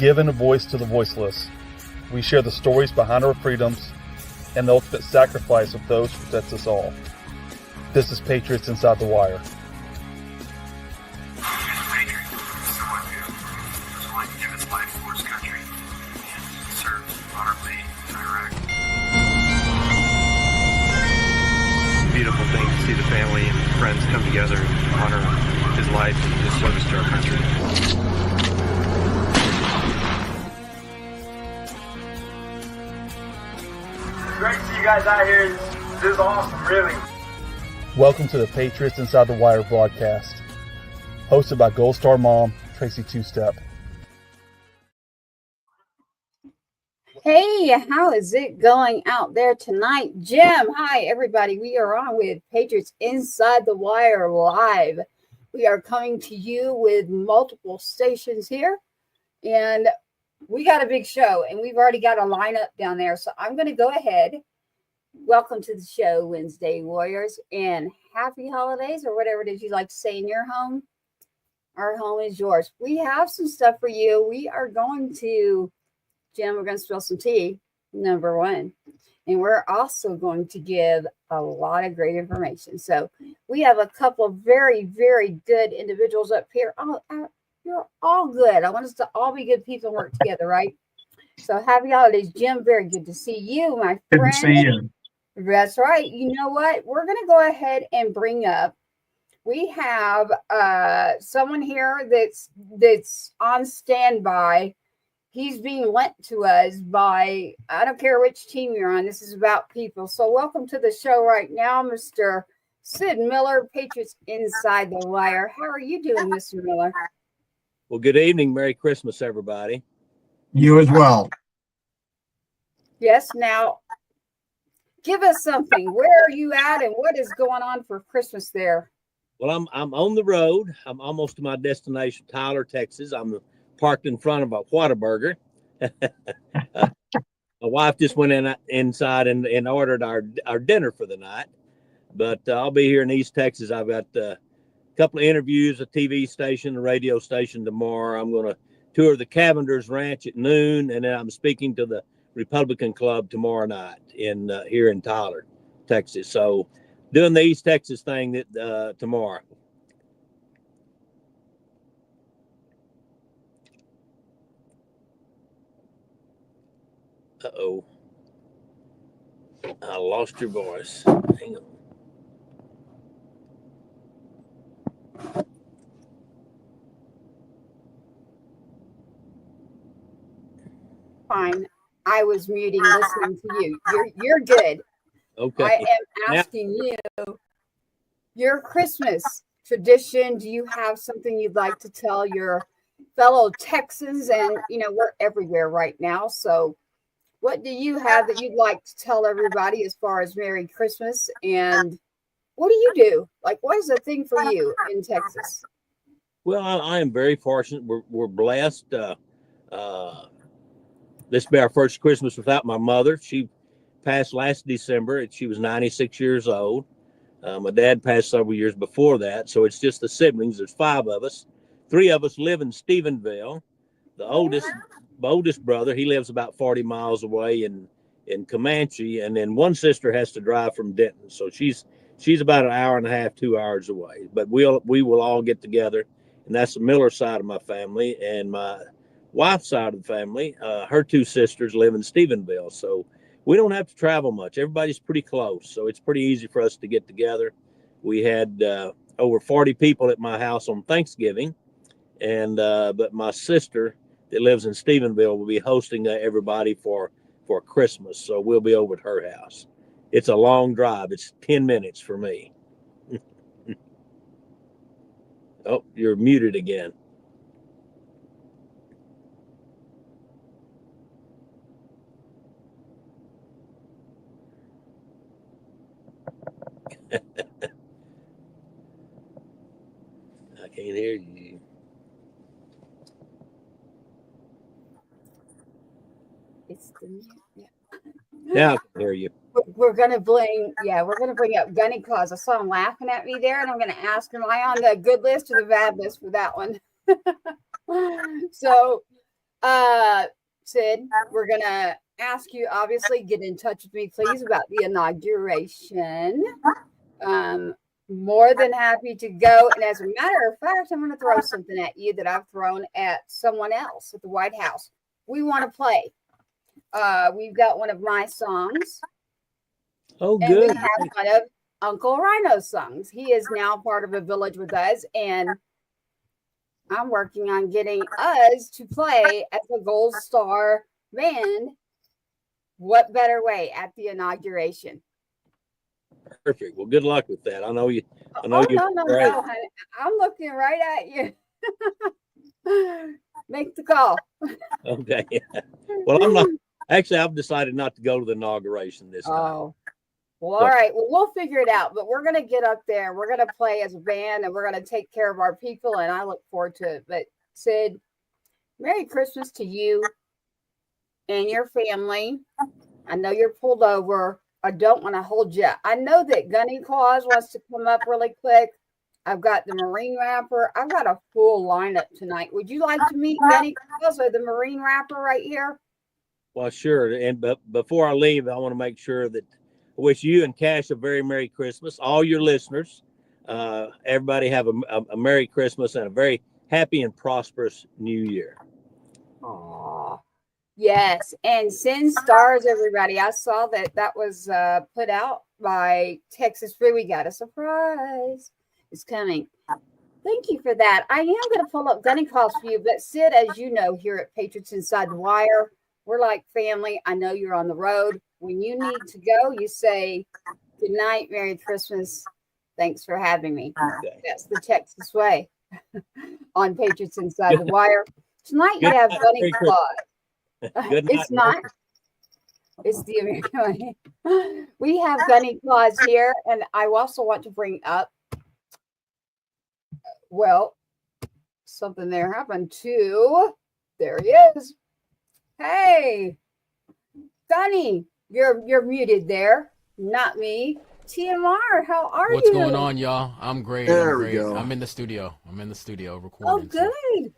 given a voice to the voiceless. We share the stories behind our freedoms and the ultimate sacrifice of those who protect us all. This is Patriots Inside the Wire. Beautiful thing to see the family and friends come together and honor his life and his service to our country. Great to see you guys out here. This is awesome, really. Welcome to the Patriots Inside the Wire broadcast, hosted by Gold Star Mom, Tracy Two-Step. Hey, how is it going out there tonight? Jim, hi, everybody. We are on with Patriots Inside the Wire live. We are coming to you with multiple stations here, and we got a big show, and we've already got a lineup down there. So I'm going to go ahead. Welcome to the show, Wednesday Warriors, and happy holidays, or whatever it is you like to say in your home. Our home is yours. We have some stuff for you. We are going to, Jim, we're going to spill some tea, number one. And we're also going to give a lot of great information. So we have a couple of very, very good individuals up here. Oh, you're all good. I want us to all be good people and work together, right? So happy holidays, Jim. Very good to see you, my friend. Good to see you. That's right. You know what? We're going to go ahead and bring up. We have someone here that's on standby. He's being lent to us by, I don't care which team you're on. This is about people. So welcome to the show right now, Mr. Sid Miller, Patriots Inside the Wire. How are you doing, Mr. Miller? Well, good evening. Merry Christmas, everybody. You as well. Yes. Now, give us something. Where are you at and what is going on for Christmas there? Well, I'm on the road. I'm almost to my destination, Tyler, Texas. I'm parked in front of a Whataburger. My wife just went inside and ordered our dinner for the night. But I'll be here in East Texas. I've got a couple of interviews, a TV station, a radio station tomorrow. I'm going to tour the Cavender's Ranch at noon, and then I'm speaking to the Republican Club tomorrow night here in Tyler, Texas. So doing the East Texas thing that tomorrow. Uh-oh. I lost your voice. Hang on. Fine. I was muting listening to you. You're good. Okay. I am asking you your Christmas tradition. Do you have something you'd like to tell your fellow Texans? And, we're everywhere right now. So what do you have that you'd like to tell everybody as far as Merry Christmas? And what do you do? Like, what is the thing for you in Texas? Well, I am very fortunate. We're blessed. This will be our first Christmas without my mother. She passed last December, and she was 96 years old. My dad passed several years before that, so it's just the siblings. There's 5 of us. 3 of us live in Stephenville. The oldest brother, he lives about 40 miles away in Comanche, and then one sister has to drive from Denton, so she's about an hour and a half, 2 hours away. But we will all get together, and that's the Miller side of my family. And my wife's side of the family, her 2 sisters live in Stephenville, so we don't have to travel much. Everybody's pretty close, so it's pretty easy for us to get together. We had over 40 people at my house on Thanksgiving, and but my sister that lives in Stephenville will be hosting everybody for Christmas, so we'll be over at her house. It's a long drive. It's 10 minutes for me. Oh, you're muted again. I can't hear you. It's the yeah. Now I can hear you. We're gonna bring up Gunny Claus. I saw him laughing at me there, and I'm gonna ask him, am I on the good list or the bad list for that one? So Sid, we're going to ask you, obviously, get in touch with me, please, about the inauguration. More than happy to go. And as a matter of fact, I'm going to throw something at you that I've thrown at someone else at the White House. We want to play. We've got one of my songs. Oh, and good. we have one of Uncle Rhino's songs. He is now part of a village with us, and I'm working on getting us to play as a Gold Star band. What better way at the inauguration? Perfect. Well, good luck with that. I know you. No, honey. I'm looking right at you. Make the call. Okay. Well, I'm not. Actually, I've decided not to go to the inauguration this time. Oh. Well, all right. Well, we'll figure it out. But we're going to get up there. We're going to play as a band, and we're going to take care of our people, and I look forward to it. But, Sid, Merry Christmas to you and your family. I know you're pulled over. I don't want to hold you. I know that Gunny Claus wants to come up really quick. I've got the Marine Rapper. I've got a full lineup tonight. Would you like to meet Gunny Claus or the Marine Rapper right here? Well, sure. But before I leave, I want to make sure that I wish you and Cash a very Merry Christmas. All your listeners, everybody have a Merry Christmas and a very happy and prosperous New Year. Aww. Yes, and send stars, everybody. I saw that was put out by Texas Brew. We got a surprise. It's coming. Thank you for that. I am going to pull up Gunny Claus for you, but Sid, as you know, here at Patriots Inside the Wire, we're like family. I know you're on the road. When you need to go, you say, good night, Merry Christmas. Thanks for having me. Okay. That's the Texas way on Patriots Inside the Wire. Tonight you have Gunny Claus. It's not. It's the American way. We have Gunny Claus here, and I also want to bring up, well, something there happened too. There he is. Hey, Gunny, you're muted there. Not me. TMR, how are you? What's going on, y'all? I'm great. There I'm we great. go. I'm in the studio. Recording. Oh, good.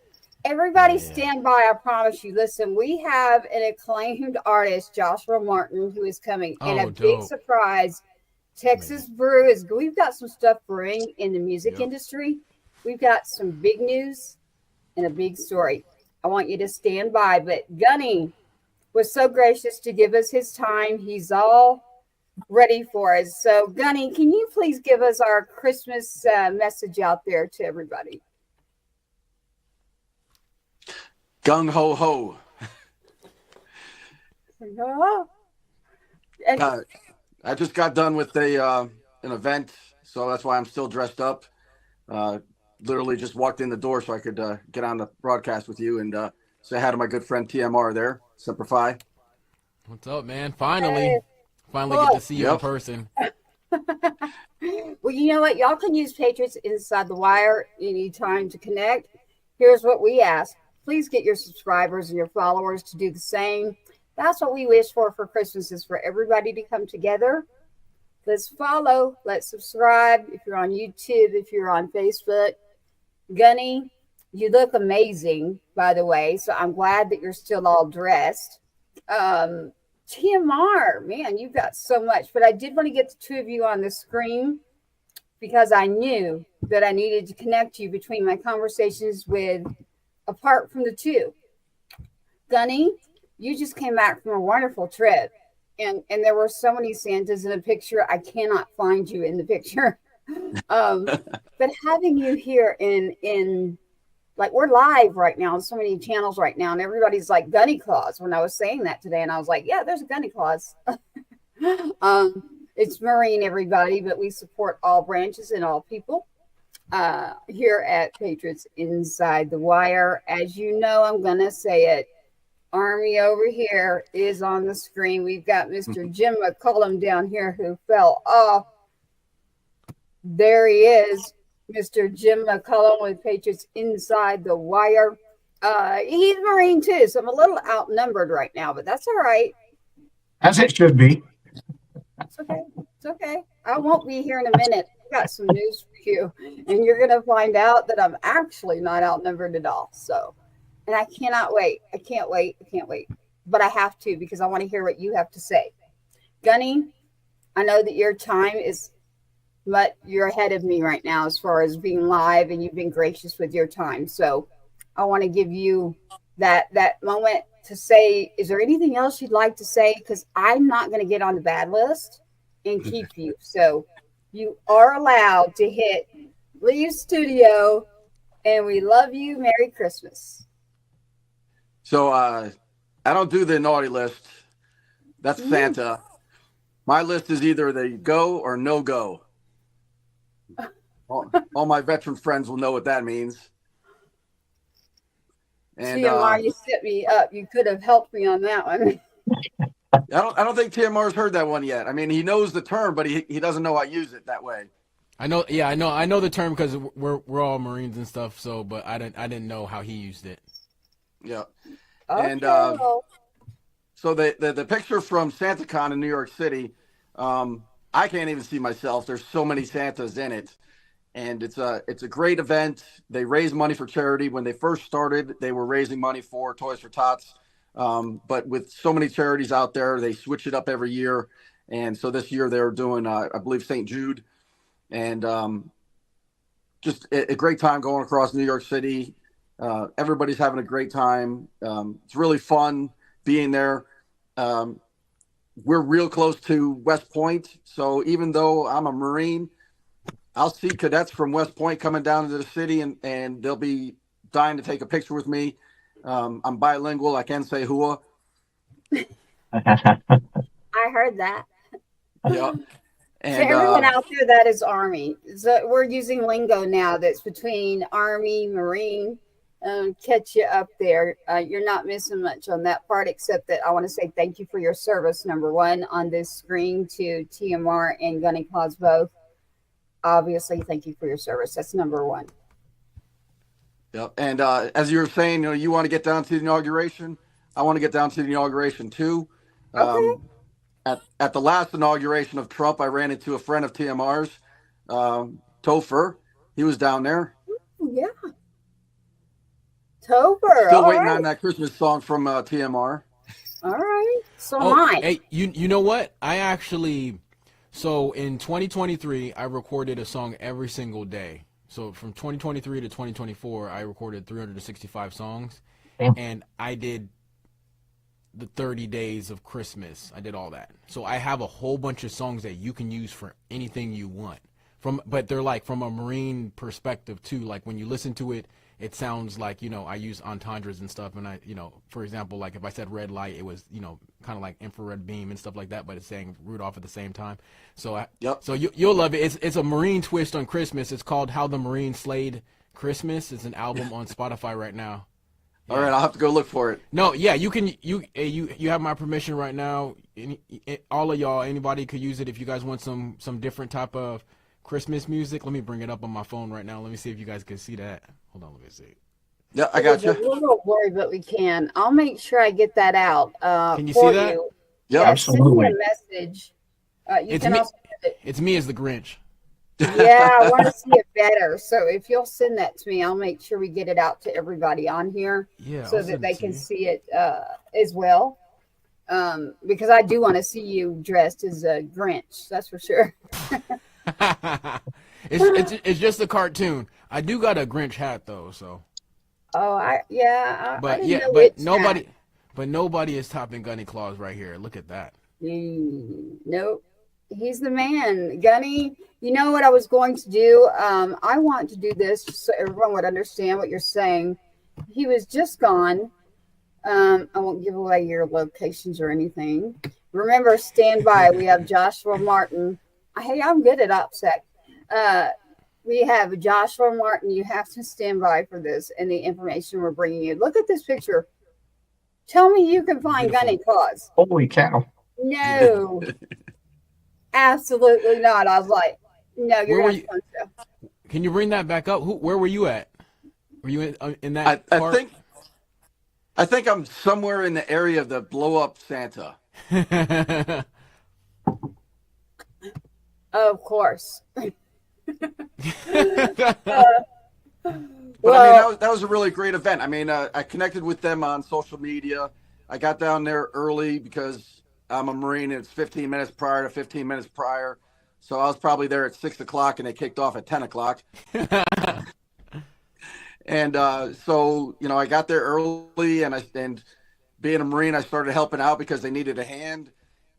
Everybody Yeah. stand by, I promise you. Listen, we have an acclaimed artist, Joshua Martin, who is coming. And a big dope. surprise, Texas Brew is, we've got some stuff brewing in the music industry. We've got some big news and a big story. I want you to stand by. But Gunny was so gracious to give us his time. He's all ready for us. So, Gunny, can you please give us our Christmas message out there to everybody? Gung ho ho. And I just got done with an event, so that's why I'm still dressed up. Literally just walked in the door so I could get on the broadcast with you and say hi to my good friend TMR there. Semper Fi. What's up, man? Finally Cool. get to see you in Yep. person. Well, you know what? Y'all can use Patriots Inside the Wire anytime to connect. Here's what we ask. Please get your subscribers and your followers to do the same. That's what we wish for Christmas, is for everybody to come together. Let's follow. Let's subscribe. If you're on YouTube, if you're on Facebook. Gunny, you look amazing, by the way. So I'm glad that you're still all dressed. TMR, man, you've got so much. But I did want to get the two of you on the screen because I knew that I needed to connect you between my conversations with apart from the two. Gunny, you just came back from a wonderful trip. And there were so many Santas in a picture. I cannot find you in the picture. But having you here in like, we're live right now on so many channels right now, and everybody's like Gunny Claus when I was saying that today, and I was like, yeah, there's a Gunny Claus. It's Marine, everybody, but we support all branches and all people here at Patriots Inside the Wire. As you know, I'm gonna say it. Army over here is on the screen. We've got Mr. Jim McCullum down here who fell off. There he is, Mr. Jim McCullum with Patriots Inside the Wire. He's Marine too, so I'm a little outnumbered right now, but that's all right. As it should be. It's okay. It's okay. I won't be here in a minute. I've got some news for you, and you're going to find out that I'm actually not outnumbered at all. So And I cannot wait. I can't wait. I can't wait. But I have to because I want to hear what you have to say. Gunny, I know that your time is, but you're ahead of me right now as far as being live, and you've been gracious with your time. So I want to give you that moment to say, is there anything else you'd like to say? Because I'm not going to get on the bad list and keep you. So you are allowed to leave studio, and we love you. Merry Christmas. So I don't do the naughty list. That's Santa. My list is either the go or no go. All my veteran friends will know what that means. And TMR, you set me up. You could have helped me on that one. I don't think TMR's heard that one yet. I mean, he knows the term, but he doesn't know I use it that way. I know. Yeah, I know the term because we're all Marines and stuff. So, but I didn't know how he used it. Yeah. Okay. And so the picture from SantaCon in New York City, I can't even see myself. There's so many Santas in it. And it's a great event. They raise money for charity. When they first started, they were raising money for Toys for Tots. But with so many charities out there, they switch it up every year. And so this year they're doing, I believe, St. Jude. And just a great time going across New York City. Everybody's having a great time. It's really fun being there. We're real close to West Point. So even though I'm a Marine, I'll see cadets from West Point coming down to the city, and they'll be dying to take a picture with me. I'm bilingual. I can say hua. I heard that. Yeah. And, for everyone out there that is Army, so we're using lingo now that's between Army, Marine. Catch you up there. You're not missing much on that part, except that I want to say thank you for your service, number one, on this screen to TMR and Gunny Claus both. Obviously, thank you for your service. That's number one. Yep. And as you were saying, you want to get down to the inauguration. I want to get down to the inauguration too. Okay. At the last inauguration of Trump, I ran into a friend of TMR's, Topher. He was down there. Yeah. Topher. Still waiting on that Christmas song from TMR. All right. So mine. Hey, you know what? So in 2023, I recorded a song every single day. So from 2023 to 2024, I recorded 365 songs. Damn. And I did the 30 days of Christmas. I did all that. So I have a whole bunch of songs that you can use for anything you want. But they're like from a Marine perspective too. Like when you listen to it, it sounds like, I use entendres and stuff. And for example, like if I said red light, it was, kind of like infrared beam and stuff like that, but it's saying Rudolph at the same time. So so you'll love it. It's a Marine twist on Christmas. It's called How the Marine Slayed Christmas. It's an album on Spotify right now. All right, I'll have to go look for it. No, yeah, you can. You have my permission right now. All of y'all, anybody could use it if you guys want some different type of Christmas music. Let me bring it up on my phone right now. Let me see if you guys can see that. Hold on, let me see. Yeah, I got you. We don't worry, but we can. I'll make sure I get that out. Can you see that? You. Yeah, absolutely. Send me a message. It's me. It's me as the Grinch. Yeah, I want to see it better. So if you'll send that to me, I'll make sure we get it out to everybody on here, so that they can see it as well. Because I do want to see you dressed as a Grinch. That's for sure. It's just a cartoon. I do got a Grinch hat though, so. Oh, I didn't know but which hat. nobody is topping Gunny Claus right here. Look at that. Nope. He's the man. Gunny, you know what I was going to do? I want to do this just so everyone would understand what you're saying. He was just gone. I won't give away your locations or anything. Remember, stand by. We have Joshua Martin. Hey, I'm good at OPSEC. We have Joshua Martin. You have to stand by for this and the information we're bringing you. Look at this picture. Tell me you can find Gunny Claus. Holy cow. No. Absolutely not. I was like, no, you're not supposed to. Can you bring that back up? Where were you at? Were you in that part? I think I'm somewhere in the area of the blow up Santa. Of course. But I mean, Well, that was a really great event. I mean, I connected with them on social media. I got down there early because I'm a Marine and it's 15 minutes prior to 15 minutes prior. So I was probably there at 6 o'clock and they kicked off at 10 o'clock. And so, you know, I got there early and being a Marine, I started helping out because they needed a hand.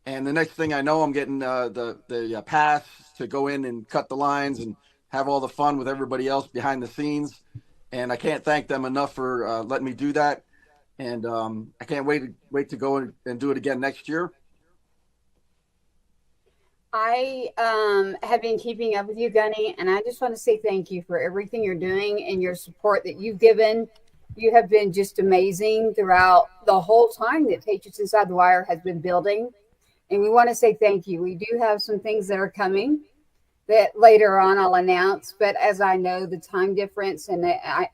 And the next thing I know, I'm getting the pass to go in and cut the lines and have all the fun with everybody else behind the scenes. And I can't thank them enough for letting me do that. And I can't wait to go and do it again next year. I have been keeping up with you, Gunny, and I just want to say thank you for everything you're doing and your support that you've given. You have been just amazing throughout the whole time that Patriots Inside the Wire has been building. And we want to say thank you. We do have some things that are coming that later on I'll announce. But as I know the time difference and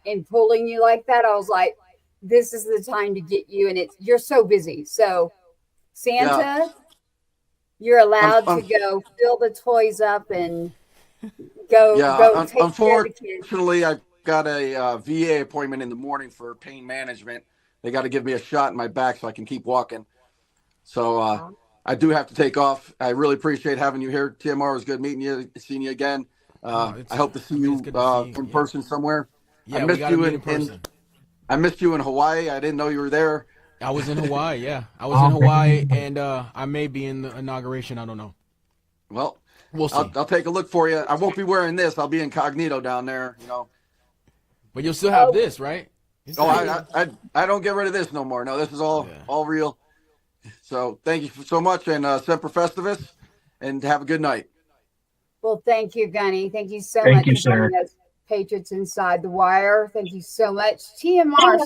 in pulling you like that, I was like, this is the time to get you. And you're so busy. So Santa, Yeah. you're allowed to go fill the toys up and go take care of the kids. Unfortunately, I've got a VA appointment in the morning for pain management. They got to give me a shot in my back so I can keep walking. So I do have to take off. I really appreciate having you here. TMR, it was good meeting you, seeing you again. I hope to see you in person somewhere. Yeah, I we missed gotta you meet in person. I missed you in Hawaii. I didn't know you were there. I was in Hawaii, yeah. I was in Hawaii, and I may be in the inauguration. I don't know. Well, we'll see. I'll take a look for you. I won't be wearing this. I'll be incognito down there, you know. But you'll still have this, right? I don't get rid of this no more. No, this is all real. So thank you so much, and Semper Festivus, and have a good night. Well, thank you, Gunny. Thank you so Thank much you, for sir. joining us, Patriots Inside the Wire. Thank you so much. TMR,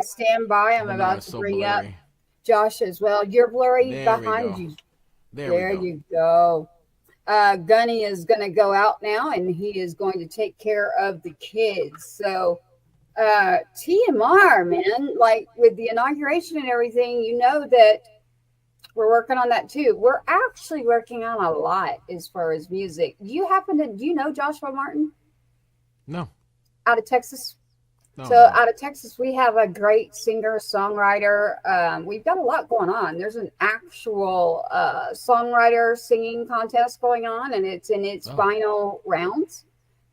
stand by. I'm about to bring up Josh as well. You're blurry behind you. There you go. Gunny is going to go out now, and he is going to take care of the kids. So TMR, man, like with the inauguration and everything, you know that we're working on that too. We're actually working on a lot as far as music. Do you know Joshua Martin? No. Out of Texas? No. So out of Texas, we have a great singer-songwriter. We've got a lot going on. There's an actual songwriter singing contest going on, and it's in its final rounds.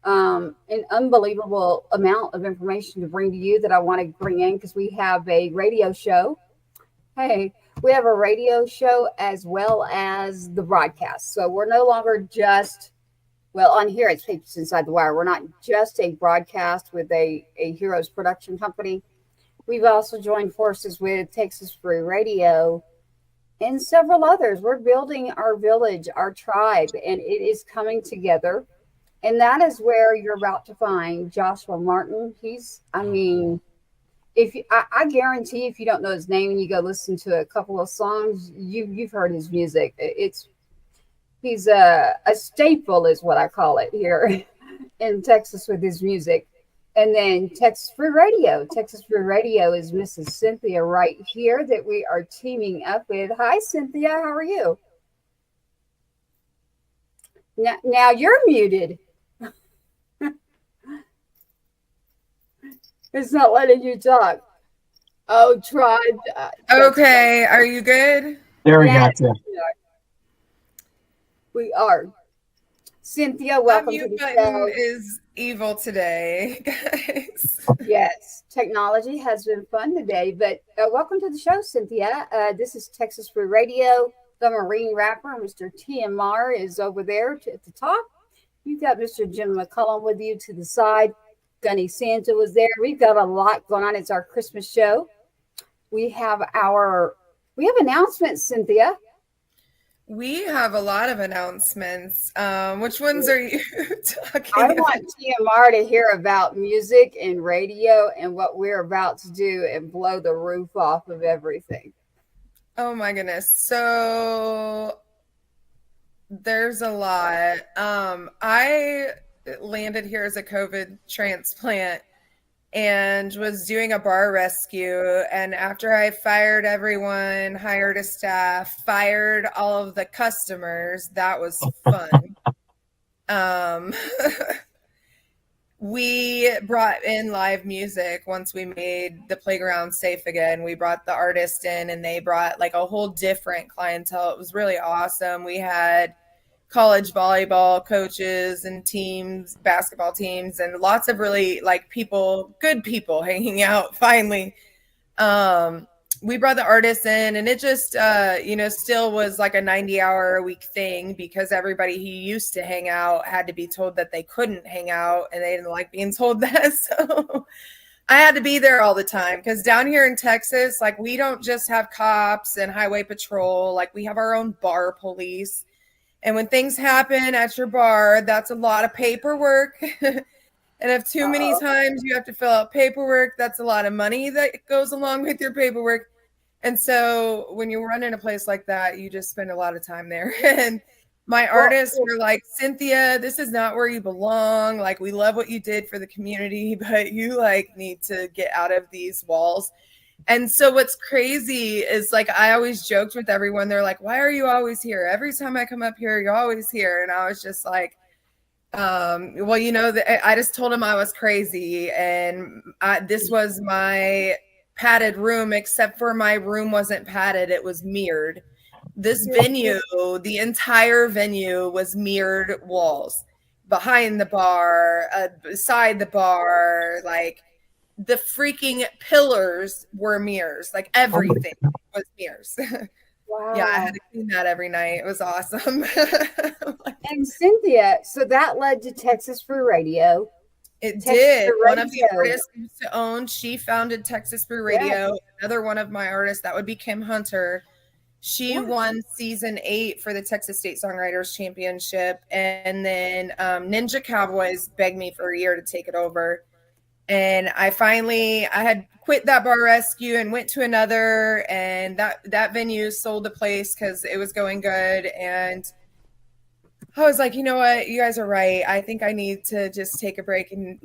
An unbelievable amount of information to bring to you that I want to bring in because we have a radio show. Hey, we have a radio show as well as the broadcast. So we're no longer just, on here it's Patriots Inside the Wire. We're not just a broadcast with a Heroes production company. We've also joined forces with Texas Brew Radio and several others. We're building our village, our tribe, and it is coming together. And that is where you're about to find Joshua Martin. I guarantee if you don't know his name and you go listen to a couple of songs, you've heard his music. He's a staple is what I call it here in Texas with his music. And then Texas Brew Radio. Texas Brew Radio is Mrs. Cynthia right here that we are teaming up with. Hi, Cynthia. How are you? Now you're muted. It's not letting you talk. Oh, tried. Okay, are you good? There we go. We are. Cynthia, welcome to the show. Is evil today, guys. Yes, technology has been fun today, but welcome to the show, Cynthia. This is Texas Brew Radio. The Marine rapper, Mr. TMR, is over there at the top. You've got Mr. Jim McCullum with you to the side. Gunny Santa was there. We've got a lot going on. It's our Christmas show. We have announcements, Cynthia. We have a lot of announcements. Which ones are you talking I about? want TMR to hear about music and radio and what we're about to do and blow the roof off of everything. Oh my goodness. So there's a lot. I landed here as a COVID transplant and was doing a bar rescue. And after I fired everyone, hired a staff, fired all of the customers, that was fun. we brought in live music once we made the playground safe again. We brought the artists in, and they brought like a whole different clientele. It was really awesome. We had college volleyball coaches and teams, basketball teams, and lots of really like people, good people hanging out finally. We brought the artists in, and it just, still was like a 90-hour-a-week thing because everybody who used to hang out had to be told that they couldn't hang out, and they didn't like being told that. So I had to be there all the time because down here in Texas, like we don't just have cops and highway patrol, like we have our own bar police. And when things happen at your bar, that's a lot of paperwork. And if too many times you have to fill out paperwork, that's a lot of money that goes along with your paperwork. And so when you run in a place like that, you just spend a lot of time there. And my artists were like, Cynthia, this is not where you belong. Like, we love what you did for the community, but you like need to get out of these walls. And so what's crazy is like, I always joked with everyone. They're like, why are you always here? Every time I come up here, you're always here. And I was just like, I just told him I was crazy. And this was my padded room, except for my room wasn't padded. It was mirrored. This venue, the entire venue was mirrored walls behind the bar, beside the bar, like the freaking pillars were mirrors, like everything was mirrors. Wow. Yeah, I had to clean that every night. It was awesome. And Cynthia, so that led to Texas Brew Radio. It did. One of the artists I used to own, she founded Texas Brew Radio. Yes. Another one of my artists, that would be Kim Hunter. She won season 8 for the Texas State Songwriters Championship. And then Ninja Cowboys begged me for a year to take it over. And I had quit that bar rescue and went to another. And that venue sold the place because it was going good. And I was like, you know what? You guys are right. I think I need to just take a break and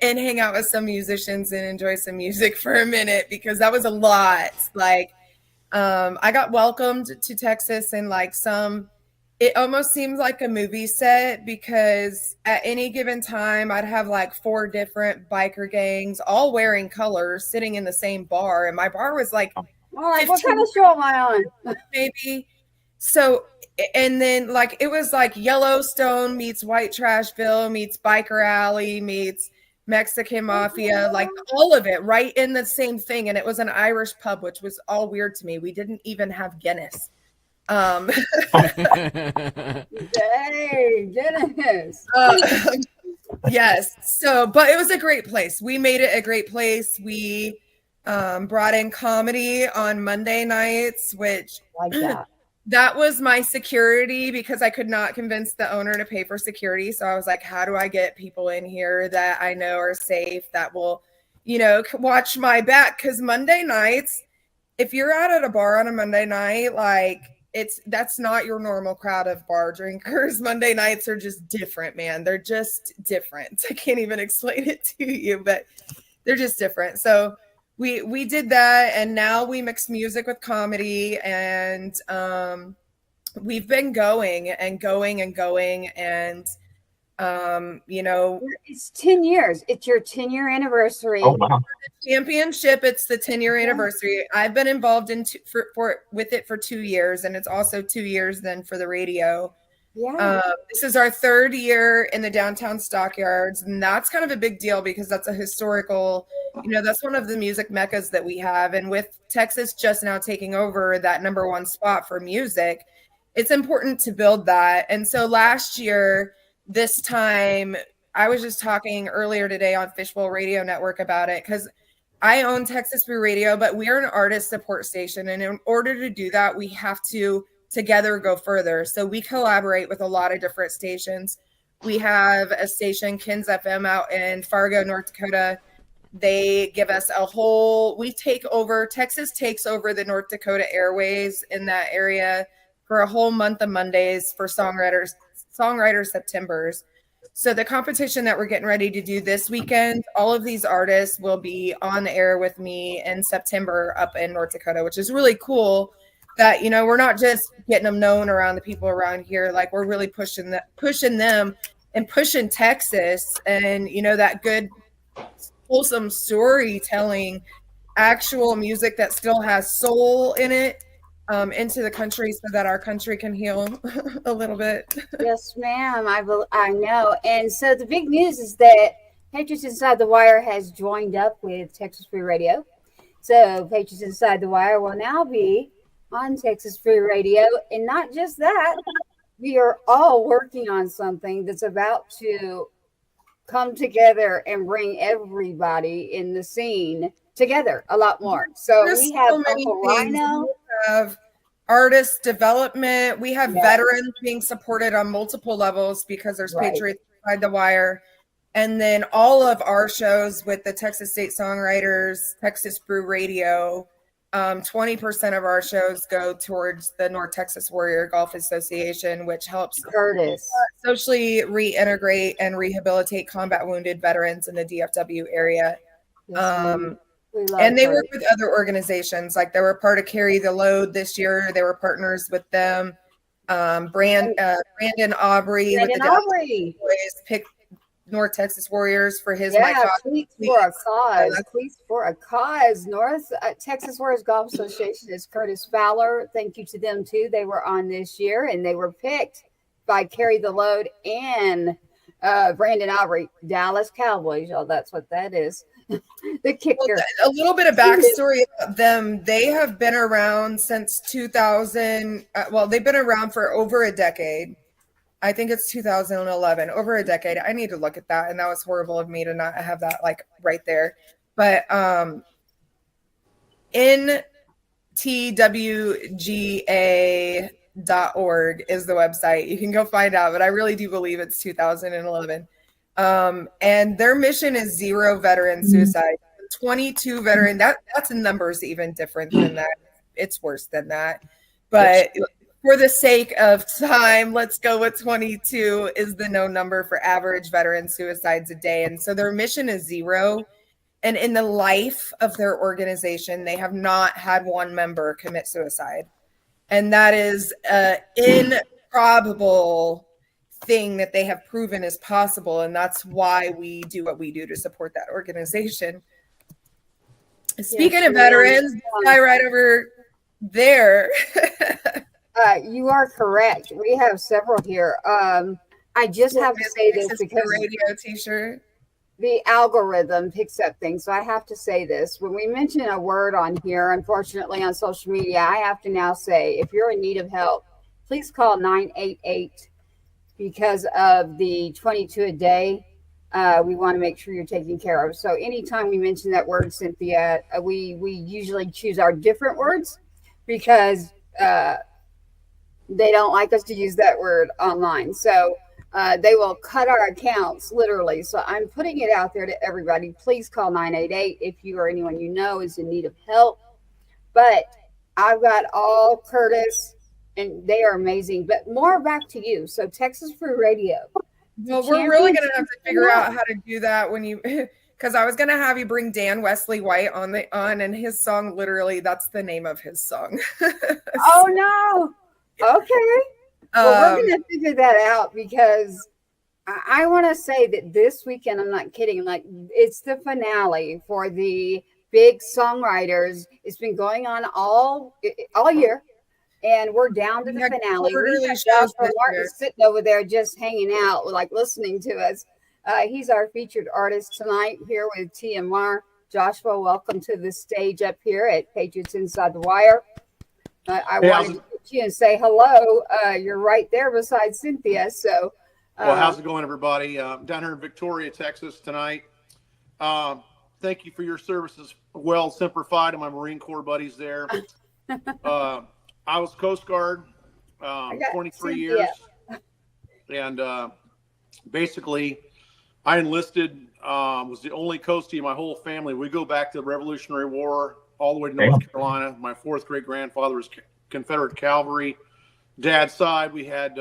hang out with some musicians and enjoy some music for a minute, because that was a lot. Like, I got welcomed to Texas and like it almost seemed like a movie set, because at any given time I'd have like 4 different biker gangs all wearing colors sitting in the same bar. And my bar was like, what kind of show am I on? Maybe. So, and then like, it was like Yellowstone meets White Trashville meets Biker Alley meets Mexican Mafia, like all of it right in the same thing. And it was an Irish pub, which was all weird to me. We didn't even have Guinness. Hey, Guinness. Yes. So, but it was a great place. We made it a great place. We brought in comedy on Monday nights, which like that was my security, because I could not convince the owner to pay for security. So I was like, how do I get people in here that I know are safe, that will, watch my back? Because Monday nights, if you're out at a bar on a Monday night, like that's not your normal crowd of bar drinkers. Monday nights are just different, man. They're just different. I can't even explain it to you, but they're just different. So we did that, and now we mix music with comedy, and we've been going and going and going, and it's 10 years. It's your 10-year anniversary. Oh, wow. Championship. It's the 10-year anniversary. I've been involved with it for 2 years, and it's also 2 years then for the radio. Yeah. This is our 3rd year in the downtown stockyards, and that's kind of a big deal because that's a historical, that's one of the music meccas that we have. And with Texas just now taking over that #1 spot for music, it's important to build that. And so last year, this time, I was just talking earlier today on Fishbowl Radio Network about it, because I own Texas Brew Radio, but we're an artist support station. And in order to do that, we have to together go further. So we collaborate with a lot of different stations. We have a station, Kins FM, out in Fargo, North Dakota. They give us Texas takes over the North Dakota airways in that area for a whole month of Mondays for songwriter Septembers. So the competition that we're getting ready to do this weekend, all of these artists will be on the air with me in September up in North Dakota, which is really cool. That, we're not just getting them known around the people around here, like we're really pushing them and pushing Texas and, you know, that good, wholesome storytelling, actual music that still has soul in it, into the country so that our country can heal a little bit. Yes, ma'am. I know. And so the big news is that Patriots Inside the Wire has joined up with Texas Brew Radio. So Patriots Inside the Wire will now be on Texas Brew Radio. And not just that, we are all working on something that's about to come together and bring everybody in the scene together a lot more. So There's we have so many Uncle things. Rhino. We have artist development. We have Yeah. veterans being supported on multiple levels because there's Right. Patriots Inside the Wire. And then all of our shows with the Texas State Songwriters, Texas Brew Radio, 20% of our shows go towards the North Texas Warrior Golf Association, which helps Curtis. socially reintegrate and rehabilitate combat wounded veterans in the DFW area. Yes, ma'am. We love And they Curtis. work with other organizations, like they were part of Carry the Load this year. They were partners with them. Brandon Aubrey with Brandon the Dallas Aubrey. Boys picked North Texas Warriors for his Yeah, My Cause. Cleats for a Cause. Cleats for a Cause. North Texas Warriors Golf Association is Curtis Fowler. Thank you to them too. They were on this year and they were picked by Carry the Load and Brandon Aubrey, Dallas Cowboys. Oh, that's what that is. The kicker. Well, a little bit of backstory about them. They have been around since 2000. They've been around for over a decade. I think it's 2011, over a decade. I need to look at that. And that was horrible of me to not have that like right there. But ntwga.org is the website. You can go find out, but I really do believe it's 2011. And their mission is 0 veteran suicide. 22 veteran. That's in numbers even different than that. It's worse than that. But for the sake of time, let's go with 22 is the known number for average veteran suicides a day. And so their mission is 0. And in the life of their organization, they have not had one member commit suicide. And that is an improbable thing that they have proven is possible. And that's why we do what we do to support that organization. Speaking of veterans, this guy right over there. You are correct. We have several here. I just have to say this because radio t-shirt. The algorithm picks up things. So I have to say this. When we mention a word on here, unfortunately on social media, I have to now say, if you're in need of help, please call 988 because of the 22 a day. We want to make sure you're taken care of. So anytime we mention that word, Cynthia, we usually choose our different words because they don't like us to use that word online. So they will cut our accounts literally. So I'm putting it out there to everybody. Please call 988 if you or anyone you know is in need of help. But I've got all Curtis and they are amazing. But more back to you. So Texas Brew Radio. Well, we're really going to have to figure out how to do that when you, because I was going to have you bring Dan Wesley White on and his song, literally, that's the name of his song. Oh, no. Okay. Well, we're going to figure that out because I want to say that this weekend, I'm not kidding, like it's the finale for the big songwriters. It's been going on all year. And we're down to the finale. We have Joshua Martin sitting over there just hanging out, like listening to us. He's our featured artist tonight here with TMR. Joshua, welcome to the stage up here at Patriots Inside the Wire. I wanted to get you and say hello. You're right there beside Cynthia. So, well, how's it going, everybody? Down here in Victoria, Texas tonight. Thank you for your services. Well, Semper Fi to my Marine Corps buddies there. I was Coast Guard, 23 years, and basically I enlisted, was the only coastie in my whole family. We go back to the Revolutionary War all the way to North Carolina. My fourth great-grandfather was Confederate Cavalry. Dad's side, we had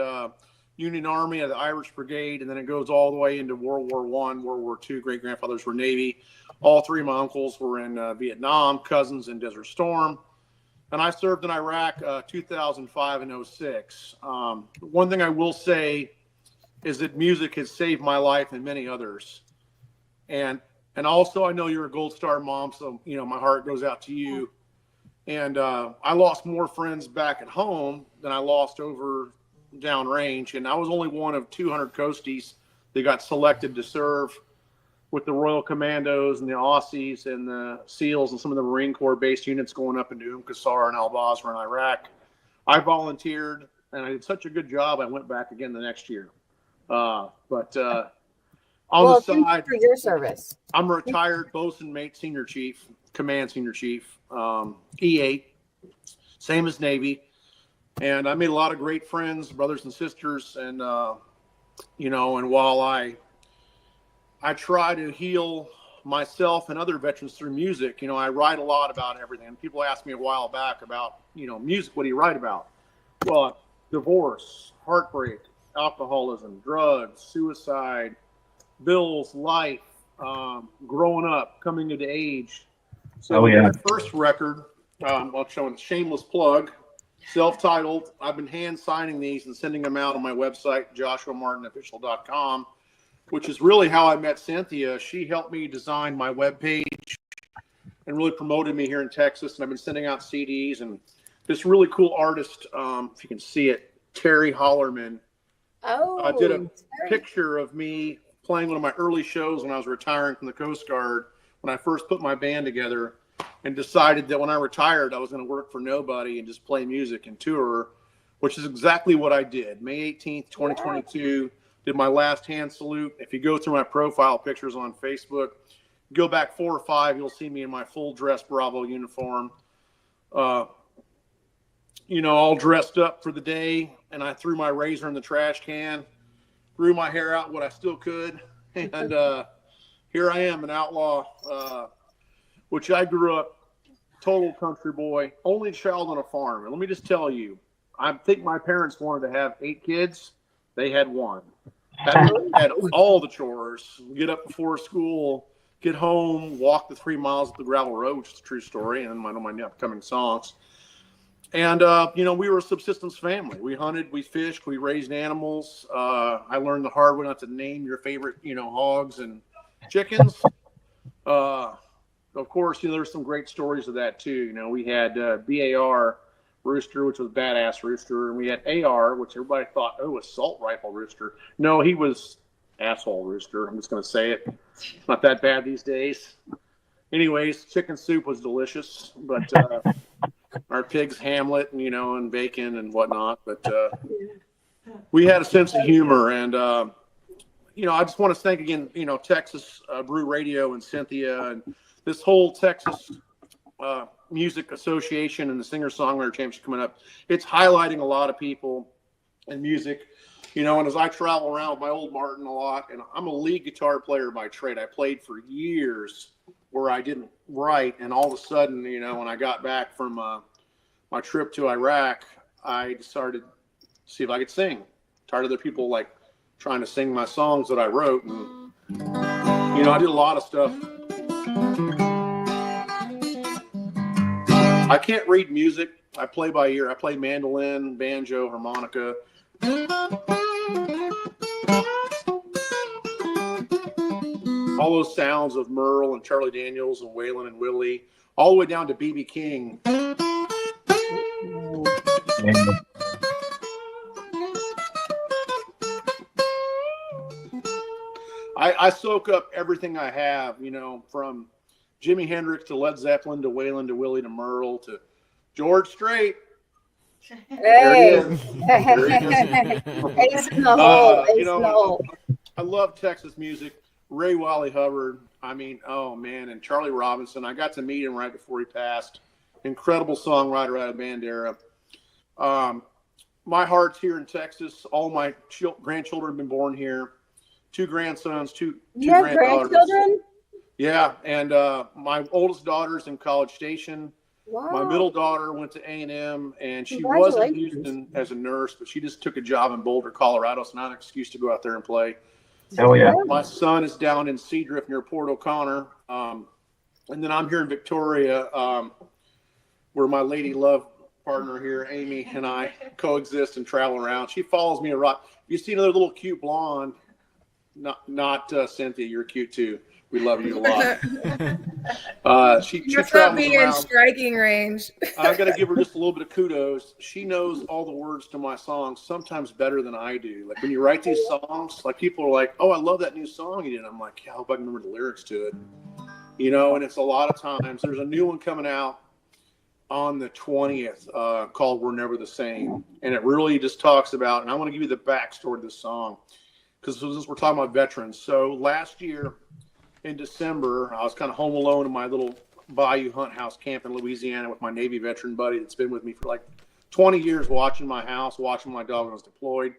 Union Army of the Irish Brigade, and then it goes all the way into World War I, World War II. Great-grandfathers were Navy. All three of my uncles were in Vietnam, cousins in Desert Storm. And I served in Iraq 2005 and 06. One thing I will say is that music has saved my life and many others. And also, I know you're a Gold Star mom, so, you know, my heart goes out to you. And I lost more friends back at home than I lost over downrange. And I was only one of 200 Coasties that got selected to serve with the Royal Commandos and the Aussies and the SEALs and some of the Marine Corps based units going up into Qasar and Al Basra in Iraq. I volunteered, and I did such a good job, I went back again the next year. On the side, for your service. I'm a retired bosun mate senior chief, command senior chief, E8, same as Navy. And I made a lot of great friends, brothers and sisters. And, you know, and while I try to heal myself and other veterans through music, you know, I write a lot about everything. And people asked me a while back about, you know, music, what do you write about? Well, divorce, heartbreak, alcoholism, drugs, suicide, bills, life, growing up, coming into age. So my first record, I'll show a shameless plug, self-titled. I've been hand signing these and sending them out on my website, joshuamartinofficial.com, which is really how I met Cynthia. She helped me design my webpage and really promoted me here in Texas. And I've been sending out CDs. And this really cool artist, if you can see it, Terry Hollerman, did a picture of me playing one of my early shows when I was retiring from the Coast Guard, when I first put my band together and decided that when I retired, I was going to work for nobody and just play music and tour, which is exactly what I did. May 18th, 2022, did my last hand salute. If you go through my profile pictures on Facebook, go back 4 or 5, you'll see me in my full dress Bravo uniform, you know, all dressed up for the day. And I threw my razor in the trash can, grew my hair out what I still could. And here I am, an outlaw, which I grew up, total country boy, only child on a farm. And let me just tell you, I think my parents wanted to have 8 kids. They had 1. That had all the chores, get up before school, get home, walk the 3 miles up the gravel road, which is a true story, and one of my upcoming songs. And, you know, we were a subsistence family. We hunted, we fished, we raised animals. I learned the hard way not to name your favorite, you know, hogs and chickens. Of course, you know, there's some great stories of that too. You know, we had BAR rooster, which was badass rooster, and we had AR, which everybody thought, oh, assault rifle rooster. No, he was asshole rooster. I'm just going to say it. It's not that bad these days. Anyways, chicken soup was delicious, but our pigs Hamlet, and, you know, and bacon and whatnot. But we had a sense of humor, and you know, I just want to thank again, you know, Texas Brew Radio and Cynthia and this whole Texas Music Association and the Singer-Songwriter Championship coming up. It's highlighting a lot of people in music, you know, and as I travel around with my old Martin a lot, and I'm a lead guitar player by trade. I played for years where I didn't write, and all of a sudden, you know, when I got back from my trip to Iraq, I decided to see if I could sing. Tired of the people like trying to sing my songs that I wrote, and you know, I did a lot of stuff. I can't read music. I play by ear. I play mandolin, banjo, harmonica. All those sounds of Merle and Charlie Daniels and Waylon and Willie, all the way down to B.B. King. I soak up everything I have, you know, from Jimi Hendrix to Led Zeppelin to Waylon to Willie to Merle to George Strait. Hey. Ace in the hole. Ace You know, in the hole. I love Texas music. Ray Wiley Hubbard. I mean, oh man, and Charlie Robinson. I got to meet him right before he passed. Incredible songwriter out of Bandera. My heart's here in Texas. All my grandchildren have been born here. 2 grandsons, two You have granddaughters. grandchildren? Yeah, and my oldest daughter's in College Station. Wow. My middle daughter went to A&M, and she was in Houston as a nurse, but she just took a job in Boulder, Colorado, so not an excuse to go out there and play. Oh, yeah. My son is down in Seadrift near Port O'Connor, and then I'm here in Victoria, where my lady love partner here, Amy, and I coexist and travel around. She follows me a lot. You see another little cute blonde, not Cynthia, you're cute too. We love you a lot. She travels be around. In striking range. I got to give her just a little bit of kudos. She knows all the words to my songs sometimes better than I do. Like when you write these songs, like people are like, "Oh, I love that new song you did." I'm like, "Yeah, I hope I can remember the lyrics to it." You know, and it's a lot of times. There's a new one coming out on the 20th called "We're Never the Same," and it really just talks about. And I want to give you the backstory of this song because we're talking about veterans. So last year in December, I was kind of home alone in my little Bayou Hunt House camp in Louisiana with my Navy veteran buddy that's been with me for like 20 years, watching my house, watching my dog when I was deployed.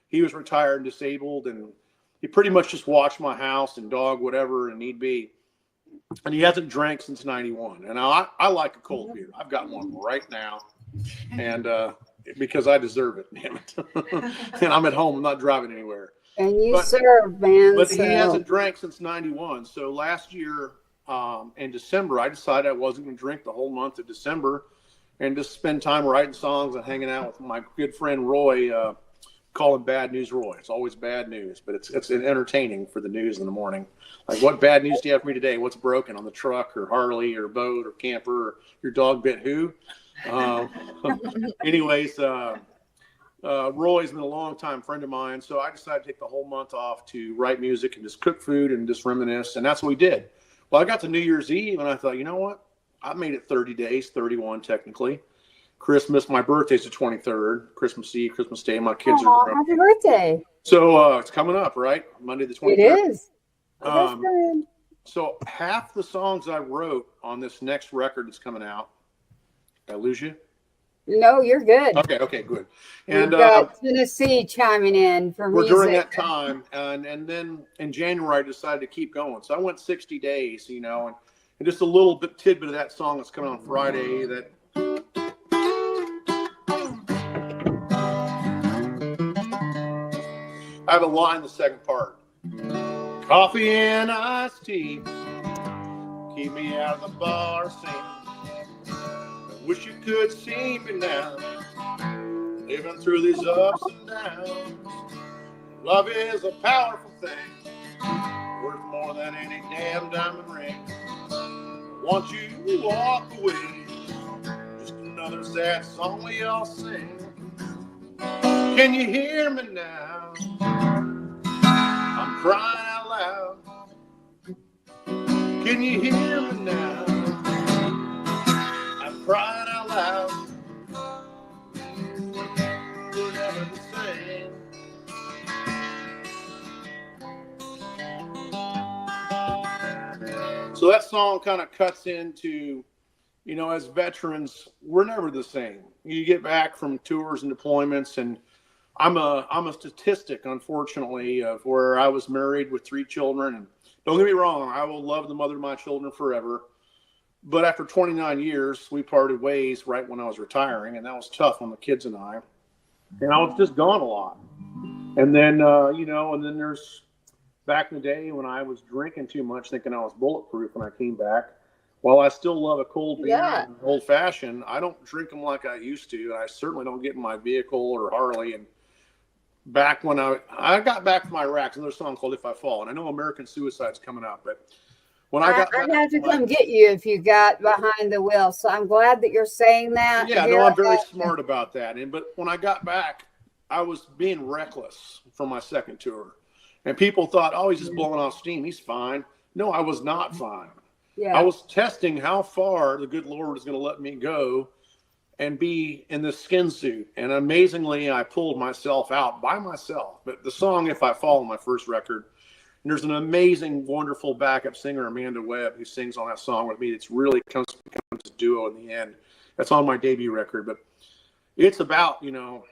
He was retired and disabled, and he pretty much just watched my house and dog, whatever and need be. And he hasn't drank since 91. And I like a cold beer. I've got one right now, and because I deserve it, damn it. And I'm at home. I'm not driving anywhere. And you serve, man. But he hasn't drank since 91. So last year in December, I decided I wasn't going to drink the whole month of December and just spend time writing songs and hanging out with my good friend Roy, call him Bad News Roy. It's always bad news, but it's entertaining for the news in the morning. Like, what bad news do you have for me today? What's broken on the truck or Harley or boat or camper or your dog bit who? Anyways, Roy's been a long-time friend of mine, so I decided to take the whole month off to write music and just cook food and just reminisce, and that's what we did. Well, I got to New Year's Eve, and I thought, you know what? I made it 30 days, 31 technically. Christmas, my birthday's the 23rd. Christmas Eve, Christmas Day, my kids are grown. Happy birthday. So it's coming up, right? Monday the 23rd. It is. So half the songs I wrote on this next record that's coming out, did I lose you? No, you're good. Okay, good. And we've got Tennessee chiming in for music. During that time, and then in January I decided to keep going. So I went 60 days, you know, and just a little bit tidbit of that song that's coming on Friday. That I have a line in the second part. Coffee and iced tea keep me out of the bar scene. Wish you could see me now, living through these ups and downs. Love is a powerful thing, worth more than any damn diamond ring. Want you to walk away, just another sad song we all sing. Can you hear me now? I'm crying out loud. Can you hear me now? Crying out loud. We're never the same. So that song kind of cuts into, you know, as veterans, we're never the same. You get back from tours and deployments, and I'm a statistic, unfortunately, of where I was married with 3 children. And don't get me wrong, I will love the mother of my children forever. But after 29 years, we parted ways right when I was retiring, and that was tough on the kids and I. And I was just gone a lot. And then, you know, and then there's back in the day when I was drinking too much, thinking I was bulletproof when I came back. While I still love a cold beer and old fashioned, I don't drink them like I used to. And I certainly don't get in my vehicle or Harley. And back when I got back from Iraq, another song called If I Fall. And I know American Suicide's coming up, but when I have to come get you if you got behind the wheel. So I'm glad that you're saying that. Yeah, no, I'm very smart about that. But when I got back, I was being reckless for my second tour. And people thought, oh, he's just blowing off steam. He's fine. No, I was not fine. Yeah. I was testing how far the good Lord was going to let me go and be in this skin suit. And amazingly, I pulled myself out by myself. But the song If I Fall, my first record, and there's an amazing, wonderful backup singer, Amanda Webb, who sings on that song with me. It's really becomes a duo in the end. That's on my debut record. But it's about, you know,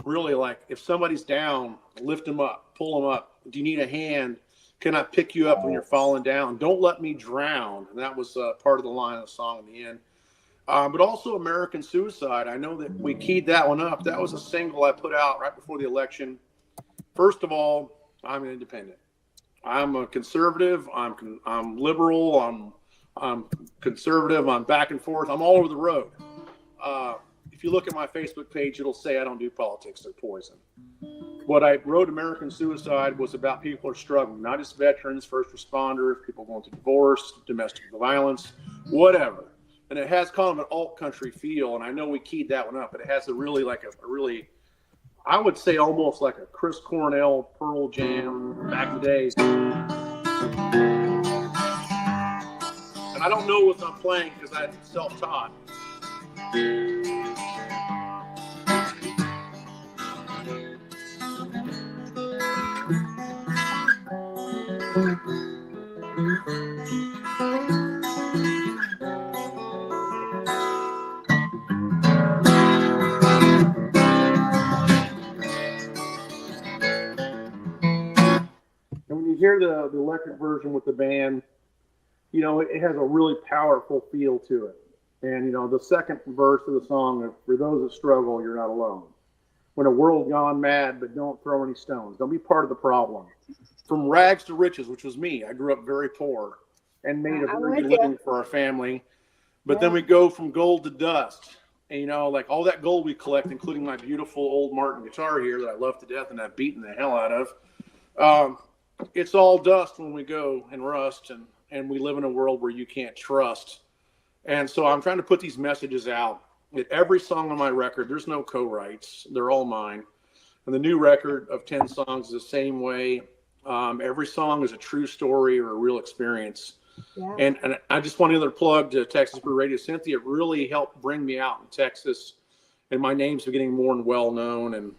really like if somebody's down, lift them up, pull them up. Do you need a hand? Can I pick you up when you're falling down? Don't let me drown. And that was part of the line of the song in the end. But also American Suicide. I know that we keyed that one up. That was a single I put out right before the election. First of all, I'm an independent. I'm a conservative. I'm liberal. I'm conservative. I'm back and forth. I'm all over the road. if you look at my Facebook page, it'll say I don't do politics, they're poison. What I wrote, American Suicide, was about people who are struggling, not just veterans, first responders, people going through divorce, domestic violence, whatever. And it has kind of an alt country feel, and I know we keyed that one up, but it has a really I would say almost like a Chris Cornell, Pearl Jam, back in the days. And I don't know what I'm playing because I'm self-taught. And when you hear the electric version with the band, you know, it has a really powerful feel to it. And, you know, the second verse of the song, for those that struggle, you're not alone. When a world gone mad, but don't throw any stones. Don't be part of the problem. From rags to riches, which was me. I grew up very poor and made a very good living for our family. But then we go from gold to dust. And, you know, like all that gold we collect, including my beautiful old Martin guitar here that I love to death and I've beaten the hell out of. It's all dust when we go and rust, and we live in a world where you can't trust. And so I'm trying to put these messages out. At every song on my record, there's no co-writes. They're all mine. And the new record of 10 songs is the same way. Every song is a true story or a real experience. Yeah. And I just want another plug to Texas Brew Radio. Cynthia really helped bring me out in Texas, and my name's getting more and well known. And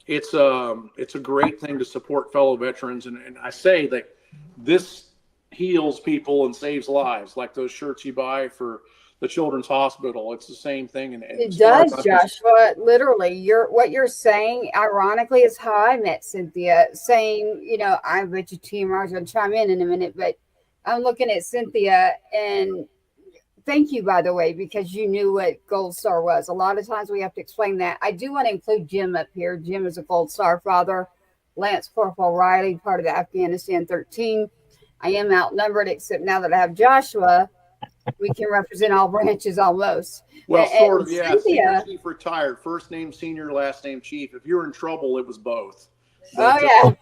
it's a great thing to support fellow veterans. And I say that this heals people and saves lives, like those shirts you buy for the Children's Hospital. It's the same thing. And it does, Joshua. Literally, what you're saying, ironically, is how I met Cynthia. Saying, you know, I bet you TMR is going to chime in a minute, but I'm looking at Cynthia, and thank you, by the way, because you knew what Gold Star was. A lot of times we have to explain that. I do want to include Jim up here. Jim is a Gold Star father. Lance Corporal Riley, part of the Afghanistan 13. I am outnumbered, except now that I have Joshua, we can represent all branches almost. Well, sort of, yeah. Cynthia, Senior Chief retired. First name senior, last name chief. If you're in trouble, it was both. But, yeah.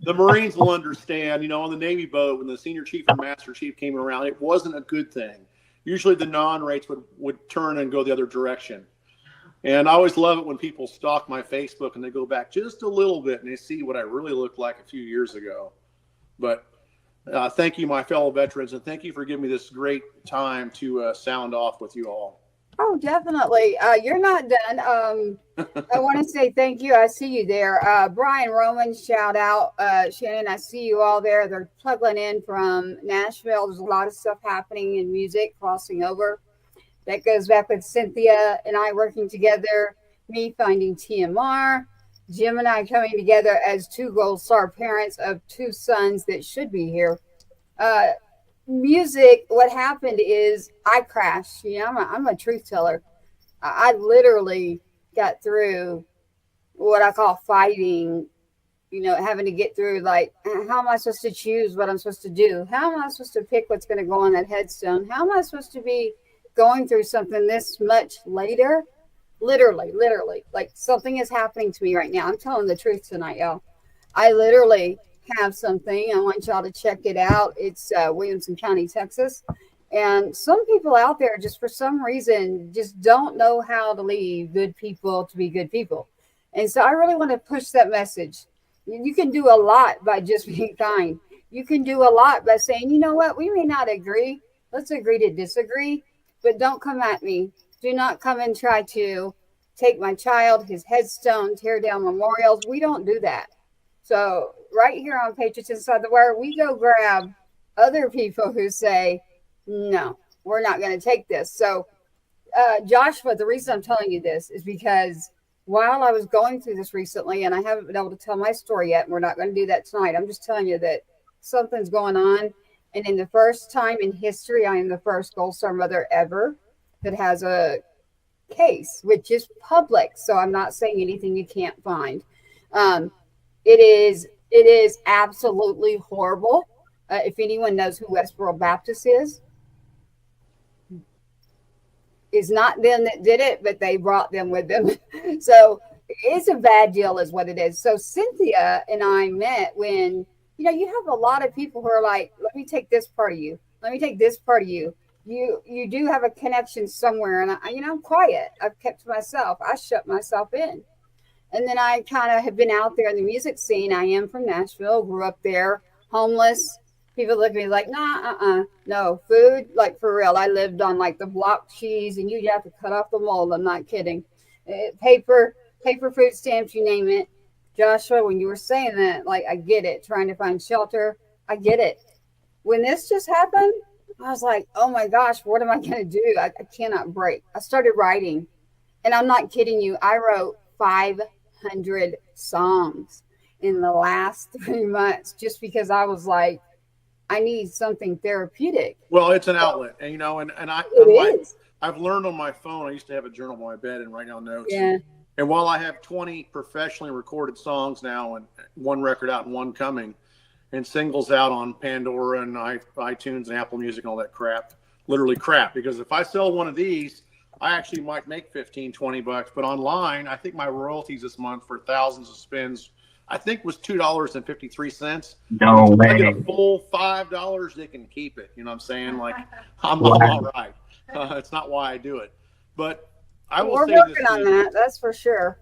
The Marines will understand, you know, on the Navy boat, when the senior chief and master chief came around, it wasn't a good thing. Usually the non-rates would turn and go the other direction. And I always love it when people stalk my Facebook and they go back just a little bit and they see what I really looked like a few years ago. But thank you, my fellow veterans, and thank you for giving me this great time to sound off with you all. Oh, definitely. You're not done. I want to say thank you. I see you there. Brian Roman, shout out. Shannon, I see you all there. They're plugging in from Nashville. There's a lot of stuff happening in music, crossing over. That goes back with Cynthia and I working together, me finding TMR, Jim and I coming together as two Gold Star parents of two sons that should be here. Music, what happened is I crashed. You know, I'm a truth teller. I literally got through what I call fighting, you know, having to get through, like, how am I supposed to choose what I'm supposed to do? How am I supposed to pick what's going to go on that headstone? How am I supposed to be going through something this much later? Literally, like something is happening to me right now. I'm telling the truth tonight, y'all. I literally have something. I want y'all to check it out. It's Williamson County, Texas. And some people out there just for some reason just don't know how to leave good people to be good people. And so I really want to push that message. You can do a lot by just being kind. You can do a lot by saying, you know what, we may not agree. Let's agree to disagree, but don't come at me. Do not come and try to take my child, his headstone, tear down memorials. We don't do that. So right here on Patriots Inside the Wire, we go grab other people who say, no, we're not going to take this. So Joshua, the reason I'm telling you this is because while I was going through this recently, and I haven't been able to tell my story yet, and we're not going to do that tonight. I'm just telling you that something's going on. And in the first time in history, I am the first Gold Star mother ever that has a case, which is public. So I'm not saying anything you can't find. It is absolutely horrible. If anyone knows who Westboro Baptist is, It's not them that did it, but they brought them with them. So it's a bad deal is what it is. So Cynthia and I met when, you have a lot of people who are like, let me take this part of you. Let me take this part of you. You do have a connection somewhere. And I'm quiet. I've kept to myself. I shut myself in. And then I kind of have been out there in the music scene. I am from Nashville, grew up there, homeless. People look at me like, nah, no, food, like for real. I lived on like the block cheese and you have to cut off the mold. I'm not kidding. Paper, food stamps, you name it. Joshua, when you were saying that, like, I get it. Trying to find shelter, I get it. When this just happened, I was like, oh my gosh, what am I going to do? I cannot break. I started writing, and I'm not kidding you. I wrote 500 songs in the last 3 months just because I was like, I need something therapeutic. Well, it's an outlet, and I've learned on my phone. I used to have a journal on my bed and write down notes. Yeah. And while I have 20 professionally recorded songs now, and one record out and one coming, and singles out on Pandora and iTunes and Apple Music and all that crap, literally crap. Because if I sell one of these, I actually might make $15-20. But online, I think my royalties this month for thousands of spins, I think was $2.53. No if I way. get a full $5, they can keep it. You know what I'm saying? Like, I'm all right. It's not why I do it. But I will say working on that. That's for sure.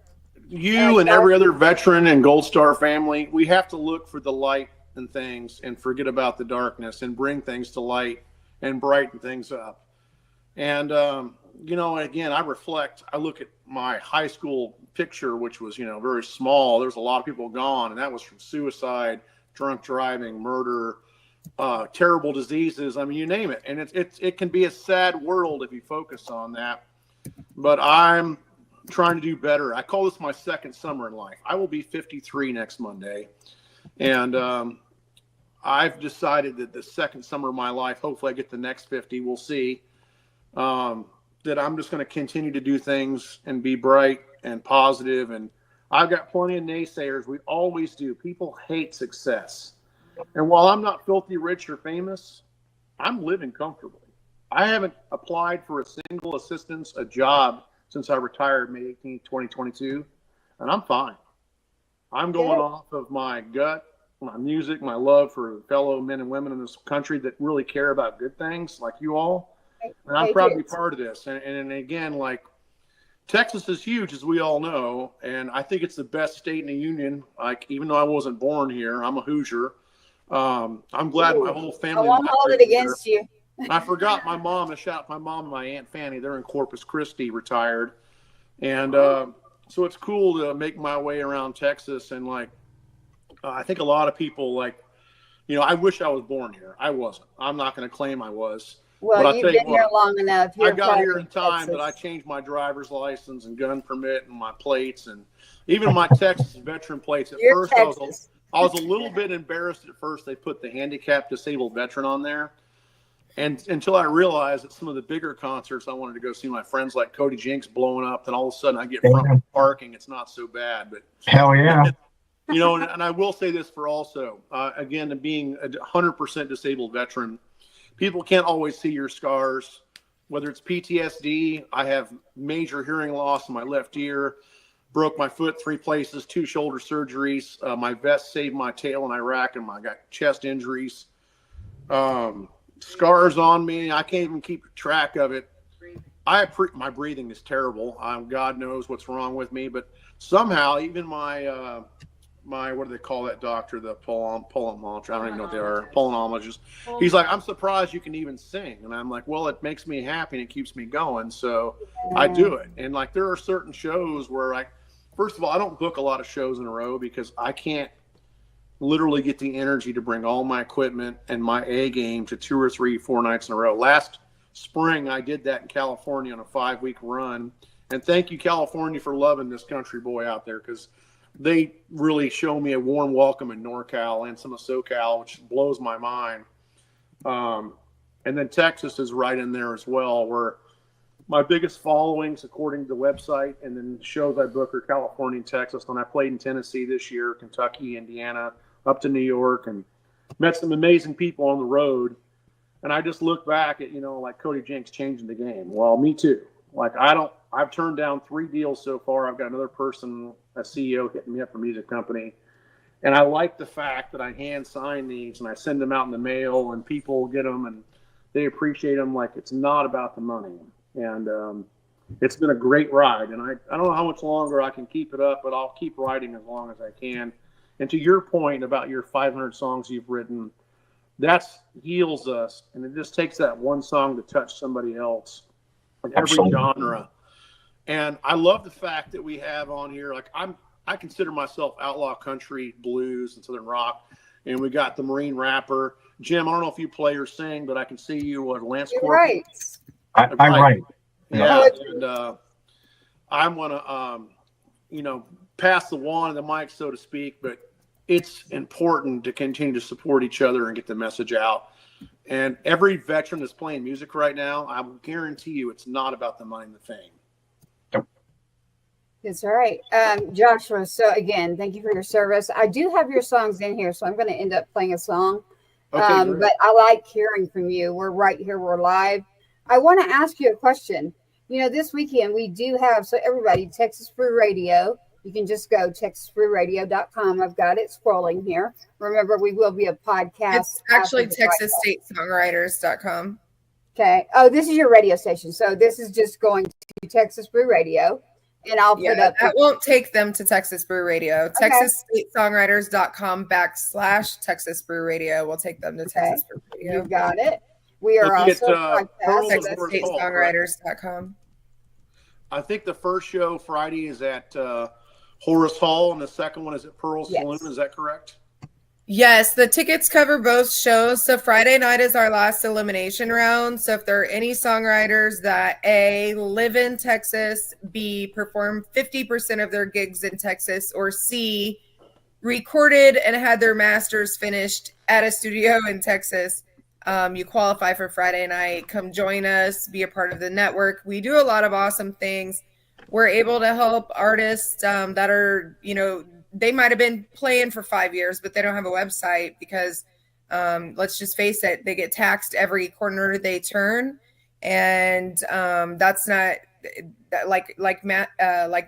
You and every other veteran and Gold Star family, we have to look for the light in things and forget about the darkness and bring things to light and brighten things up. And, again, I look at my high school picture, which was, very small. There was a lot of people gone, and that was from suicide, drunk driving, murder, terrible diseases. I mean, you name it. And it can be a sad world if you focus on that. But I'm trying to do better. I call this my second summer in life. I will be 53 next Monday. And I've decided that the second summer of my life, hopefully I get the next 50, we'll see, that I'm just going to continue to do things and be bright and positive. And I've got plenty of naysayers. We always do. People hate success. And while I'm not filthy rich or famous, I'm living comfortably. I haven't applied for a single assistance, a job, since I retired May 18th, 2022, and I'm fine. I'm going off of my gut, my music, my love for fellow men and women in this country that really care about good things like you all. And I'm proud to be part of this. And again, like, Texas is huge, as we all know, and I think it's the best state in the union. Like, even though I wasn't born here, I'm a Hoosier. I'm glad my whole family. I won't hold it against you. I forgot my mom. A shout out to my mom and my Aunt Fanny. They're in Corpus Christi, retired. And so it's cool to make my way around Texas. And, like, I think a lot of people, I wish I was born here. I wasn't. I'm not going to claim I was. Well, you've been here long enough. I got here in time, but I changed my driver's license and gun permit and my plates and even my Texas veteran plates. At first, I was a little bit embarrassed at first. They put the handicapped disabled veteran on there. And until I realized that some of the bigger concerts I wanted to go see my friends like Cody Jinks blowing up, then all of a sudden I get front parking. It's not so bad. But hell yeah. And I will say this for also, again, being a 100% disabled veteran, people can't always see your scars, whether it's PTSD. I have major hearing loss in my left ear, broke my foot 3 places, 2 shoulder surgeries. My vest saved my tail in Iraq, and I got chest injuries. Scars on me. I can't even keep track of it. My breathing is terrible. God knows what's wrong with me, but somehow even my what do they call that doctor? The pulmonologist. I don't even know what they are. Pulmonologist. He's like, I'm surprised you can even sing. And I'm like, well, it makes me happy and it keeps me going. So I do it. And like, there are certain shows where first of all, I don't book a lot of shows in a row because I can't literally get the energy to bring all my equipment and my A game to 2 or 3, 4 nights in a row. Last spring, I did that in California on a 5-week run. And thank you, California, for loving this country boy out there, because they really show me a warm welcome in NorCal and some of SoCal, which blows my mind. And then Texas is right in there as well, where my biggest followings, according to the website, and then shows I book are California and Texas. And I played in Tennessee this year, Kentucky, Indiana, up to New York, and met some amazing people on the road. And I just look back at, like Cody Jinks changing the game. Well, me too. Like I've turned down 3 deals so far. I've got another person, a CEO, hitting me up from a music company. And I like the fact that I hand sign these and I send them out in the mail and people get them and they appreciate them. Like, it's not about the money. And it's been a great ride. And I don't know how much longer I can keep it up, but I'll keep writing as long as I can. And to your point about your 500 songs you've written, that's heals us. And it just takes that one song to touch somebody else in every genre. And I love the fact that we have on here, like I consider myself outlaw country, blues, and southern rock. And we got the Marine rapper. Jim, I don't know if you play or sing, but I can see you at Lance You're Corporal. right. I write. Yeah, and I'm gonna, pass the wand of the mic, so to speak. But it's important to continue to support each other and get the message out. And every veteran that's playing music right now, I will guarantee you, it's not about the money and the fame. That's all right. Joshua, so again, thank you for your service. I do have your songs in here, so I'm going to end up playing a song. Okay, but I like hearing from you. We're right here. We're live. I want to ask you a question. This weekend we do have, so everybody, Texas Brew Radio. You can just go texasbrewradio.com. I've got it scrolling here. Remember, we will be a podcast. It's actually texasstatesongwriters.com. Okay. Oh, this is your radio station. So this is just going to Texas Brew Radio. And I'll put up. That won't take them to Texas Brew Radio. Okay. texasstatesongwriters.com/Texas Brew Radio will take them to Texas Brew Radio. You got it. We are also texasstatesongwriters.com. I think the first show Friday is at Horace Hall, and the second one is at Pearl's Saloon. Is that correct? Yes, the tickets cover both shows. So Friday night is our last elimination round. So if there are any songwriters that A, live in Texas, B, perform 50% of their gigs in Texas, or C, recorded and had their masters finished at a studio in Texas, you qualify for Friday night. Come join us, be a part of the network. We do a lot of awesome things. We're able to help artists that are, they might have been playing for 5 years, but they don't have a website because let's just face it, they get taxed every corner they turn. And that's not like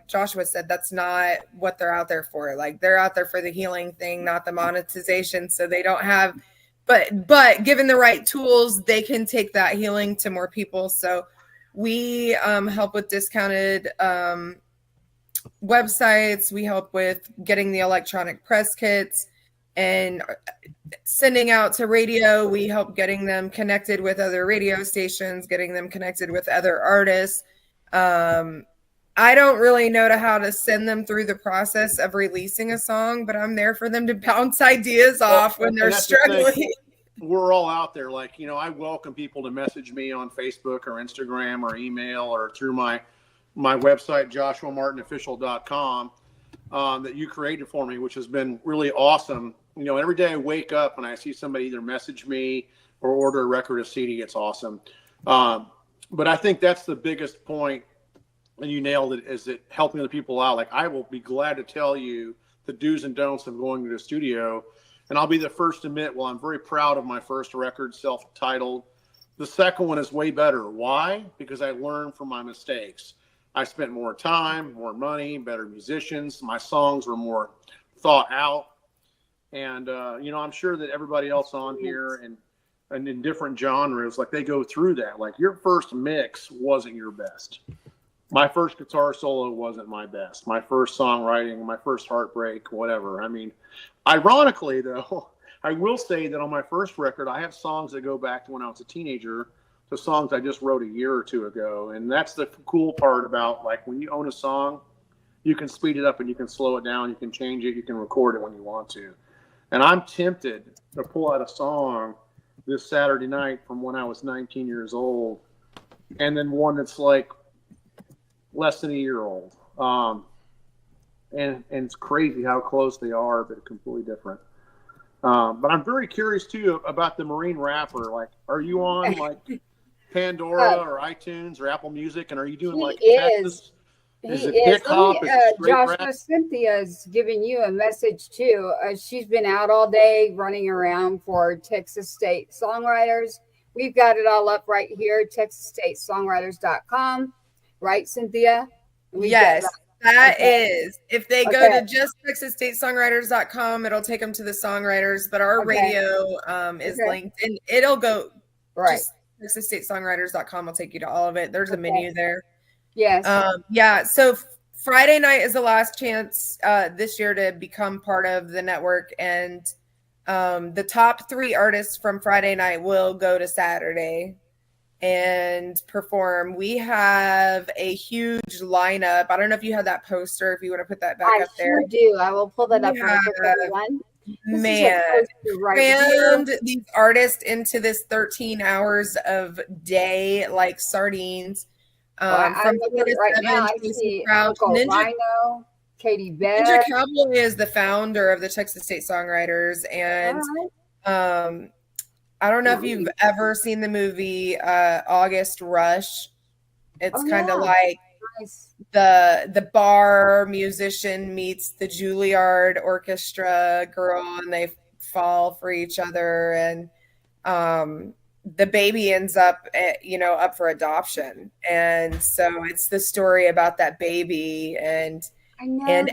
Joshua said, that's not what they're out there for. Like, they're out there for the healing thing, not the monetization. So they don't have, but given the right tools, they can take that healing to more people. So we help with discounted websites. We help with getting the electronic press kits and sending out to radio. We help getting them connected with other radio stations, getting them connected with other artists. I don't really know how to send them through the process of releasing a song, but I'm there for them to bounce ideas off when they're struggling. We're all out there. Like, I welcome people to message me on Facebook or Instagram or email or through my website, joshuamartinofficial.com, that you created for me, which has been really awesome. Every day I wake up and I see somebody either message me or order a record or CD. It's awesome. But I think that's the biggest point, and you nailed it, is it helping the people out. Like, I will be glad to tell you the do's and don'ts of going to the studio. And I'll be the first to admit, well, I'm very proud of my first record, self-titled. The second one is way better. Why? Because I learned from my mistakes. I spent more time, more money, better musicians. My songs were more thought out. And, I'm sure that everybody else on here and in different genres, like, they go through that. Like, your first mix wasn't your best. My first guitar solo wasn't my best. My first songwriting, my first heartbreak, whatever. I mean, ironically, though, I will say that on my first record, I have songs that go back to when I was a teenager, to songs I just wrote a year or two ago. And that's the cool part about, like, when you own a song, you can speed it up and you can slow it down. You can change it. You can record it when you want to. And I'm tempted to pull out a song this Saturday night from when I was 19 years old, and then one that's like less than a year old. And it's crazy how close they are, but completely different. But I'm very curious too about the Marine rapper. Like, are you on like Pandora or iTunes or Apple Music? And are you doing like Texas? Is it hip hop? Joshua, Cynthia's giving you a message too. She's been out all day running around for Texas State Songwriters. We've got it all up right here, texasstatesongwriters.com. right, Cynthia? We got Yes, that Okay. is. If they go Okay. to just TexasStateSongwriters.com, it'll take them to the songwriters, but our Okay. radio is Okay. linked, and it'll go Right. just TexasStateSongwriters.com will take you to all of it. There's a Okay. menu there. Yes. Yeah, so Friday night is the last chance this year to become part of the network, and the top 3 artists from Friday night will go to Saturday and perform. We have a huge lineup. I don't know if you have that poster, if you want to put that back up there. I sure do. I will pull that up We real quick, have- everyone. Man, crammed these artists into this 13 hours of day like sardines. I'm looking at it right now. I see Uncle Rhino, Katie Beth. Ninja Cowboy is the founder of the Texas State Songwriters, and I don't know if you've ever seen the movie August Rush. It's kind of like the bar musician meets the Juilliard orchestra girl, and they fall for each other, and the baby ends up up for adoption, and so it's the story about that baby, and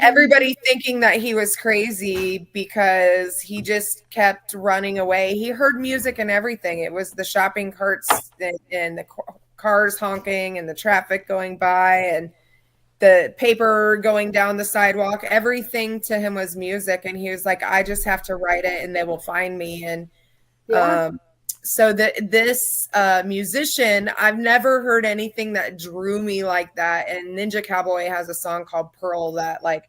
everybody thinking that he was crazy because he just kept running away. He heard music and everything. It was the shopping carts and the cars honking and the traffic going by and the paper going down the sidewalk. Everything to him was music, and he was like, I just have to write it and they will find me. And so this musician, I've never heard anything that drew me like that. And Ninja Cowboy has a song called Pearl that, like,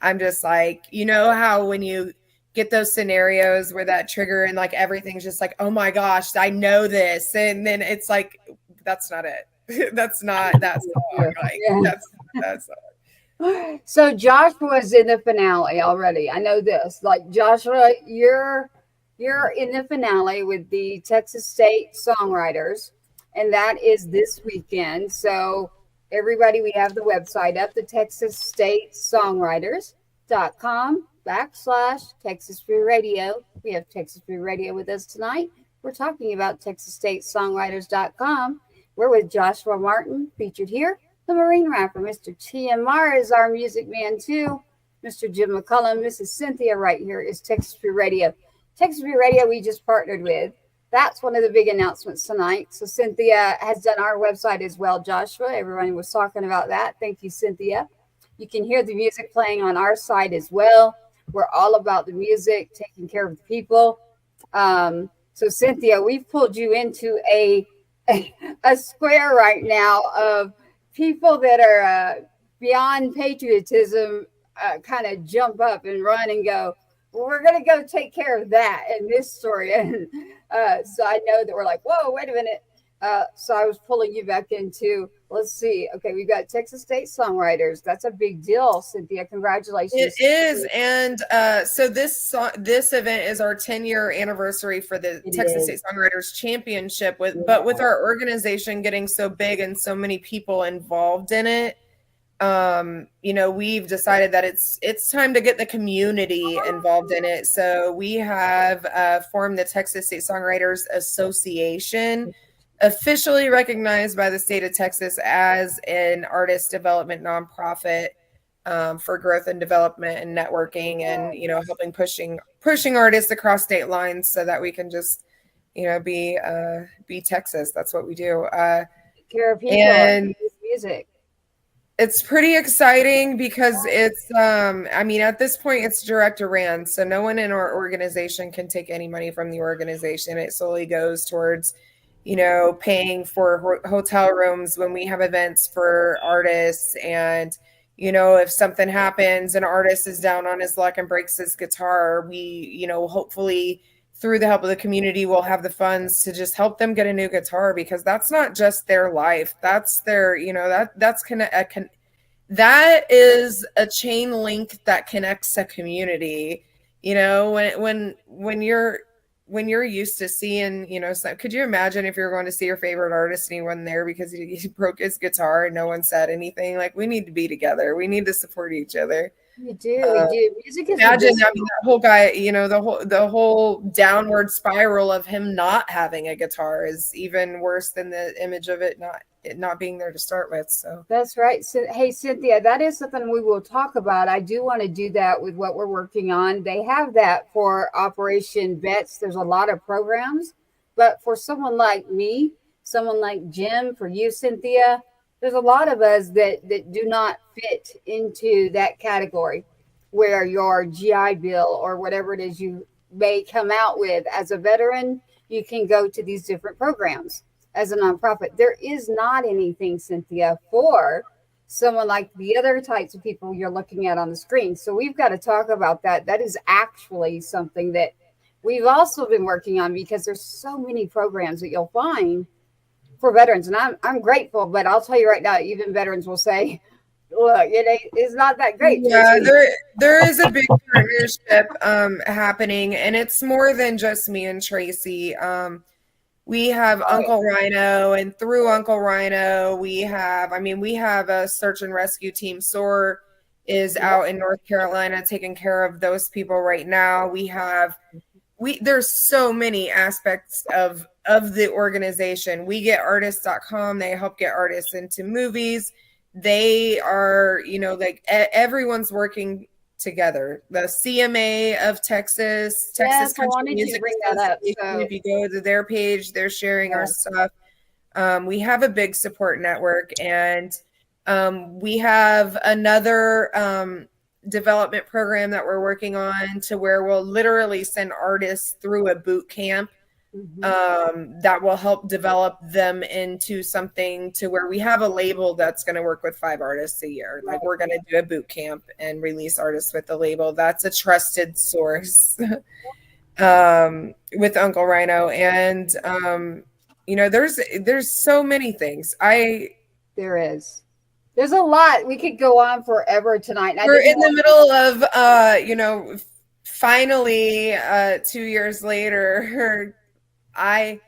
I'm just like, you know how when you get those scenarios where that trigger and like everything's just like, oh my gosh, I know this, and then it's like, that's not it. That's not that song. Like that's not. So Joshua's in the finale already. I know this. Like, Joshua, you're in the finale with the Texas State Songwriters, and that is this weekend. So everybody, we have the website up, the Texas State Songwriters.com/Texas Brew Radio. We have Texas Brew Radio with us tonight. We're talking about Texas State Songwriters.com. We're with Joshua Martin, featured here. The Marine rapper, Mr. TMR, is our music man too. Mr. Jim McCullum, Mrs. Cynthia right here is Texas Brew Radio. Texas Brew Radio we just partnered with. That's one of the big announcements tonight. So Cynthia has done our website as well, Joshua. Everyone was talking about that. Thank you, Cynthia. You can hear the music playing on our site as well. We're all about the music, taking care of the people. So Cynthia, we've pulled you into a square right now of people that are beyond patriotism, kind of jump up and run and go, well, we're going to go take care of that in this story. And so I know that we're like, whoa, wait a minute. So I was pulling you back into, let's see. Okay, we've got Texas State Songwriters. That's a big deal, Cynthia. Congratulations. It is. And so this event is our 10-year anniversary for the Texas State Songwriters Championship. But with our organization getting so big and so many people involved in it, we've decided that it's time to get the community involved in it. So we have formed the Texas State Songwriters Association, officially recognized by the state of Texas as an artist development nonprofit for growth and development and networking, and helping pushing artists across state lines so that we can just be Texas. That's what we do. Take care of people and music. It's pretty exciting because it's at this point it's direct to RAND, so no one in our organization can take any money from the organization. It solely goes towards paying for hotel rooms when we have events for artists. And, if something happens, an artist is down on his luck and breaks his guitar, we, hopefully through the help of the community, we'll have the funds to just help them get a new guitar, because that's not just their life. That's their, that is a chain link that connects a community. When you're used to seeing, could you imagine if you're going to see your favorite artist and he wasn't there because he broke his guitar and no one said anything? Like, we need to be together. We need to support each other. You do. You do. Music is imagine, I mean, that whole guy, you know, the whole downward spiral of him not having a guitar is even worse than the image of it not being there to start with. So that's right. So, hey, Cynthia, that is something we will talk about. I do want to do that with what we're working on. They have that for Operation Vets. There's a lot of programs, but for someone like me, someone like Jim, for you, Cynthia, there's a lot of us that do not fit into that category where your GI Bill or whatever it is you may come out with as a veteran, you can go to these different programs as a nonprofit. There is not anything, Cynthia, for someone like the other types of people you're looking at on the screen. So we've got to talk about that. That is actually something that we've also been working on, because there's so many programs that you'll find for veterans. And I'm grateful, but I'll tell you right now, even veterans will say, look, it's not that great. Yeah, there is a big partnership happening, and it's more than just me and Tracy. We have Uncle Rhino, and through Uncle Rhino, we have a search and rescue team. SOAR is out in North Carolina taking care of those people right now. There's so many aspects of the organization. We get artists.com. They help get artists into movies. They are, like everyone's working together. The CMA of Texas Country Music Association, if you go to their page, they're sharing our stuff. We have a big support network, and we have another development program that we're working on to where we'll literally send artists through a boot camp that will help develop them into something to where we have a label that's going to work with 5 artists a year. Like, we're going to do a boot camp and release artists with the label. That's a trusted source with Uncle Rhino. And, there's so many things. There's a lot. We could go on forever tonight. We're in the middle of, finally, 2 years later, I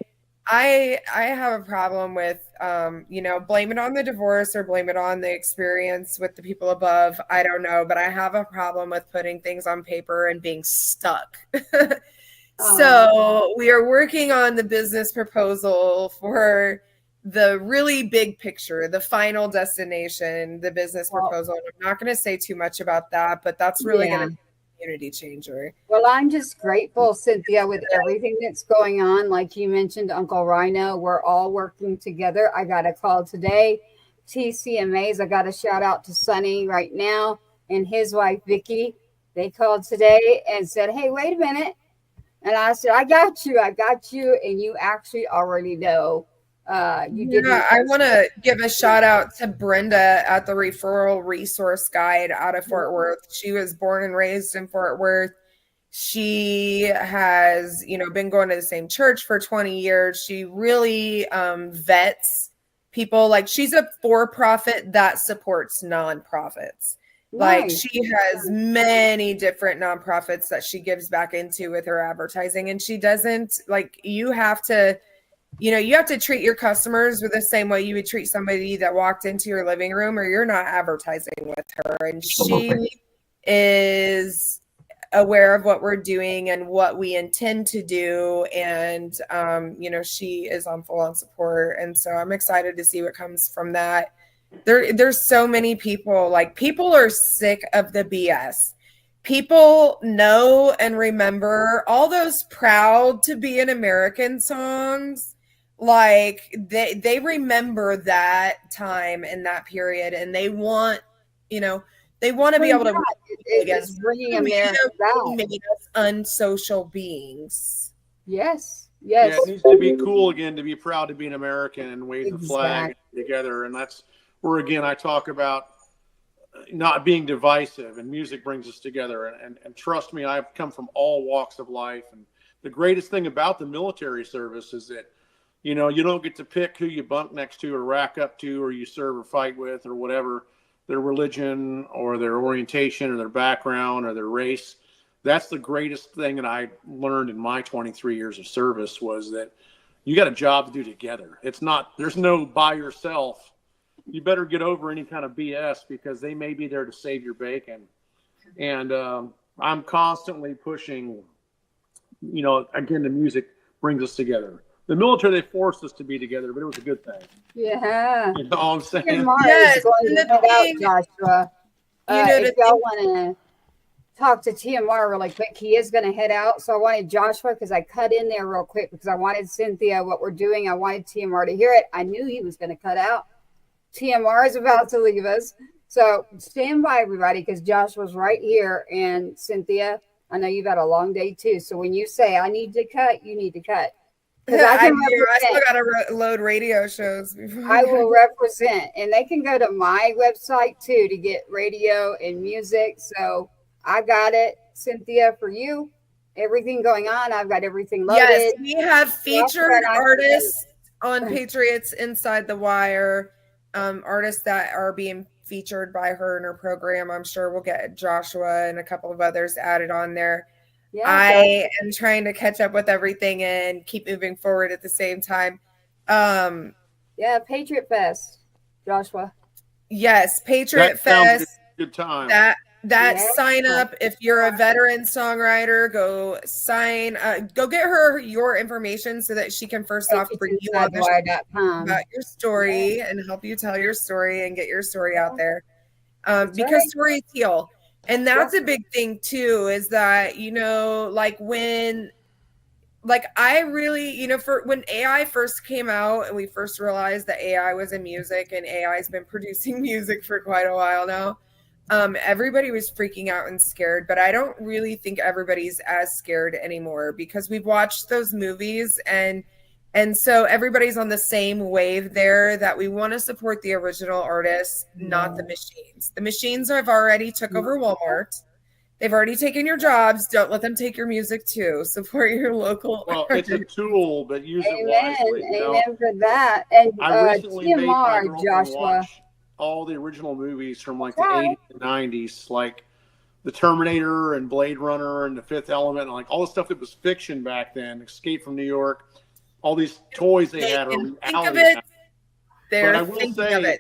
have a problem with, blame it on the divorce or blame it on the experience with the people above. I don't know, but I have a problem with putting things on paper and being stuck. So we are working on the business proposal for the really big picture, the final destination, the business proposal. And I'm not going to say too much about that, but that's really going to be a community changer. Well, I'm just grateful, Cynthia, with everything that's going on. Like you mentioned, Uncle Rhino, we're all working together. I got a call today. TCMAs, I got a shout out to Sonny right now and his wife, Vicky. They called today and said, hey, wait a minute. And I said, I got you. And you actually already know. I want to give a shout out to Brenda at the Referral Resource Guide out of Fort Worth. She was born and raised in Fort Worth. She has, been going to the same church for 20 years. She really vets people. Like, she's a for-profit that supports nonprofits. Nice. Like, she has many different nonprofits that she gives back into with her advertising. And she doesn't, you have to treat your customers with the same way you would treat somebody that walked into your living room, or you're not advertising with her. And she is aware of what we're doing and what we intend to do. And, she is on full on support. And so I'm excited to see what comes from that. There's so many people, people are sick of the BS. People know and remember all those Proud to Be an American songs. They remember that time and that period, and they want, to be able to it's bringing America back. Made us unsocial beings. Yes. Yeah, it needs to be cool again to be proud to be an American and wave the flag together. And that's where, again, I talk about not being divisive, and music brings us together. And trust me, I've come from all walks of life. And the greatest thing about the military service is that, you don't get to pick who you bunk next to or rack up to or you serve or fight with or whatever, their religion or their orientation or their background or their race. That's the greatest thing that I learned in my 23 years of service, was that you got a job to do together. There's no by yourself. You better get over any kind of BS, because they may be there to save your bacon. And I'm constantly pushing, you know, again, the music brings us together. The military, they forced us to be together, but it was a good thing. Yeah. You know what I'm saying? Yes, is going to head out, Joshua. If y'all want to talk to TMR really quick, he is going to head out. So I wanted Joshua, because I cut in there real quick because I wanted Cynthia, what we're doing. I wanted TMR to hear it. I knew he was going to cut out. TMR is about to leave us. So stand by, everybody, because Joshua's right here. And Cynthia, I know you've had a long day too. So when you say I need to cut, you need to cut. I still got to load radio shows. I will represent, and they can go to my website too to get radio and music. So I got it, Cynthia, for you. Everything going on, I've got everything loaded. Yes, we have featured artists on Patriots Inside the Wire, artists that are being featured by her in her program. I'm sure we'll get Joshua and a couple of others added on there. Yeah, I am trying to catch up with everything and keep moving forward at the same time. Yeah, Patriot Fest, Joshua. Yes, Patriot Fest. Good time. That sign up. If you're a veteran songwriter, go sign. Go get her your information so that she can first off bring you on the show about your story and help you tell your story and get your story out there. Because stories heal. And that's a big thing too, is that, you know, I really, you know, when AI first came out and we first realized that AI was in music, and AI has been producing music for quite a while now, everybody was freaking out and scared, but I don't really think everybody's as scared anymore because we've watched those movies, and so everybody's on the same wave there that we want to support the original artists, not the machines. The machines have already took over Walmart. They've already taken your jobs. Don't let them take your music too. Support your local. Well, it's a tool, but use it wisely. Amen for that. And I recently made my girlfriend Joshua. watch all the original movies from like the 80s and 90s, like the Terminator and Blade Runner and The Fifth Element, and like all the stuff that was fiction back then. Escape from New York. All these toys they had are reality. They're but I will say,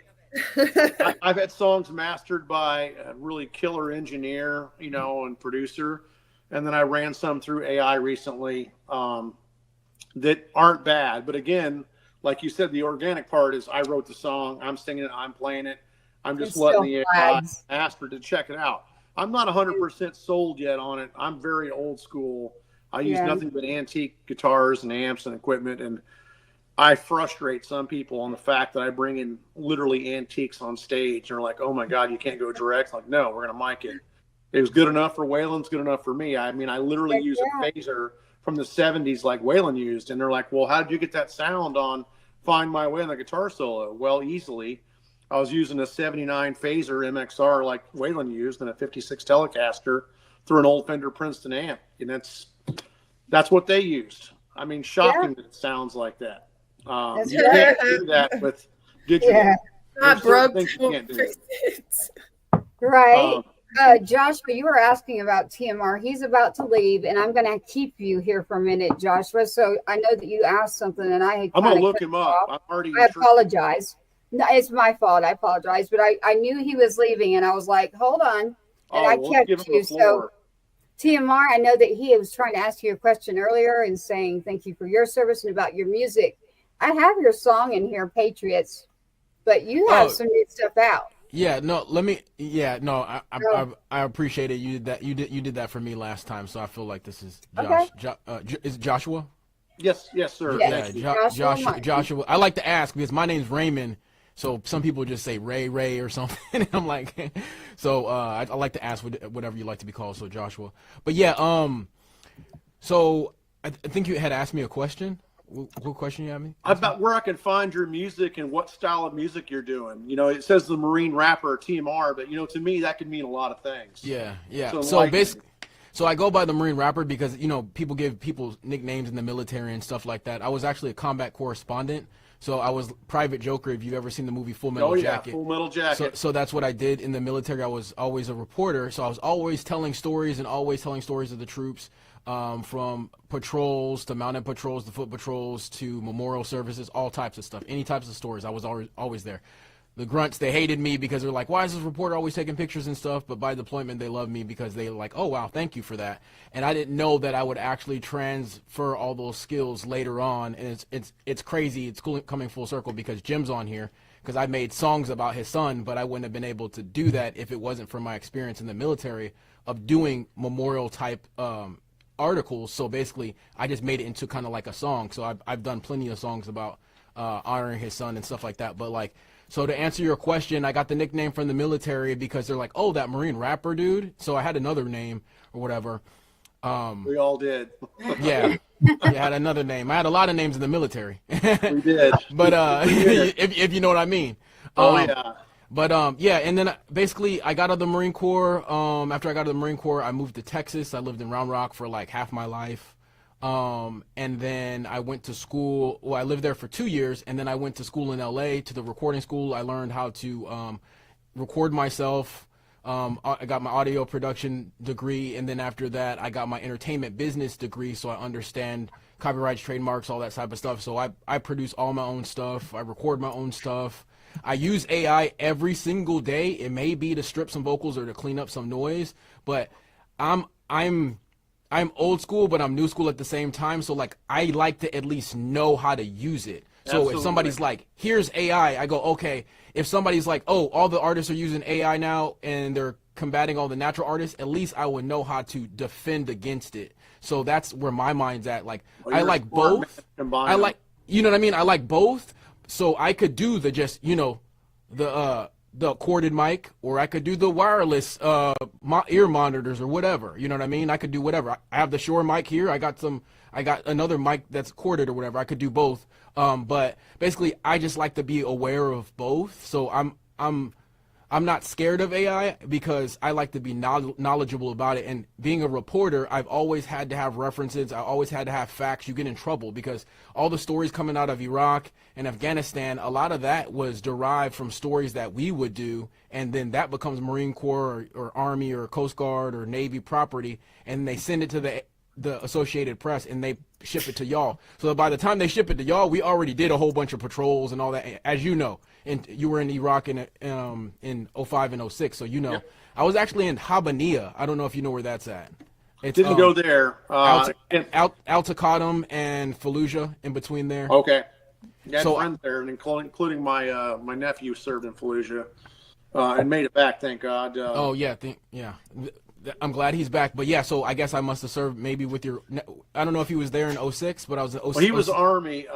I've had songs mastered by a really killer engineer, you know, and producer, and then I ran some through AI recently that aren't bad. But again, like you said, the organic part is I wrote the song, I'm singing it, I'm playing it, I'm just letting the AI master to check it out. I'm not 100% sold yet on it. I'm very old school. I use nothing but antique guitars and amps and equipment, and I frustrate some people on the fact that I bring in literally antiques on stage. And they're like, oh my God, you can't go direct. Like, no, we're going to mic it. It was good enough for Waylon's good enough for me. I mean, I literally use a phaser from the 70s like Waylon used. And they're like, well, how did you get that sound on Find My Way on the guitar solo? Well, easily. I was using a 79 phaser MXR like Waylon used and a 56 Telecaster through an old Fender Princeton amp. And that's what they used. I mean, shocking that it sounds like that. You can't do that with digital. Yeah. Not broke. Right. Joshua, you were asking about TMR. He's about to leave, and I'm going to keep you here for a minute, Joshua. So I know that you asked something, and I'm going to look him up. I apologize. No, it's my fault. I apologize. But I knew he was leaving, and I was like, hold on. And I kept you. So TMR, I know that he was trying to ask you a question earlier and saying thank you for your service and about your music. I have your song in here, Patriots, but you have some new stuff out. Yeah, no, let me. Yeah, no, I appreciate it. You did that. You did that for me last time, so I feel like this is Josh. Okay. Is it Joshua? Yes, sir. Yes. Yeah, Joshua. I like to ask because my name's Raymond, so some people just say Ray or something. And I'm like, so I like to ask whatever you like to be called. So Joshua. But yeah, so I think you had asked me a question. What question you have me? About where I can find your music and what style of music you're doing. You know, it says the Marine rapper TMR, but you know, to me that could mean a lot of things. Yeah. So basically, so I go by the Marine rapper because you know people give people nicknames in the military and stuff like that. I was actually a combat correspondent, so I was Private Joker. If you've ever seen the movie Full Metal Jacket. Full Metal Jacket. So that's what I did in the military. I was always a reporter, so I was always telling stories of the troops. From patrols to mounted patrols to foot patrols to memorial services, all types of stuff, any types of stories. I was always there. the grunts, they hated me because they're like, why is this reporter always taking pictures and stuff? But by deployment, they love me because they like, oh, wow, thank you for that. And I didn't know that I would actually transfer all those skills later on. And it's crazy. It's cool coming full circle because Jim's on here, because I made songs about his son, but I wouldn't have been able to do that if it wasn't for my experience in the military of doing memorial type articles. So basically, I just made it into kind of like a song. So I've done plenty of songs about honoring his son and stuff like that. But like, so to answer your question, I got the nickname from the military because they're like, oh, that Marine rapper dude. So I had another name or whatever. We all did. Yeah. I had another name. I had a lot of names in the military. We did. But We did. if you know what I mean. Yeah. But yeah, and then basically I got out of the Marine Corps. After I got out of the Marine Corps, I moved to Texas. I lived in Round Rock for like half my life. And then I went to school. Well, I lived there for 2 years, and then I went to school in LA to the recording school. I learned how to record myself. I got my audio production degree, and then after that, I got my entertainment business degree, so I understand copyrights, trademarks, all that type of stuff. So I produce all my own stuff. I record my own stuff. I use AI every single day. It may be to strip some vocals or to clean up some noise, but I'm old school, but I'm new school at the same time. So like, I like to at least know how to use it. So Absolutely. if somebody's like, here's AI, I go, okay. If somebody's like, oh, all the artists are using AI now and they're combating all the natural artists, at least I would know how to defend against it. So that's where my mind's at. Like, Well, I you're like a smart man both. to combine I them. like, you know what I mean? I like both. So I could do the just, you know, the corded mic, or I could do the wireless ear monitors or whatever. You know what I mean? I could do whatever. I have the Shure mic here. I got another mic that's corded or whatever. I could do both. But basically, I just like to be aware of both. So I'm not scared of AI because I like to be knowledgeable about it. And being a reporter, I've always had to have references. I always had to have facts. You get in trouble because all the stories coming out of Iraq and Afghanistan, a lot of that was derived from stories that we would do. And then that becomes Marine Corps or Army or Coast Guard or Navy property. And they send it to the Associated Press and they ship it to y'all. So by the time they ship it to y'all, we already did a whole bunch of patrols and all that, as you know. And you were in Iraq in 05 and 06, so you know. Yep. I was actually in Habbaniyah. I don't know if you know where that's at. It's, Didn't go there. Al-Taqadum and Fallujah, in between there. Okay. Yeah, So- friends there, and including my my nephew served in Fallujah and made it back. Thank God. Oh yeah, I'm glad he's back. But yeah, so I guess I must have served maybe with your. I don't know if he was there in 06, but I was in 06. Well, he was Army.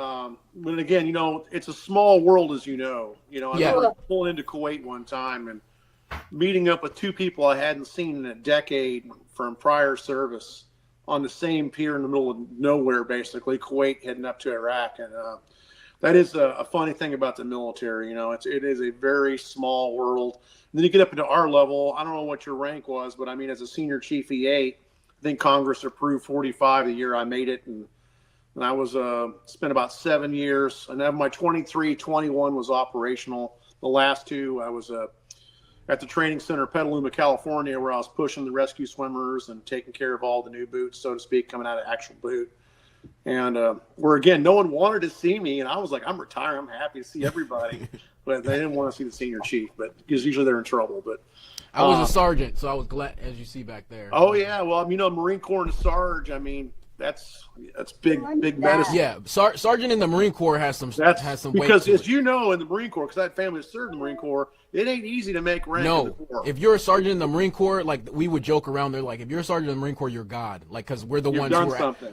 But again, you know, it's a small world, as you know. You know, I Yeah. remember pulling into Kuwait one time and meeting up with two people I hadn't seen in a decade from prior service on the same pier in the middle of nowhere, basically, Kuwait heading up to Iraq. And that is a funny thing about the military. You know, it is a very small world. And then you get up into our level. I don't know what your rank was, but I mean, as a senior chief E8, I think Congress approved 45 the year I made it. And I was spent about 7 years. And then my 23, 21 was operational. The last two, I was at the training center, Petaluma, California, where I was pushing the rescue swimmers and taking care of all the new boots, so to speak, coming out of actual boot. And where, again, no one wanted to see me. And I was like, I'm retiring. I'm happy to see everybody. But they didn't want to see the senior chief, but because usually they're in trouble. But I was a sergeant, so I was glad, as you see back there. Oh yeah, well, I mean, you know, Marine Corps and a Sarge. I mean, that's big medicine. Yeah, sergeant in the Marine Corps has some weight because, to as it. you know, in the Marine Corps, because I had family that served in the Marine Corps, it ain't easy to make rank in the No, Corps. if you're a sergeant in the Marine Corps, like we would joke around, they're like, if you're a sergeant in the Marine Corps, you're God, like because we're the You've ones done who are something.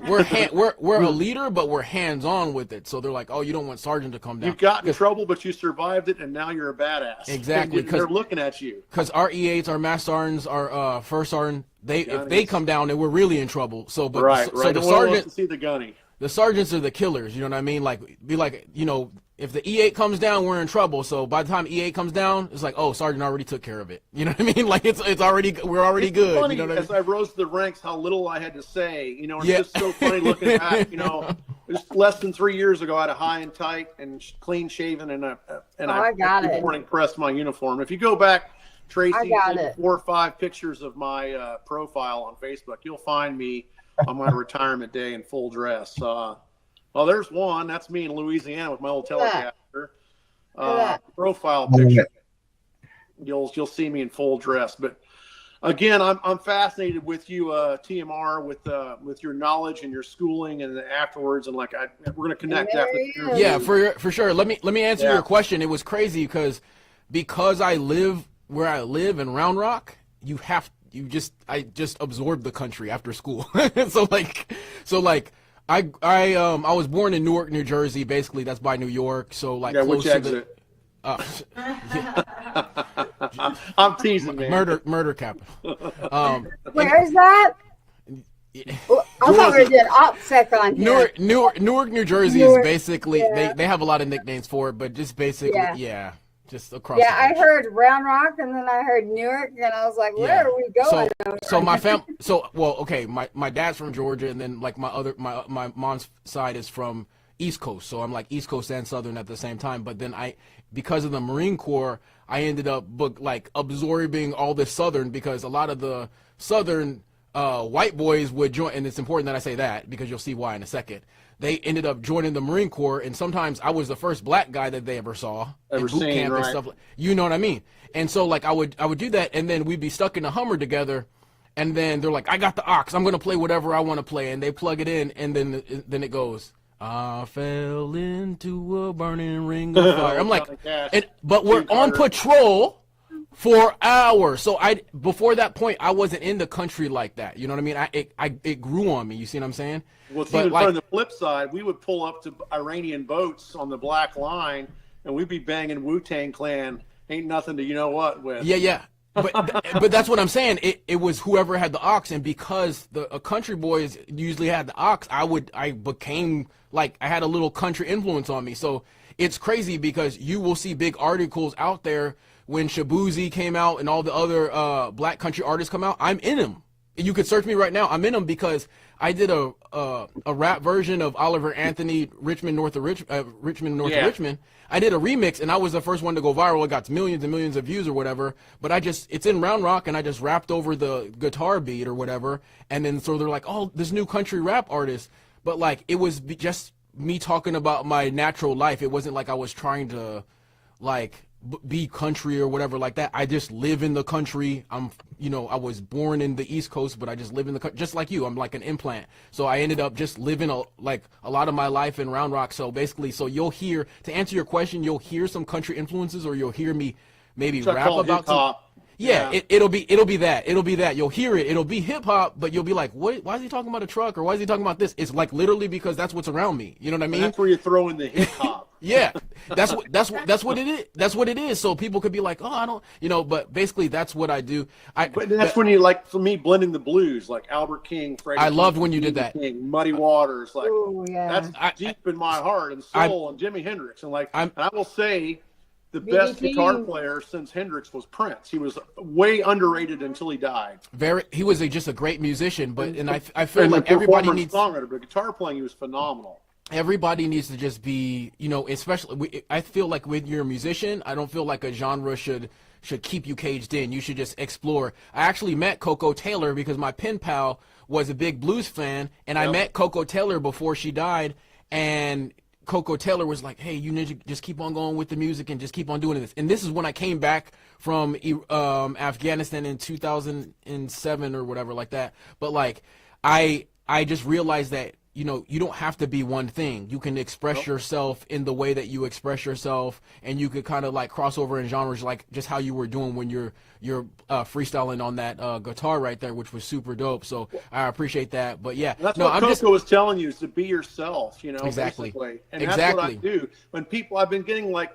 we're a leader, but we're hands on with it. So they're like, oh, you don't want sergeant to come down. You got in trouble, but you survived it, and now you're a badass. Exactly, They're looking at you. Because our E8s, our master sergeants, our first sergeant, if they come down, then we're really in trouble. So, but Right. so No the one wants sergeant, to see the gunny. the sergeants are the killers. You know what I mean? Like, be like, you know, if the E8 comes down, we're in trouble. So by the time E8 comes down, it's like, oh, sergeant already took care of it. You know what I mean? Like we're already It's good. funny, You know what I as mean? I rose to the ranks, how little I had to say. You know, and Yeah. it's just so funny looking back. You know, just less than 3 years ago, I had a high and tight and clean shaven, and I got every it. morning pressed my uniform. If you go back, Tracy, I got maybe it. 4 or 5 pictures of my profile on Facebook, you'll find me on my retirement day in full dress. Well, there's one. That's me in Louisiana with my old Telecaster. profile picture, you'll see me in full dress. But again, I'm fascinated with you, TMR, with your knowledge and your schooling, and afterwards, and like we're gonna connect after. Yeah, for sure. Let me answer your question. It was crazy because I live where I live in Round Rock. I just absorbed the country after school. so I was born in Newark, New Jersey. Basically, that's by New York. So like close which exit? I'm teasing, man. Murder capital. Where is that? Well, I thought we did OPSEC on here. Newark, New Jersey is basically they have a lot of nicknames for it, but just basically just across. Yeah, I heard Round Rock, and then I heard Newark, and I was like, "Where are we going?" So my my dad's from Georgia, and then like my mom's side is from East Coast, so I'm like East Coast and Southern at the same time. But then because of the Marine Corps, I ended up absorbing all this Southern, because a lot of the Southern white boys would join, and it's important that I say that because you'll see why in a second. They ended up joining the Marine Corps, and sometimes I was the first black guy that they ever saw in boot camp and stuff. You know what I mean? And so like I would do that, and then we'd be stuck in a Hummer together, and then they're like, "I got the aux. I'm gonna play whatever I want to play," and they plug it in, and then it goes, "I fell into a burning ring of fire." I'm like, but we're on patrol for hours. So before that point, I wasn't in the country like that. You know what I mean? It grew on me. You see what I'm saying? Well, see, on the flip side, we would pull up to Iranian boats on the Black Line, and we'd be banging Wu-Tang Clan, "Ain't Nothing to You Know What" with. Yeah. But that's what I'm saying. It was whoever had the aux, and because the country boys usually had the aux, I became like I had a little country influence on me. So it's crazy because you will see big articles out there when Shabuzi came out and all the other black country artists come out. I'm in them. You could search me right now. I'm in them because I did a rap version of Oliver Anthony, Richmond North of Richmond. I did a remix, and I was the first one to go viral. It got millions and millions of views or whatever. But it's in Round Rock, and I just rapped over the guitar beat or whatever. And then so they're like, "Oh, this new country rap artist." But like it was just me talking about my natural life. It wasn't like I was trying to like be country or whatever like that. I just live in the country. I was born in the East Coast, but I just live in the country, just like you. I'm like an implant. So I ended up just living a lot of my life in Round Rock. So basically, you'll hear, to answer your question, you'll hear some country influences, or you'll hear me maybe rap about some. Yeah, it'll be that. You'll hear it. It'll be hip hop, but you'll be like, "What? Why is he talking about a truck? Or why is he talking about this?" It's like literally because that's what's around me. You know what I mean? And that's where you throw in the hip hop. Yeah, that's what it is. That's what it is. So people could be like, "Oh, I don't," but basically that's what I do. But that's when you like, for me, blending the blues, like Albert King, Freddie I King, loved when you did that. King, Muddy Waters, like that's deep in my heart and soul, and Jimi Hendrix, and I will say, the best guitar player since Hendrix was Prince. He was way underrated until he died. He was just a great musician, I feel like everybody needs songwriter, but guitar playing, he was phenomenal. Everybody needs to just be, especially I feel like when you're a musician, I don't feel like a genre should keep you caged in. You should just explore. I actually met Coco Taylor because my pen pal was a big blues fan, and I met Coco Taylor before she died, and Coco Taylor was like, "Hey, you need to just keep on going with the music and just keep on doing this." And this is when I came back from Afghanistan in 2007 or whatever like that. But like, I just realized that, you don't have to be one thing. You can express yourself in the way that you express yourself, and you could kind of like cross over in genres, like just how you were doing when you're freestyling on that guitar right there, which was super dope. So I appreciate that. But yeah, that's what Coco was telling you, is to be yourself. Exactly. Basically. And that's what I do. When I've been getting like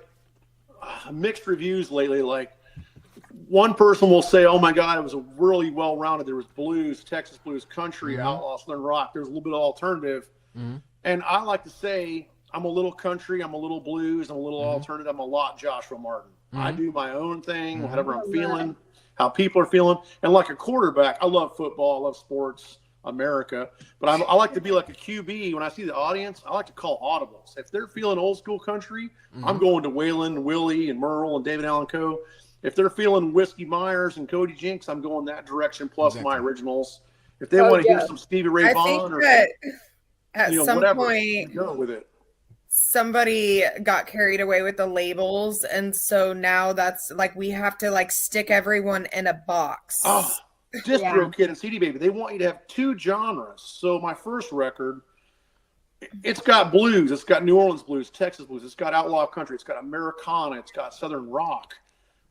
mixed reviews lately. Like, one person will say, "Oh my God, it was a really well-rounded. There was blues, Texas blues, country, outlaw, southern rock. There's a little bit of alternative." And I like to say, I'm a little country, I'm a little blues, I'm a little alternative, I'm a lot Joshua Martin. I do my own thing, whatever I'm feeling, how people are feeling. And like a quarterback, I love football, I love sports, America. But I like to be like a QB. When I see the audience, I like to call audibles. If they're feeling old school country, I'm going to Waylon, Willie, and Merle, and David Allen Coe. If they're feeling Whiskey Myers and Cody Jinks, I'm going that direction, plus my originals. If they want to hear some Stevie Ray Vaughan, or at some whatever, point, go with it. somebody got carried away with the labels, and so now that's like we have to like stick everyone in a box. Oh, Distro Kid and CD Baby, they want you to have 2 genres. So my first record, it's got blues, it's got New Orleans blues, Texas blues, it's got outlaw country, it's got Americana, it's got Southern rock.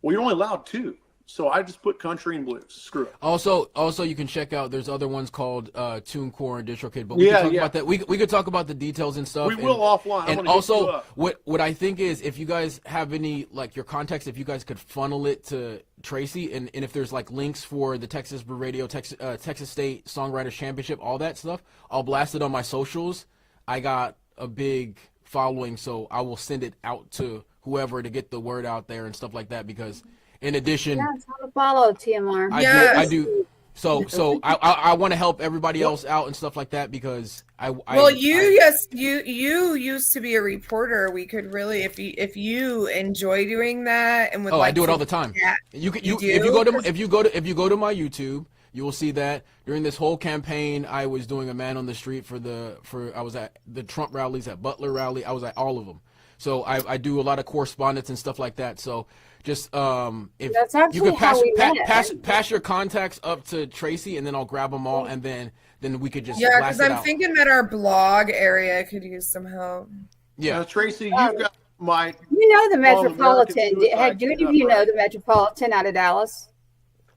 Well, you're only allowed 2. So I just put country and blues. Screw it. Also, you can check out. There's other ones called TuneCore and DistroKid, but we can talk about that. We could talk about the details and stuff. We will offline. And also, what I think is, if you guys have any like your contacts, if you guys could funnel it to Tracy, and if there's like links for the Texas Brew Radio, Texas State Songwriters Championship, all that stuff, I'll blast it on my socials. I got a big following, so I will send it out to whoever to get the word out there and stuff like that, because. In addition, it's how to follow TMR. I do. So I want to help everybody else out and stuff like that, because you used to be a reporter. We could really, if you enjoy doing that and would I do it all the time. If you go to my YouTube, you will see that during this whole campaign, I was doing a man on the street I was at the Trump rallies, at Butler rally. I was at all of them. So I do a lot of correspondence and stuff like that. So just if you could pass your contacts up to Tracy, and then I'll grab them all, and then we could just because I'm thinking that our blog area could use some help. Yeah, Tracy, you've got my. You know the Metropolitan. Do any of you know the Metropolitan out of Dallas?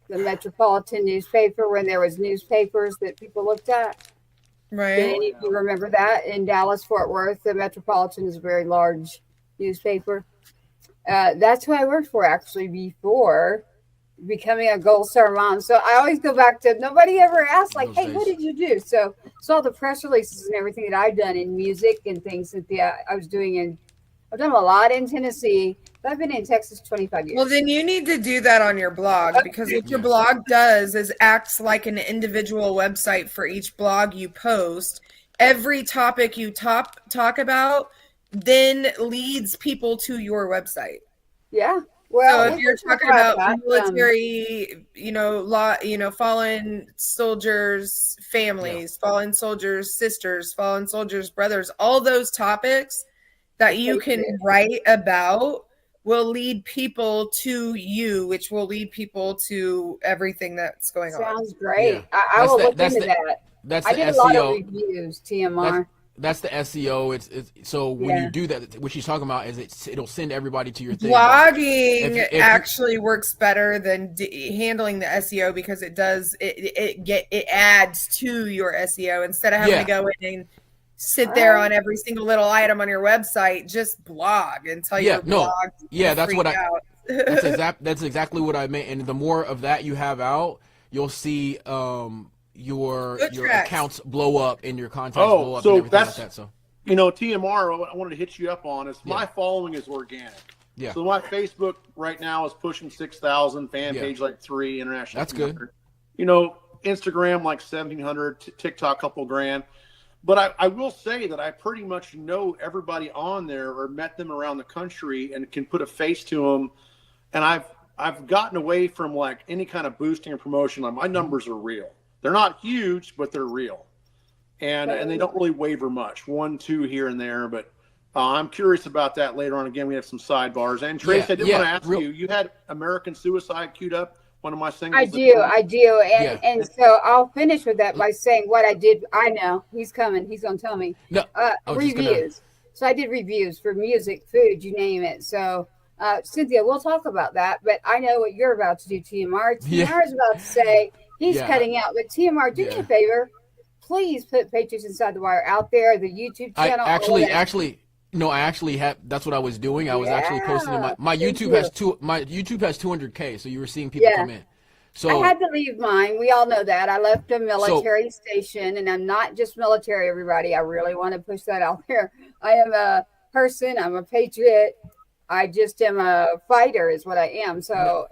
The Metropolitan newspaper, when there was newspapers that people looked at. Right. Do any of you remember that? In Dallas, Fort Worth, the Metropolitan is a very large newspaper. That's who I worked for, actually, before becoming a Gold Star mom. So I always go back to, nobody ever asked, like, hey, what did you do? So all the press releases and everything that I've done in music and things, Cynthia, I've done a lot in Tennessee, but I've been in Texas 25 years. Well, then you need to do that on your blog, because what your blog does is acts like an individual website for each blog you post. Every topic you talk about then leads people to your website. Yeah. Well, so if you're talking about military, fallen soldiers' families, fallen soldiers' sisters, fallen soldiers' brothers, all those topics that you can write about will lead people to you, which will lead people to everything that's going on. Sounds great. Yeah. I will look into that. I did a lot of reviews, TMR. That's the SEO. It's so when you do that, what she's talking about is it'll send everybody to your thing. Blogging actually works better than handling the SEO, because it adds to your SEO instead of having to go in and sit there on every single little item on your website. Just blog until your blog. That's what that's exactly what I meant. And the more of that you have out, you'll see your accounts blow up and your contacts blow up and everything like that. So TMR, I wanted to hit you up on is my following is organic. Yeah. So my Facebook right now is pushing 6,000, fan page like 3, international. That's good. Instagram like 1,700, TikTok couple grand. But I will say that I pretty much know everybody on there, or met them around the country, and can put a face to them. And I've gotten away from like any kind of boosting or promotion. My numbers are real. They're not huge, but they're real, and they don't really waver much. 1, 2 here and there, but I'm curious about that later on. Again, we have some sidebars. And Trace, I did want to ask you. You had American Suicide queued up, one of my singles. I do, and so I'll finish with that by saying what I did. I know he's coming. He's gonna tell me. No, reviews. So I did reviews for music, food, you name it. So Cynthia, we'll talk about that. But I know what you're about to do, TMR. TMR is about to say. He's cutting out, but TMR, do me a favor. Please put Patriots Inside the Wire out there, the YouTube channel. I actually have. That's what I was doing. I was actually posting in my YouTube has 200K, so you were seeing people come in. So I had to leave mine. We all know that. I left a military station, and I'm not just military, everybody. I really want to push that out there. I am a person. I'm a patriot. I just am a fighter, is what I am. So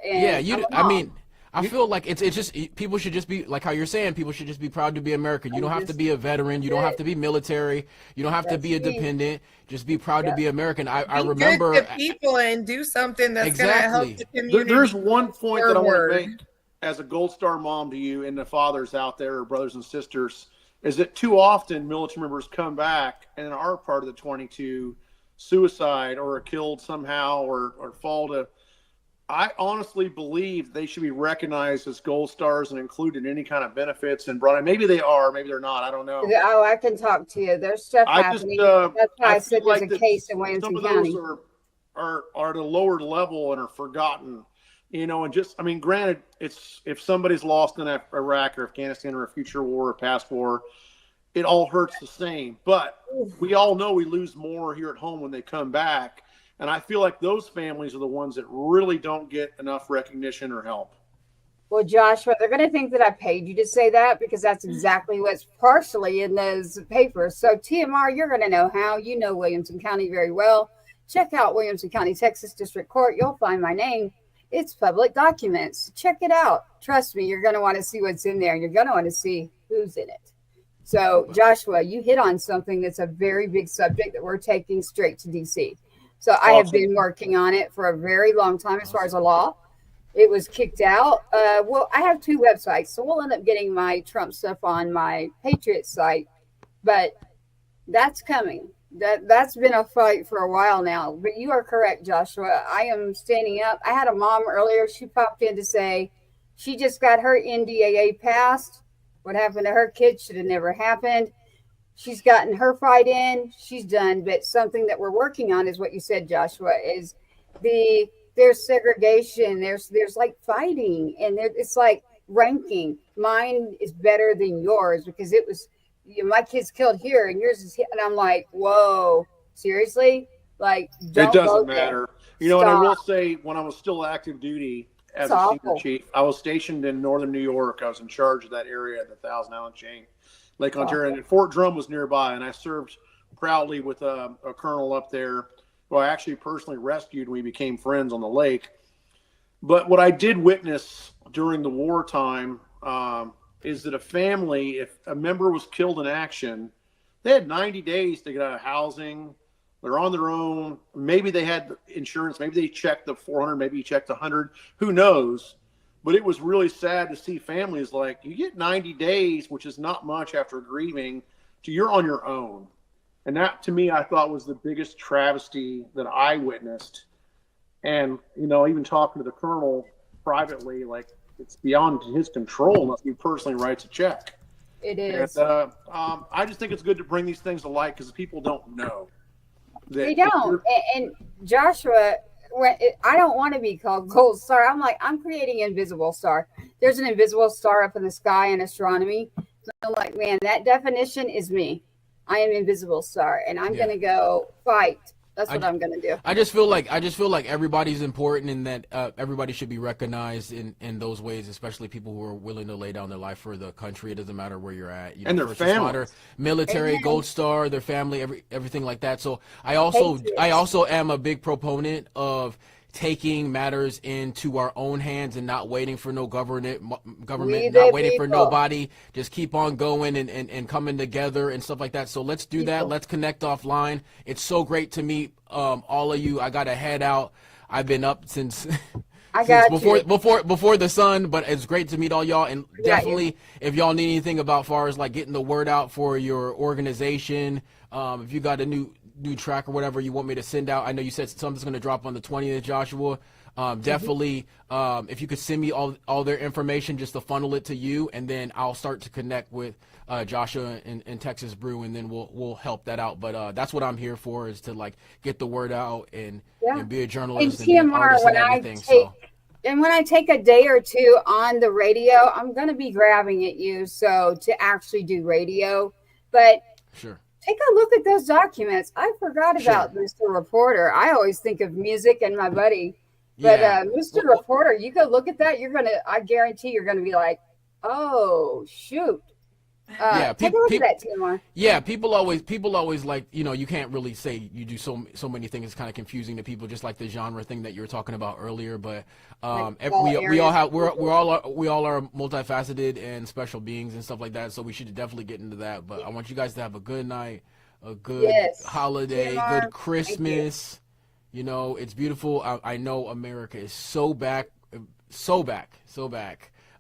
I feel like it's just people should just be like how you're saying. People should just be proud to be American. You don't have to be a veteran. You don't have to be military. You don't have to be a dependent. Just be proud to be American. I remember good to people and do something that's going to help the community. There's one point that I want to make as a Gold Star mom to you and the fathers out there, or brothers and sisters. is that too often military members come back and are part of the 22 suicide or are killed somehow or fall to. I honestly believe they should be recognized as gold stars and included in any kind of benefits and brought in. Maybe they are, maybe they're not. I don't know. Oh, I can talk to you. There's stuff happening. That's why I said there's a case in Williamson County. Some of those are at a lower level and are forgotten. And just, I mean, granted, it's if somebody's lost in Iraq or Afghanistan or a future war or past war, it all hurts the same. But we all know we lose more here at home when they come back. And I feel like those families are the ones that really don't get enough recognition or help. Well, Joshua, they're going to think that I paid you to say that because that's exactly what's partially in those papers. So TMR, you're going to know how. You know Williamson County very well. Check out Williamson County, Texas District Court. You'll find my name. It's public documents. Check it out. Trust me, you're going to want to see what's in there. You're going to want to see who's in it. So, Joshua, you hit on something that's a very big subject that we're taking straight to D.C. So I have been working on it for a very long time as far as the law. It was kicked out. Well, I have 2 websites, so we'll end up getting my Trump stuff on my Patriot site. But that's coming. That's been a fight for a while now. But you are correct, Joshua. I am standing up. I had a mom earlier. She popped in to say she just got her NDAA passed. What happened to her kid should have never happened. She's gotten her fight in. She's done. But something that we're working on is what you said, Joshua, is there's segregation. There's like fighting. And it's like ranking. Mine is better than yours because it was, my kid's killed here and yours is here. And I'm like, whoa, seriously? Like, it doesn't matter. And I will say when I was still active duty as a senior chief, I was stationed in northern New York. I was in charge of that area, the Thousand Island chain. Lake Ontario, and Fort Drum was nearby, and I served proudly with a colonel up there who I actually personally rescued. We became friends on the lake. But what I did witness during the wartime is that a family, if a member was killed in action, they had 90 days to get out of housing. They're on their own. Maybe they had insurance. Maybe they checked the 400. Maybe you checked 100. Who knows? But it was really sad to see families like, you get 90 days, which is not much after grieving, to you're on your own. And that, to me, I thought was the biggest travesty that I witnessed. And, even talking to the colonel privately, like, it's beyond his control unless he personally writes a check. It is. And, I just think it's good to bring these things to light because people don't know. They don't. And Joshua, I don't want to be called gold star. I'm like, I'm creating invisible star. There's an invisible star up in the sky in astronomy. So I'm like, man, that definition is me. I am invisible star, and I'm going to go fight. That's what I'm going to do. I just feel like everybody's important and that everybody should be recognized in those ways, especially people who are willing to lay down their life for the country. It doesn't matter where you're at. And their family, military, gold star, their family, everything like that. So I also am a big proponent of taking matters into our own hands and not waiting for no government, not waiting for nobody. Just keep on going and coming together and stuff like that. So let's do that. Let's connect offline. It's so great to meet all of you. I got to head out. I've been up since before the sun, but it's great to meet all y'all. And definitely, if y'all need anything about far as like getting the word out for your organization, if you got a new track or whatever you want me to send out. I know you said something's going to drop on the 20th, Joshua. Definitely, if you could send me all their information just to funnel it to you, and then I'll start to connect with Joshua and Texas Brew, and then we'll help that out. But that's what I'm here for, is to like get the word out and be a journalist and be an artist and everything. And when I take a day or two on the radio, I'm going to be grabbing at you to actually do radio. But sure. Take a look at those documents. I forgot about Mr. Reporter. I always think of music and my buddy. But Mr. Reporter, you go look at that. I guarantee you're going to be like, oh, shoot. Take a look at that, TMR. Yeah, people always like, you can't really say you do so many things. It's kind of confusing to people, just like the genre thing that you were talking about earlier. But we all are multifaceted and special beings and stuff like that. So we should definitely get into that. But I want you guys to have a good night, a good holiday, TMR, good Christmas. It's beautiful. I know America is so back.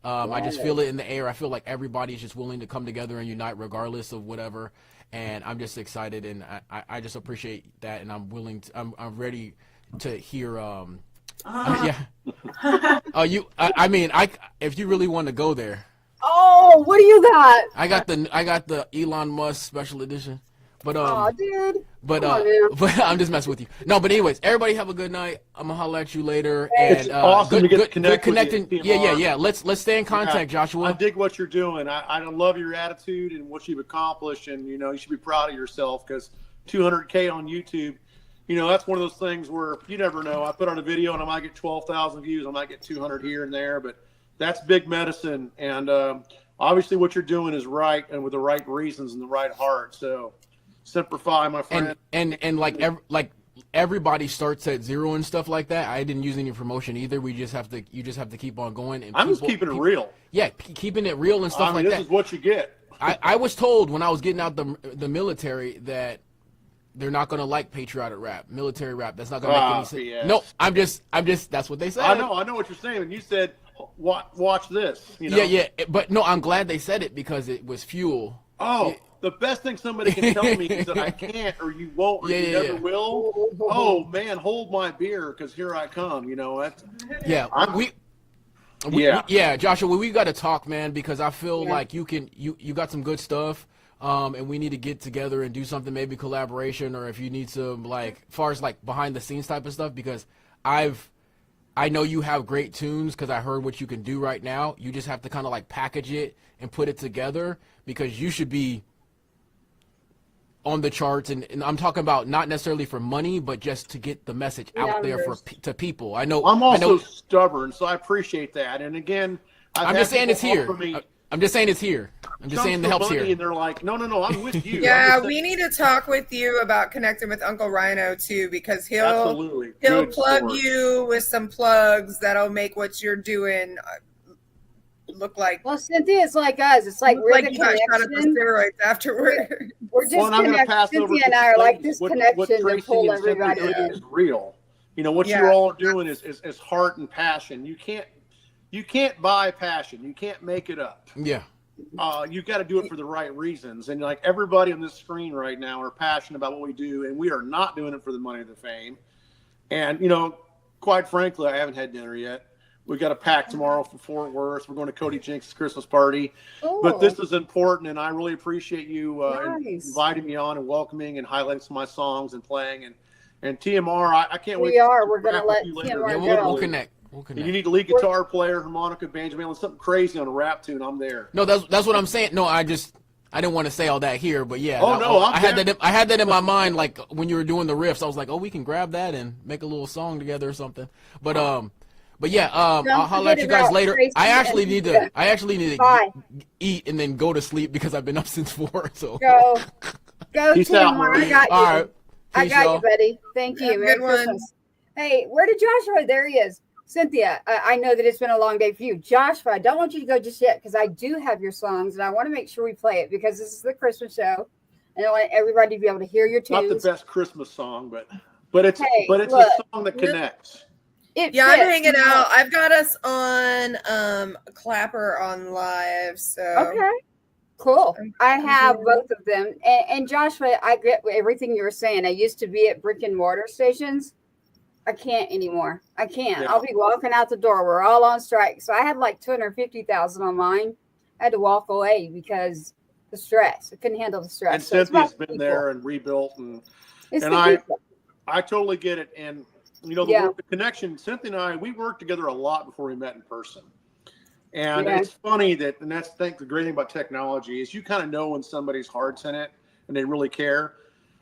I just feel it in the air. I feel like everybody's just willing to come together and unite regardless of whatever. And I'm just excited, and I just appreciate that. And I'm willing to, I'm ready to hear, if you really want to go there. Oh, what do you got? I got the Elon Musk special edition. But dude. But I'm just messing with you. No, but anyways, everybody have a good night. I'm gonna holler at you later. It's And awesome to get good connecting. Yeah. Let's stay in contact, Joshua. I dig what you're doing. I love your attitude and what you've accomplished, and you should be proud of yourself because 200K on YouTube. That's one of those things where you never know. I put on a video and I might get 12,000 views. I might get 200 here and there, but that's big medicine. And obviously, what you're doing is right and with the right reasons and the right heart. So. Simplify, my friend. And like everybody starts at zero and stuff like that. I didn't use any promotion either. You just have to keep on going. And I'm just keeping it real. Yeah, keeping it real and stuff like that. This is what you get. I was told when I was getting out the military that they're not going to like patriotic rap, military rap. That's not going to make any sense. Yes. No, I'm just. That's what they said. I know what you're saying. And you said, watch this. Yeah. But no, I'm glad they said it because it was fuel. Oh. The best thing somebody can tell me is that I can't or you won't or you never will. Oh, man, hold my beer because here I come. Joshua, we got to talk, man, because I feel like you got some good stuff, and we need to get together and do something, maybe collaboration, or if you need some, like, far as, like, behind-the-scenes type of stuff, because I know you have great tunes because I heard what you can do right now. You just have to kind of, like, package it and put it together because you should be on the charts, and I'm talking about not necessarily for money, but just to get the message out there to people. I know I'm also stubborn, so I appreciate that. And again, I'm just saying it's here. I'm just saying it's here. I'm just saying the help's here. And they're like, no, I'm with you. Yeah, we need to talk with you about connecting with Uncle Rhino too, because he'll plug you with some plugs that'll make what you're doing look like. Well, Cynthia's like us. It's like we're the you got shot up with steroids afterward. We're just connected. Cynthia and I are like this connection to pull everybody in. Is real. What you're all doing is heart and passion. You can't buy passion. You can't make it up. Yeah. You got to do it for the right reasons. And like everybody on this screen right now are passionate about what we do, and we are not doing it for the money or the fame. And quite frankly, I haven't had dinner yet. We got a pack tomorrow for Fort Worth. We're going to Cody Jinks' Christmas party. Ooh. But this is important, and I really appreciate you inviting me on and welcoming and highlighting some of my songs and playing. And TMR, I can't wait. We're going to let TMR go. We'll connect. And you need a lead guitar player, harmonica, banjo, man, something crazy on a rap tune. I'm there. No, that's what I'm saying. No, I didn't want to say all that here, but yeah. I had that in my mind, like when you were doing the riffs. I was like, we can grab that and make a little song together or something. But yeah, I'll holler at you guys later. I actually need to eat and then go to sleep because I've been up since 4. So go, Peace Tim. out, I got you. All right. I got you, buddy. Thank you. Merry Christmas. Hey, where did Joshua? There he is. Cynthia, I know that it's been a long day for you. Joshua, I don't want you to go just yet because I do have your songs and I want to make sure we play it because this is the Christmas show and I want everybody to be able to hear your tunes. Not the best Christmas song, but it's a song that connects. I'm hanging out. I've got us on Clapper on live. So okay, cool. I have both of them. And Joshua, I get everything you were saying. I used to be at brick and mortar stations. I can't anymore. I can't. Yeah. I'll be walking out the door. We're all on strike. So I had like 250,000 on mine. I had to walk away because the stress. I couldn't handle the stress. And Cynthia's been there and rebuilt, and I totally get it. And the connection, Cynthia and I, we worked together a lot before we met in person. And it's funny that, and that's the great thing about technology is you kind of know when somebody's heart's in it and they really care.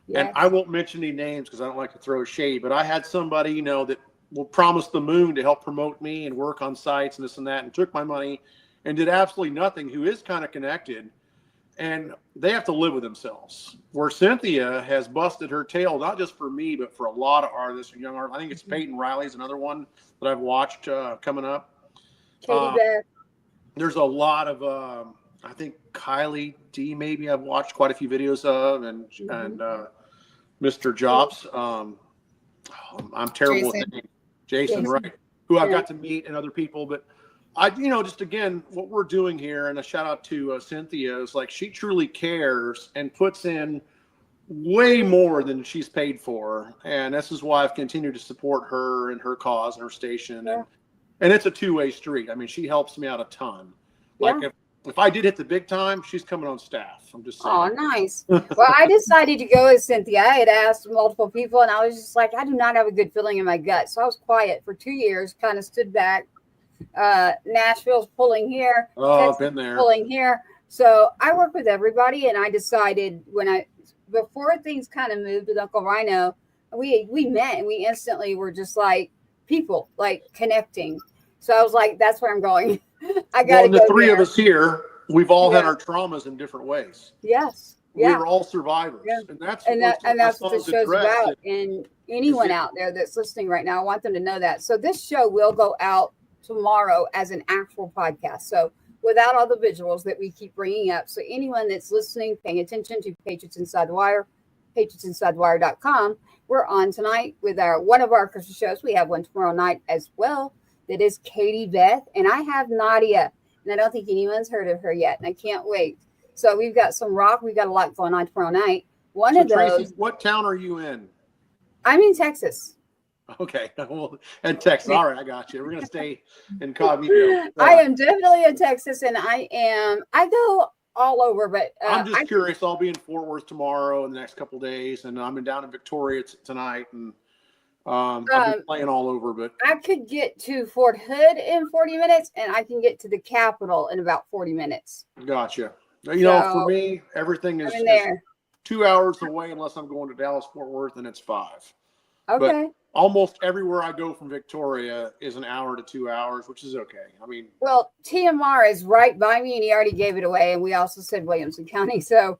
Yes. And I won't mention any names because I don't like to throw shade, but I had somebody, that will promise the moon to help promote me and work on sites and this and that, and took my money and did absolutely nothing, who is kind of connected. And they have to live with themselves. Where Cynthia has busted her tail, not just for me, but for a lot of artists and young artists. I think it's Peyton Riley's another one that I've watched coming up. There's a lot of, I think Kylie D, maybe I've watched quite a few videos of, and Mr. Jobs. I'm terrible with names. Jason, right? Who I've got to meet and other people, but Just again, what we're doing here, and a shout out to Cynthia, is like she truly cares and puts in way more than she's paid for. And this is why I've continued to support her and her cause and her station. Yeah. And it's a two-way street. I mean, she helps me out a ton. Like if I did hit the big time, she's coming on staff. I'm just saying. Oh, nice. Well, I decided to go with Cynthia. I had asked multiple people, and I was just like, I do not have a good feeling in my gut. So I was quiet for 2 years, kind of stood back. Nashville's pulling here. Oh, Texas I've been there. Pulling here. So I work with everybody, and I decided before things kind of moved with Uncle Rhino, we met, and we instantly were just like people, like connecting. So I was like, that's where I'm going. I got to go. The three of us here, we've all had our traumas in different ways. Yes. Yeah. We're all survivors. Yeah. And that's what the show's about. And anyone out there that's listening right now, I want them to know that. So this show will go out tomorrow as an actual podcast. So without all the visuals that we keep bringing up. So anyone that's listening, paying attention to Patriots Inside the Wire, patriotsinsidethewire.com. We're on tonight with one of our Christmas shows. We have one tomorrow night as well. That is Katie Beth. And I have Nadia. And I don't think anyone's heard of her yet. And I can't wait. So we've got some rock. We've got a lot going on tomorrow night. One of those. Tracy, what town are you in? I'm in Texas. Okay. Well, in Texas. All right, I got you. We're going to stay incognito. I am definitely in Texas, and I go all over, but I'm just curious. I'll be in Fort Worth tomorrow and the next couple of days, and I'm down in Victoria tonight, and I've been playing all over. But I could get to Fort Hood in 40 minutes, and I can get to the Capitol in about 40 minutes. Gotcha. For me, everything is 2 hours away unless I'm going to Dallas, Fort Worth, and it's 5. Okay. But almost everywhere I go from Victoria is an hour to 2 hours, which is okay. I mean, well, TMR is right by me, and he already gave it away, and we also said Williamson County, so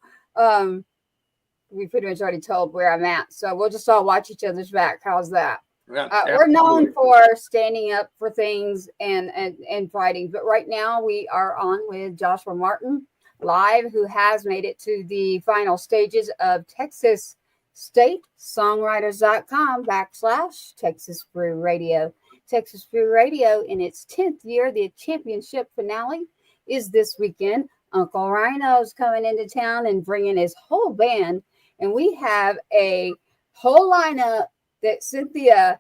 we pretty much already told where I'm at. So we'll just all watch each other's back. How's that? We're known for standing up for things and fighting, but right now we are on with Joshua Martin live, who has made it to the final stages of Texas State Songwriters.com / Texas Brew Radio. Texas Brew Radio in its 10th year. The championship finale is this weekend. Uncle Rhino's coming into town and bringing his whole band. And we have a whole lineup that Cynthia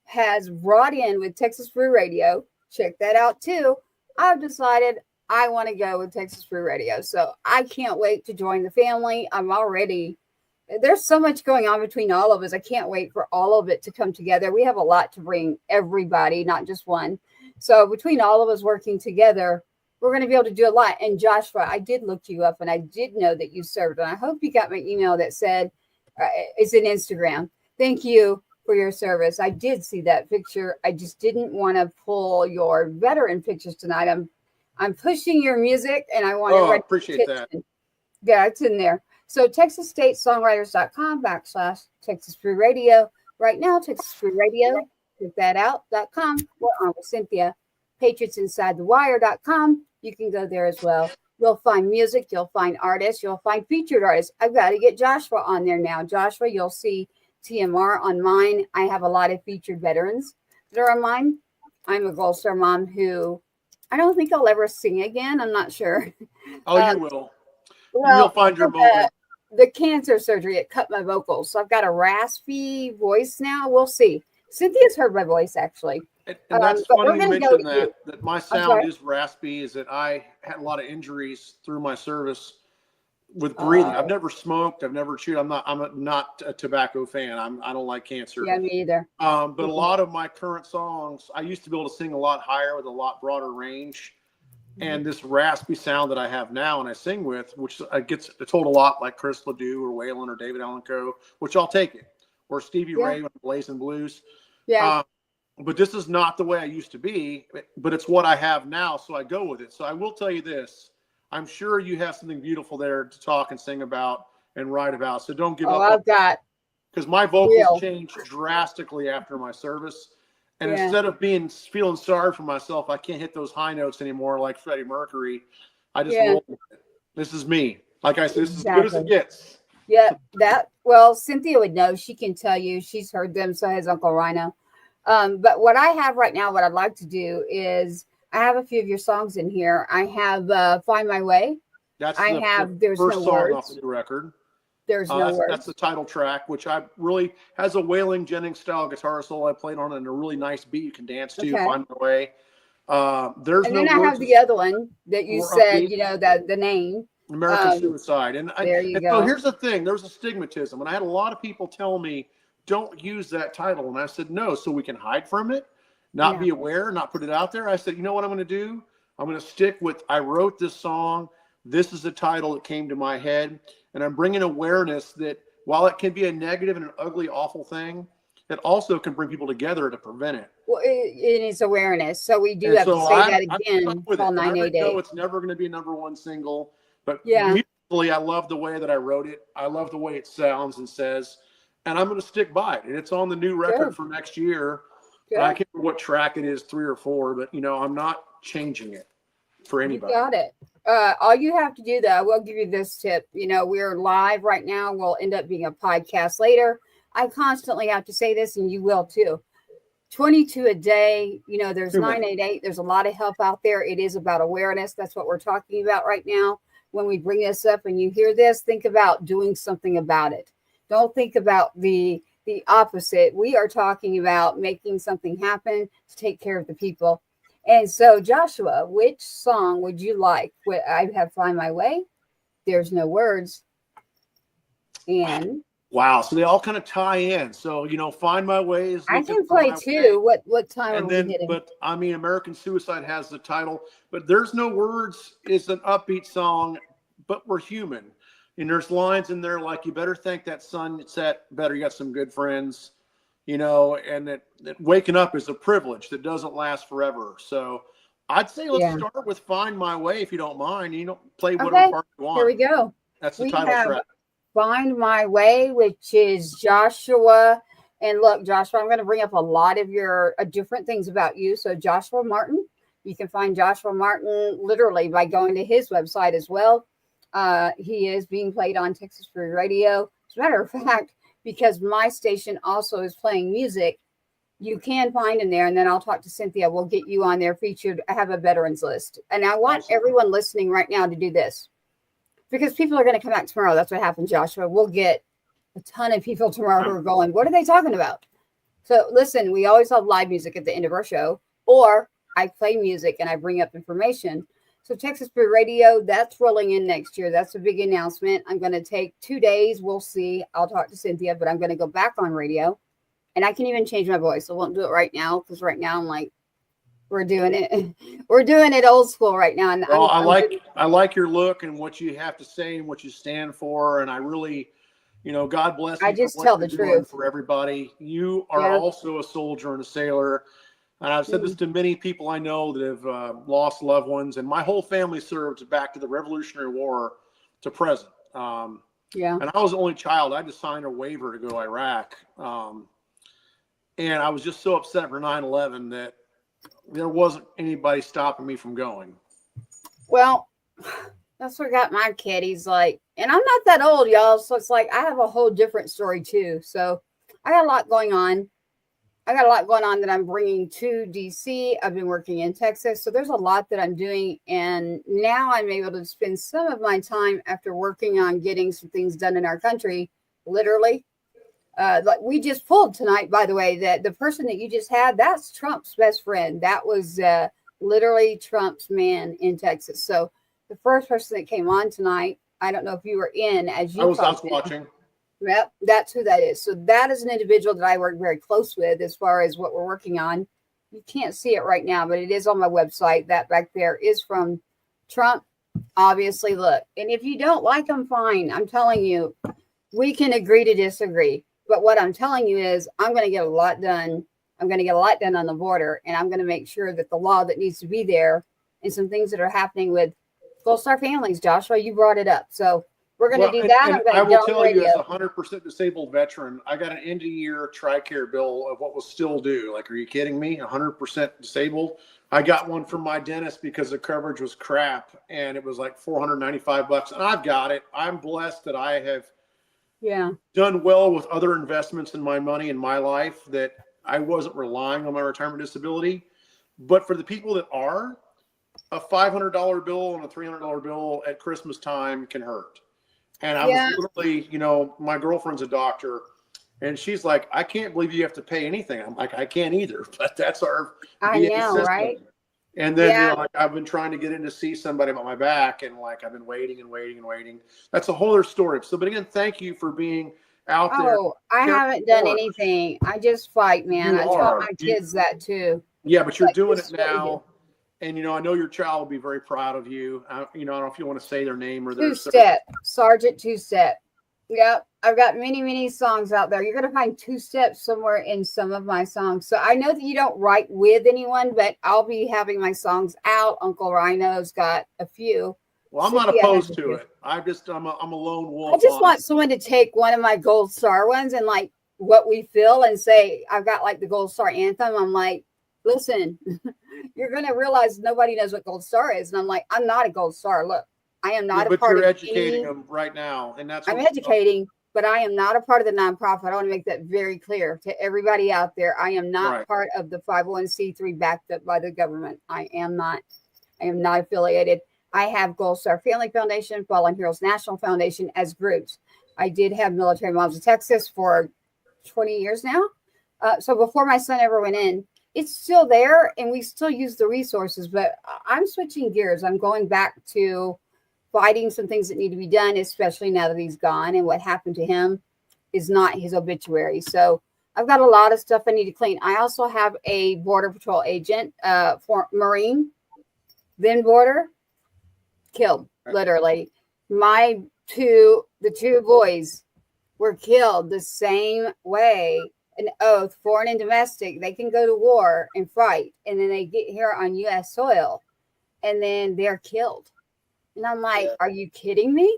has brought in with Texas Brew Radio. Check that out too. I've decided I want to go with Texas Brew Radio. So I can't wait to join the family. There's so much going on between all of us. I can't wait for all of it to come together. We have a lot to bring everybody, not just one. So between all of us working together, we're going to be able to do a lot. And Joshua, I did look you up, and I did know that you served. And I hope you got my email that said it's in Instagram. Thank you for your service. I did see that picture. I just didn't want to pull your veteran pictures tonight. I'm pushing your music, and I want to. I appreciate that. Yeah, it's in there. So TexasStateSongwriters.com / Texas Brew Radio. Right now, Texas Brew Radio, check that out.com. We're on with Cynthia. PatriotsInsideTheWire.com. You can go there as well. You'll find music. You'll find artists. You'll find featured artists. I've got to get Joshua on there now. Joshua, you'll see TMR on mine. I have a lot of featured veterans that are on mine. I'm a Gold Star mom who I don't think I'll ever sing again. I'm not sure. Oh, you will. Well, you'll find your moment. The cancer surgery, it cut my vocals. So I've got a raspy voice now. We'll see. Cynthia's heard my voice, actually. And that's funny you mentioned that my sound is raspy, is that I had a lot of injuries through my service with breathing. I've never smoked. I've never chewed. I'm not a tobacco fan. I don't like cancer. Yeah, me either. But a lot of my current songs, I used to be able to sing a lot higher with a lot broader range. And this raspy sound that I have now and I sing with, which gets told a lot like Chris Ledoux or Waylon or David Allen Coe, which I'll take it, or Stevie Ray with Blazing Blues. Yeah. But this is not the way I used to be, but it's what I have now, so I go with it. So I will tell you this. I'm sure you have something beautiful there to talk and sing about and write about, so don't give up. I've got. Because my vocals changed drastically after my service. And instead of feeling sorry for myself, I can't hit those high notes anymore like Freddie Mercury. I just roll with it. This is me. Like I said, this is as good as it gets. Yeah, Cynthia would know. She can tell you. She's heard them, so has Uncle Rhino. But what I have right now, what I'd like to do is I have a few of your songs in here. I have Find My Way. That's the There's no first song words. off the new record. There's no words. That's the title track, which I really has a Waylon Jennings style guitar solo I played on and a really nice beat you can dance to. Okay. Find My Way. And then I have the other one that you said, that the name. American Suicide. There you go. So here's the thing. There's a stigmatism. And I had a lot of people tell me, don't use that title. And I said, no, so we can hide from it, not be aware, not put it out there. I said, you know what I'm going to do? I'm going to stick with, I wrote this song. This is the title that came to my head. And I'm bringing awareness that while it can be a negative and an ugly, awful thing, it also can bring people together to prevent it. Well, it is awareness. So we do have to say that again. Call 988. It's never going to be a #1 single. But musically, I love the way that I wrote it. I love the way it sounds and says, and I'm going to stick by it. And it's on the new record for next year. I can't remember what track it is, 3 or 4, but I'm not changing it for anybody. You got it. All you have to do, though, I will give you this tip. We're live right now. We'll end up being a podcast later. I constantly have to say this, and you will too. 22 a day. There's 988. There's a lot of help out there. It is about awareness. That's what we're talking about right now. When we bring this up and you hear this, think about doing something about it. Don't think about the opposite. We are talking about making something happen to take care of the people. And so, Joshua, which song would you like? I have Find My Way. There's No Words. And wow, so they all kind of tie in. So Find My Way is. I can play too. What time and are then, we hitting? But I mean, American Suicide has the title, but There's No Words is an upbeat song, but we're human. And there's lines in there like, you better thank that sunset, better you got some good friends, and that waking up is a privilege that doesn't last forever. So I'd say let's start with Find My Way, if you don't mind. Play whatever part you want. Here we go. That's the title track. Find My Way, which is Joshua. And look, Joshua, I'm going to bring up a lot of your different things about you. So Joshua Martin, you can find Joshua Martin literally by going to his website as well. He is being played on Texas Brew Radio. As a matter of fact, because my station also is playing music, you can find him there. And then I'll talk to Cynthia. We'll get you on there featured. I have a veterans list. And I want everyone listening right now to do this, because people are going to come back tomorrow. That's what happened, Joshua. We'll get a ton of people tomorrow who are going, what are they talking about? So listen, we always have live music at the end of our show, or I play music and I bring up information. So Texas Brew Radio, that's rolling in next year. That's a big announcement. I'm going to take 2 days. We'll see. I'll talk to Cynthia, but I'm going to go back on radio. And I can even change my voice. I won't do it right now, because right now I'm like, we're doing it. We're doing it old school right now. And well, I like your look and what you have to say and what you stand for. And I really, God bless you. I just tell the truth for everybody. You are also a soldier and a sailor. And I've said this to many people I know that have lost loved ones. And my whole family served back to the Revolutionary War to present. And I was the only child. I just signed a waiver to go to Iraq. And I was just so upset for 9/11 that there wasn't anybody stopping me from going. Well, that's what got my kid. He's like, and I'm not that old, y'all. So it's like, I have a whole different story too. So I got a lot going on. That I'm bringing to DC. I've been working in Texas. So there's a lot that I'm doing. And now I'm able to spend some of my time after working on getting some things done in our country, literally. Like we just pulled tonight, by the way, that the person that you just had, that's Trump's best friend. That was literally Trump's man in Texas. So the first person that came on tonight, I don't know if you were in as you I was watching. Yep, that's who that is. So that is an individual that I work very close with as far as what we're working on. You can't see it right now, but it is on my website. That back there is from Trump. Obviously, look. And if you don't like him, fine. I'm telling you, we can agree to disagree. But what I'm telling you is I'm going to get a lot done. I'm going to get a lot done on the border. And I'm going to make sure that the law that needs to be there and some things that are happening with Gold Star families, Joshua, you brought it up. So we're going to do that. And I will tell you, as a 100% disabled veteran, I got an end-of-year TRICARE bill of what was still due. Like, are you kidding me? 100% disabled. I got one from my dentist because the coverage was crap, and it was like $495, and I've got it. I'm blessed that I have done well with other investments in my money in my life, that I wasn't relying on my retirement disability. But for the people that are, a $500 bill and a $300 bill at Christmas time can hurt. And I Yeah. was literally, you know, my girlfriend's a doctor, and she's like, I can't believe you have to pay anything. I'm like, I can't either, but that's our I VA know, system. right? And then, you Yeah. know, like I've been trying to get in to see somebody about my back, and like I've been waiting and waiting and waiting. That's a whole other story. So, but again, thank you for being out there. Oh, I haven't done anything. I just fight, man. You I tell are. my kids that too. Yeah, but you're Like, doing this it is what we now. And, you know, I know your child will be very proud of you. You know, I don't know if you want to say their name or their Two-step, Sergeant Two-Step. Yep, I've got many, many songs out there. You're going to find Two-Step somewhere in some of my songs. So I know that you don't write with anyone, but I'll be having my songs out. Uncle Rhino's got a few. Well, I'm not Cynthia has opposed a to few. it. I'm a lone wolf. I just on want it. someone to take one of my gold star ones and like what we feel and say, I've got like the gold star anthem. I'm like, listen, you're going to realize nobody knows what gold star is. And I'm like, I'm not a gold star. Look, I am not a But part you're of educating any, them right now. And that's I'm what- educating, but I am not a part of the nonprofit. I want to make that very clear to everybody out there. I am not Right. part of the 501c3 backed up by the government. I am not affiliated. I have Gold Star Family Foundation, Fallen Heroes National Foundation as groups. I did have Military Moms of Texas for 20 years now. So before my son ever went in, it's still there and we still use the resources, but I'm switching gears. I'm going back to fighting some things that need to be done, especially now that he's gone, and what happened to him is not his obituary. So I've got a lot of stuff I need to clean. I also have a Border Patrol agent for Marine, then Border, killed, literally. The two boys were killed the same way. An oath, foreign and domestic, they can go to war and fight, and then they get here on U.S. soil, and then they're killed. And I'm like, are you kidding me?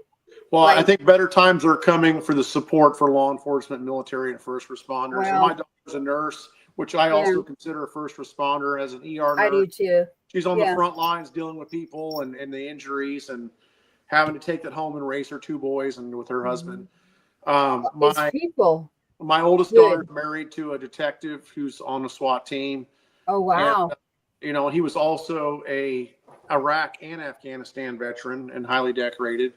Well, I Like- think better times are coming for the support for law enforcement, military, and first responders. And Well- my daughter's a nurse, which I also consider a first responder as an ER nurse. I do too. She's on Yeah. the front lines dealing with people and the injuries and having to take that home and raise her two boys and with her husband. It's people. My oldest Good. daughter is married to a detective who's on the SWAT team. Oh, wow. And, you know, he was also a Iraq and Afghanistan veteran and highly decorated.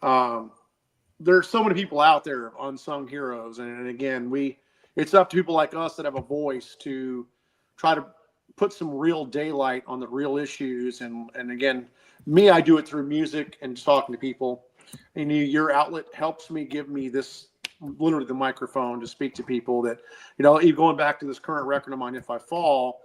There's so many people out there, unsung heroes. And again, it's up to people like us that have a voice to try to put some real daylight on the real issues. And again, I do it through music and talking to people. And your outlet helps me, give me this, literally the microphone to speak to people that, you know, even going back to this current record of mine, If I Fall,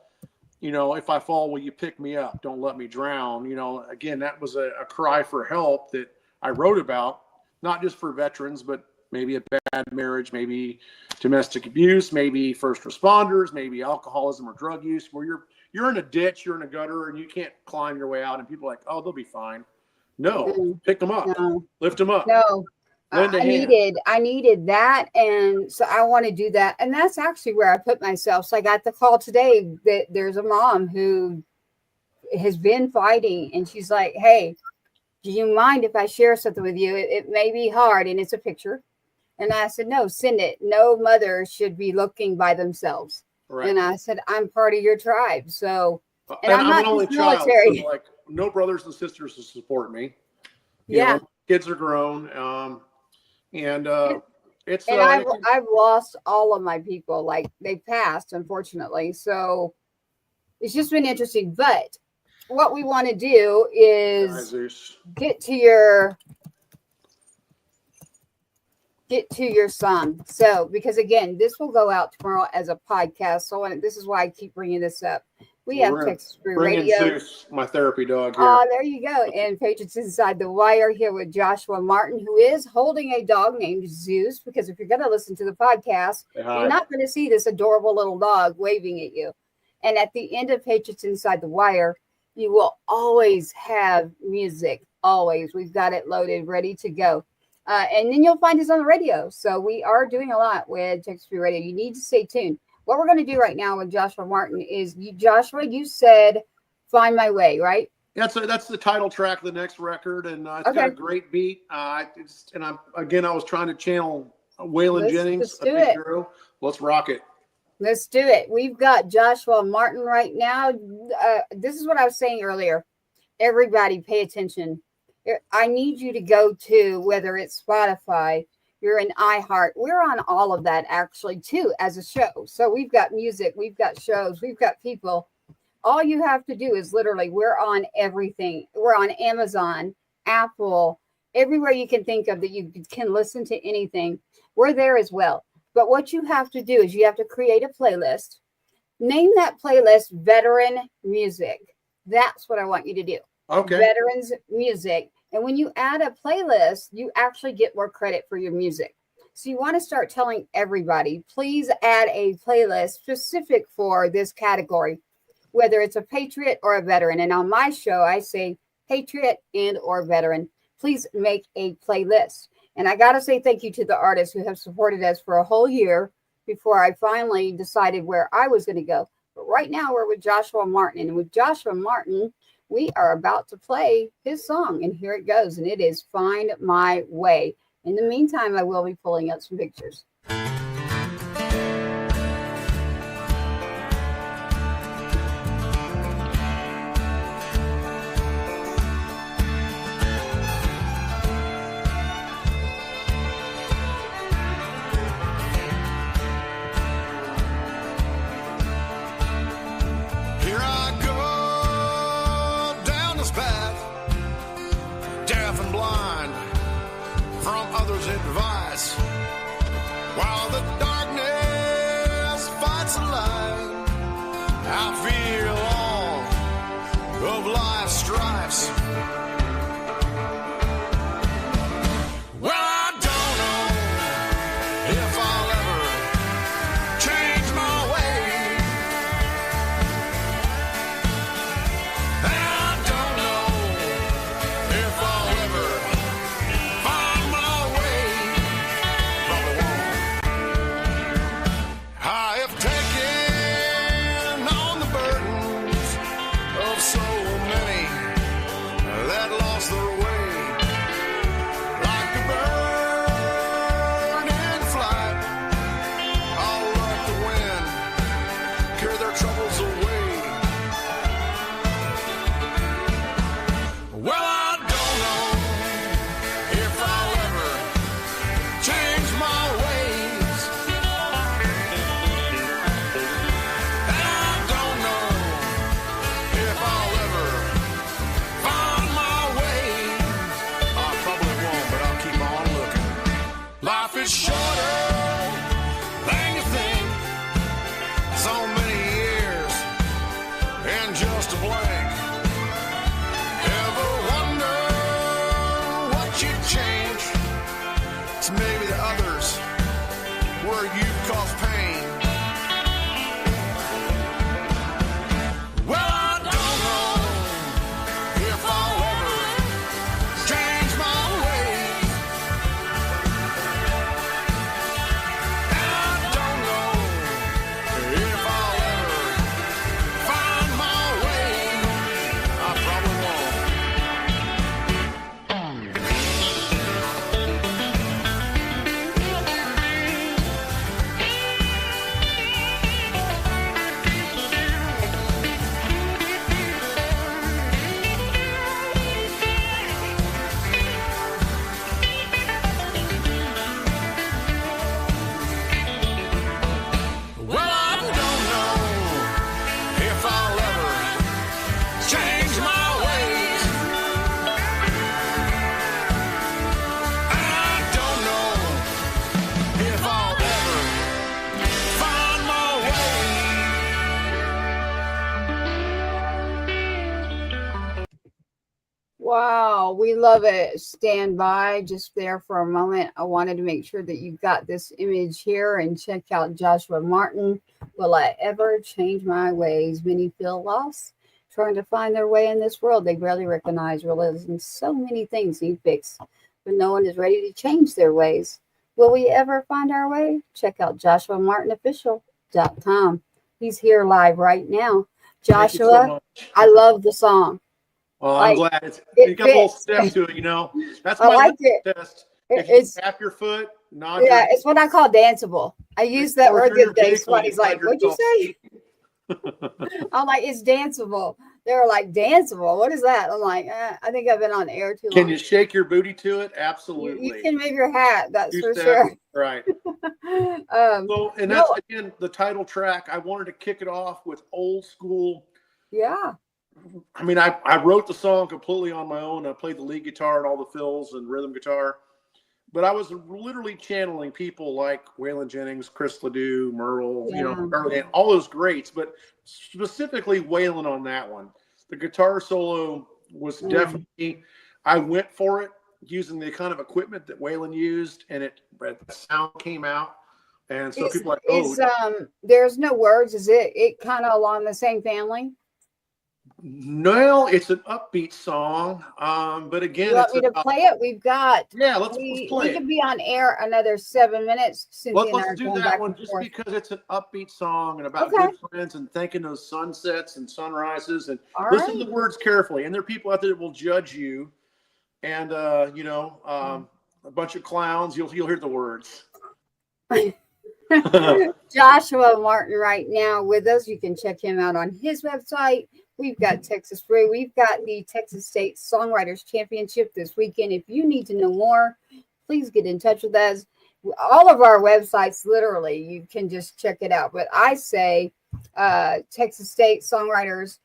you know, if I fall, will you pick me up? Don't let me drown. You know, again, that was a cry for help that I wrote about, not just for veterans, but maybe a bad marriage, maybe domestic abuse, maybe first responders, maybe alcoholism or drug use, where you're in a ditch, you're in a gutter, and you can't climb your way out. And people are like, oh, they'll be fine. No, pick them up, lift them up. No, lend a hand. I needed that. And so I want to do that. And that's actually where I put myself. So I got the call today that there's a mom who has been fighting, and she's like, hey, do you mind if I share something with you? It may be hard, and it's a picture. And I said, no, send it. No mother should be looking by themselves. Right. And I said, I'm part of your tribe. So, and I'm I'm not an only just child, military. so like no brothers and sisters to support me. Yeah. You know, kids are grown. It's And I've lost all of my people. Like, they passed, unfortunately. So it's just been interesting. But what we want to do is get to your song. So, because again, this will go out tomorrow as a podcast. So this is why I keep bringing this up. We have Texas Brew Radio. Zeus, my therapy dog here. Oh, there you go. And Patriots Inside the Wire here with Joshua Martin, who is holding a dog named Zeus. Because if you're going to listen to the podcast, you're not going to see this adorable little dog waving at you. And at the end of Patriots Inside the Wire, you will always have music. Always. We've got it loaded, ready to go. And then you'll find us on the radio. So we are doing a lot with Texas Brew Radio. You need to stay tuned. What we're going to do right now with Joshua Martin is, Joshua, you said Find My Way, right? Yeah, that's the title track of the next record, and it's got a great beat. I was trying to channel Waylon Jennings, a big hero. Let's rock it. Let's do it. We've got Joshua Martin right now. This is what I was saying earlier. everybody pay attention. I need you to go to, whether it's Spotify, you're in iHeart. We're on all of that actually too as a show. So we've got music, we've got shows, we've got people. All you have to do is literally, we're on everything. We're on Amazon, Apple, everywhere you can think of that you can listen to anything. We're there as well. But what you have to do is you have to create a playlist. Name that playlist Veteran Music. That's what I want you to do. Okay. Veterans Music. And when you add a playlist, you actually get more credit for your music. So you want to start telling everybody, please add a playlist specific for this category, whether it's a patriot or a veteran. And on my show, I say patriot and or veteran. Please make a playlist. And I got to say thank you to the artists who have supported us for a whole year before I finally decided where I was going to go. But right now we're with Joshua Martin. And with Joshua Martin, we are about to play his song. And here it goes. And it is Find My Way. In the meantime, I will be pulling up some pictures. Advice while the darkness fights the light. I feel all of life's stripes. Well, I don't know if I'll ever change my way. And I don't know if I'll ever find my way. Probably won't. I have taken on the burdens of so many that lost their way. Like a bird in flight, I'll let the wind carry their troubles away. Well, I don't know if I'll ever change my ways. And I don't know if I'll ever find my way. I probably won't, but I'll keep on looking. Life is shorter than you think. So many years and just a blank. Ever wonder what you'd change? It's maybe the others where you've caused pain. Well, I don't know if I'll ever change my ways. And I don't know if I'll ever find my way. I probably won't. Well, I don't know if I'll ever change my ways. And I don't know if I'll ever find my way. Wow, we love it. Stand by just there for a moment. I wanted to make sure that you got this image here and check out Joshua Martin. Will I ever change my ways? Many feel lost, trying to find their way in this world. They barely recognize, realizing so many things need fixed, but no one is ready to change their ways. Will we ever find our way? Check out JoshuaMartinOfficial.com. He's here live right now. Thank you so Joshua, much. I love the song. Well, I'm Like, glad it's it you got a little fits. step to it, you know. That's I my like it. test. It- If you It's tap your foot, nod yeah, your it's what I call danceable. I use that or word through your the other day. vehicle, Somebody's you like, find "What'd you yourself- say?" I'm like, "It's danceable." They were like danceable. What is that? I'm like, I think I've been on air too long. Can you shake your booty to it? Absolutely. You can move your hat. That's You for said- sure. Right. So, and that's again the title track. I wanted to kick it off with old school. Yeah. I mean, I wrote the song completely on my own. I played the lead guitar and all the fills and rhythm guitar, but I was literally channeling people like Waylon Jennings, Chris Ledoux, Merle, you know, Early, all those greats, but specifically Waylon on that one. The guitar solo was definitely, I went for it using the kind of equipment that Waylon used, and the sound came out. And so people are like, there's no words. Is it kind of along the same family? No, it's an upbeat song. But again, You want me to play it? We've got. Yeah, let's play We it. could be on air another 7 minutes. Cynthia and I are Let's do going that back one and just forth. because it's an upbeat song and about good friends and thanking those sunsets and sunrises. And listen to the words carefully. And there are people out there that will judge you. And, you know, a bunch of clowns, you'll hear the words. Joshua Martin right now with us. You can check him out on his website. We've got Texas Brew. We've got the Texas State Songwriters Championship this weekend. If you need to know more, please get in touch with us. All of our websites, literally, you can just check it out. But I say Texas State Songwriters,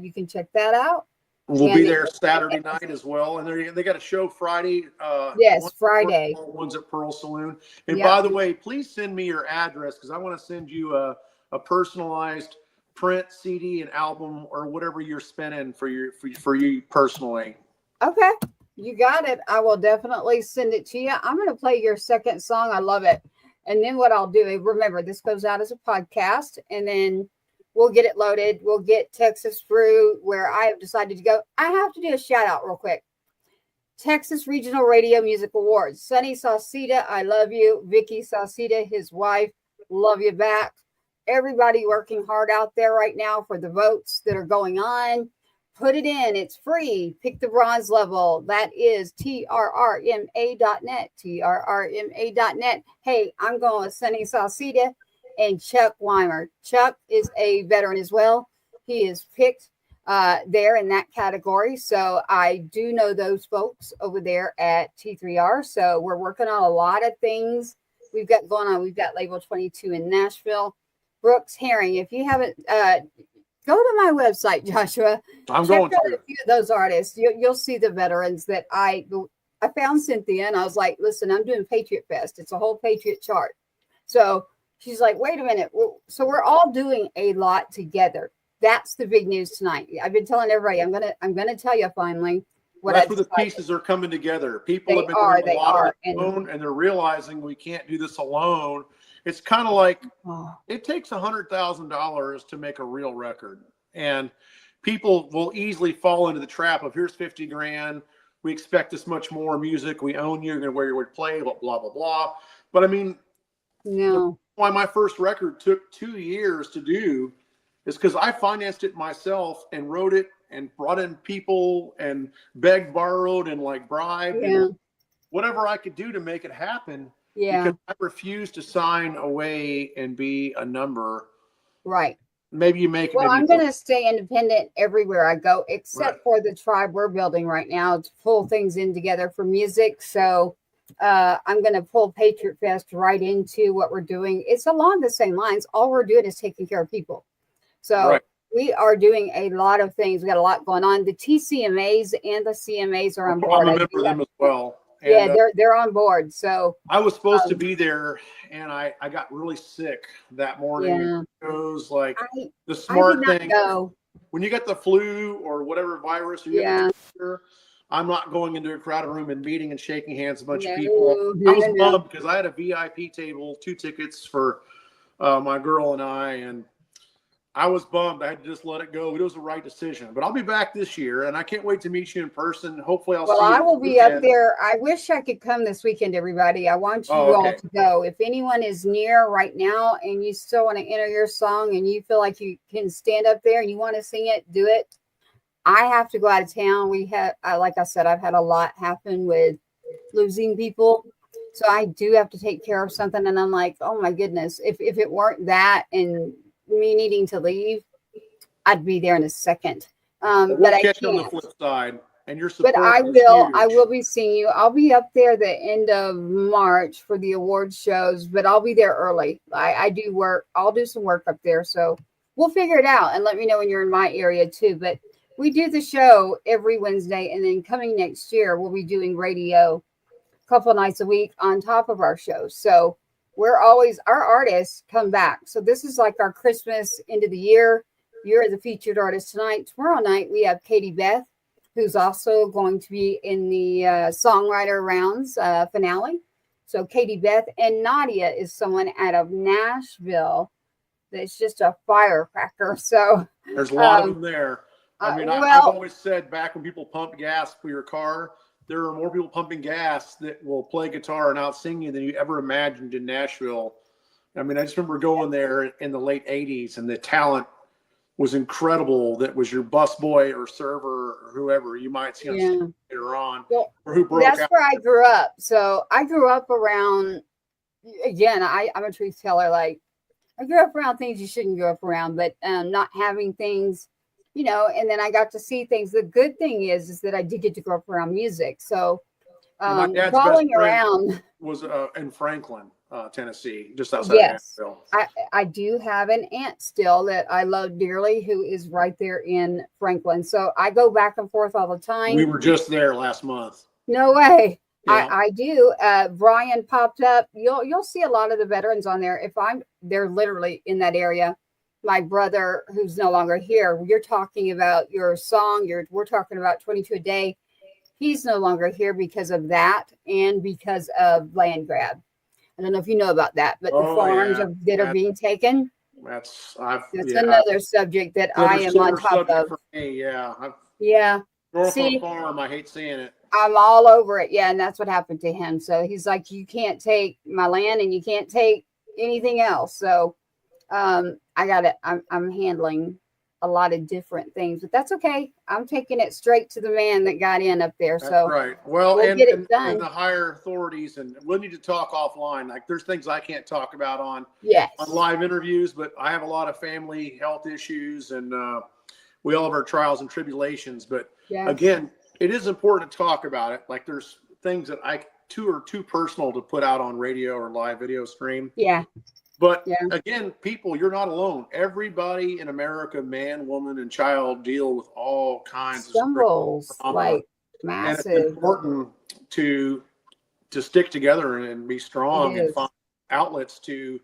you can check that out. We'll be there Saturday night as well. And they got a show Friday. Yes, Friday. One's at Pearl Saloon. And by the way, please send me your address because I want to send you a personalized print, CD, and album or whatever you're spending for you personally. Okay, you got it. I will definitely send it to you. I'm going to play your second song. I love it. And then what I'll do, remember, this goes out as a podcast, and then we'll get it loaded. We'll get Texas Brew, where I have decided to go. I have to do a shout out real quick. Texas Regional Radio Music Awards. Sonny Sauceda, I love you. Vicky Sauceda, his wife, love you back. Everybody working hard out there right now for the votes that are going on. Put it in. It's free. Pick the bronze level. That is TRRMA.net. TRRMA.net. Hey, I'm going with Sonny Sauceda and Chuck Weimer. Chuck is a veteran as well. He is picked there in that category. So I do know those folks over there at T3R. So we're working on a lot of things we've got going on. We've got Label 22 in Nashville. Brooks Herring. If you haven't, go to my website, Joshua. I'm Check going out to. a few of those artists. You'll see the veterans that I found Cynthia, and I was like, listen, I'm doing Patriot Fest. It's a whole Patriot chart. So she's like, wait a minute. So we're all doing a lot together. That's the big news tonight. I've been telling everybody, I'm gonna tell you finally what That's where the pieces are coming together. People have been doing a lot alone, and they're realizing we can't do this alone. It's kind of like it takes $100,000 to make a real record, and people will easily fall into the trap of here's 50 grand. We expect this much more music. We own you. You're going to wear your play, blah, blah, blah, blah. But I mean, no. Why my first record took 2 years to do is because I financed it myself and wrote it and brought in people and begged, borrowed, and like bribed and whatever I could do to make it happen. Yeah. Because I refused to sign away and be a number. Right. Maybe you make it. Well, I'm going to stay independent everywhere I go, except for the tribe we're building right now to pull things in together for music. So I'm going to pull Patriot Fest right into what we're doing. It's along the same lines. All we're doing is taking care of people. So we are doing a lot of things. We got a lot going on. The TCMAs and the CMAs are on board. I'm a member of them as well. And, yeah, they're on board. So I was supposed to be there, and I got really sick that morning. Yeah. It goes like the smart thing. Go. When you get the flu or whatever virus, or you get the fever, I'm not going into a crowded room and meeting and shaking hands with a bunch of people. I was bummed because I had a VIP table, 2 tickets for my girl and I, and I was bummed. I had to just let it go. It was the right decision. But I'll be back this year, and I can't wait to meet you in person. Hopefully I'll see you. Well, I will be up there. I wish I could come this weekend, everybody. I want you all to go. If anyone is near right now and you still want to enter your song and you feel like you can stand up there and you want to sing it, do it. I have to go out of town. Like I said, I've had a lot happen with losing people. So I do have to take care of something. And I'm like, oh my goodness, if it weren't that and me needing to leave, I'd be there in a second. We'll but I catch you on the can't. flip side. And your support But I is will. huge. I will be seeing you. I'll be up there the end of March for the awards shows, but I'll be there early. I do work. I'll do some work up there, so we'll figure it out and let me know when you're in my area too. But we do the show every Wednesday, and then coming next year, we'll be doing radio a couple of nights a week on top of our shows. So we're always, our artists come back. So this is like our Christmas end of the year. You're the featured artist tonight. Tomorrow night we have Katie Beth, who's also going to be in the songwriter rounds finale. So Katie Beth, and Nadia is someone out of Nashville that's just a firecracker. So there's a lot of them there. I mean, I've always said back when people pump gas for your car, there are more people pumping gas that will play guitar and out sing you than you ever imagined in Nashville. I mean, I just remember going there in the late 80s, and the talent was incredible. That was your bus boy or server or whoever you might see on later on. Well, or who broke that's out. where I grew up. So I grew up around, again, I'm a truth teller. Like, I grew up around things you shouldn't grow up around, but not having things, you know, and then I got to see things. The good thing is that I did get to grow up around music. So My dad's following best friend around was in Franklin, Tennessee, just outside of Nashville. I do have an aunt still that I love dearly who is right there in Franklin. So I go back and forth all the time. We were just there last month. No way. Yeah. I do. Brian popped up. You'll see a lot of the veterans on there. They're literally in that area. My brother, who's no longer here, you're talking about your song. We're talking about 22 a day. He's no longer here because of that and because of land grab. I don't know if you know about that, but the farms that are being taken. That's another subject that I am on top of. For me, yeah. Norfolk Farm, I hate seeing it. I'm all over it. Yeah, and that's what happened to him. So he's like, you can't take my land and you can't take anything else. So I'm handling a lot of different things, but that's okay. I'm taking it straight to the man that got in up there. That's so right. Well, we'll get it done. And the higher authorities, and we'll need to talk offline. Like there's things I can't talk about on live interviews, but I have a lot of family health issues, and we all have our trials and tribulations. But again, it is important to talk about it. Like there's things that are too personal to put out on radio or live video stream. Yeah. But again, people, you're not alone. Everybody in America, man, woman, and child, deal with all kinds of stumbles, like massive. And it's important to stick together and be strong and find outlets to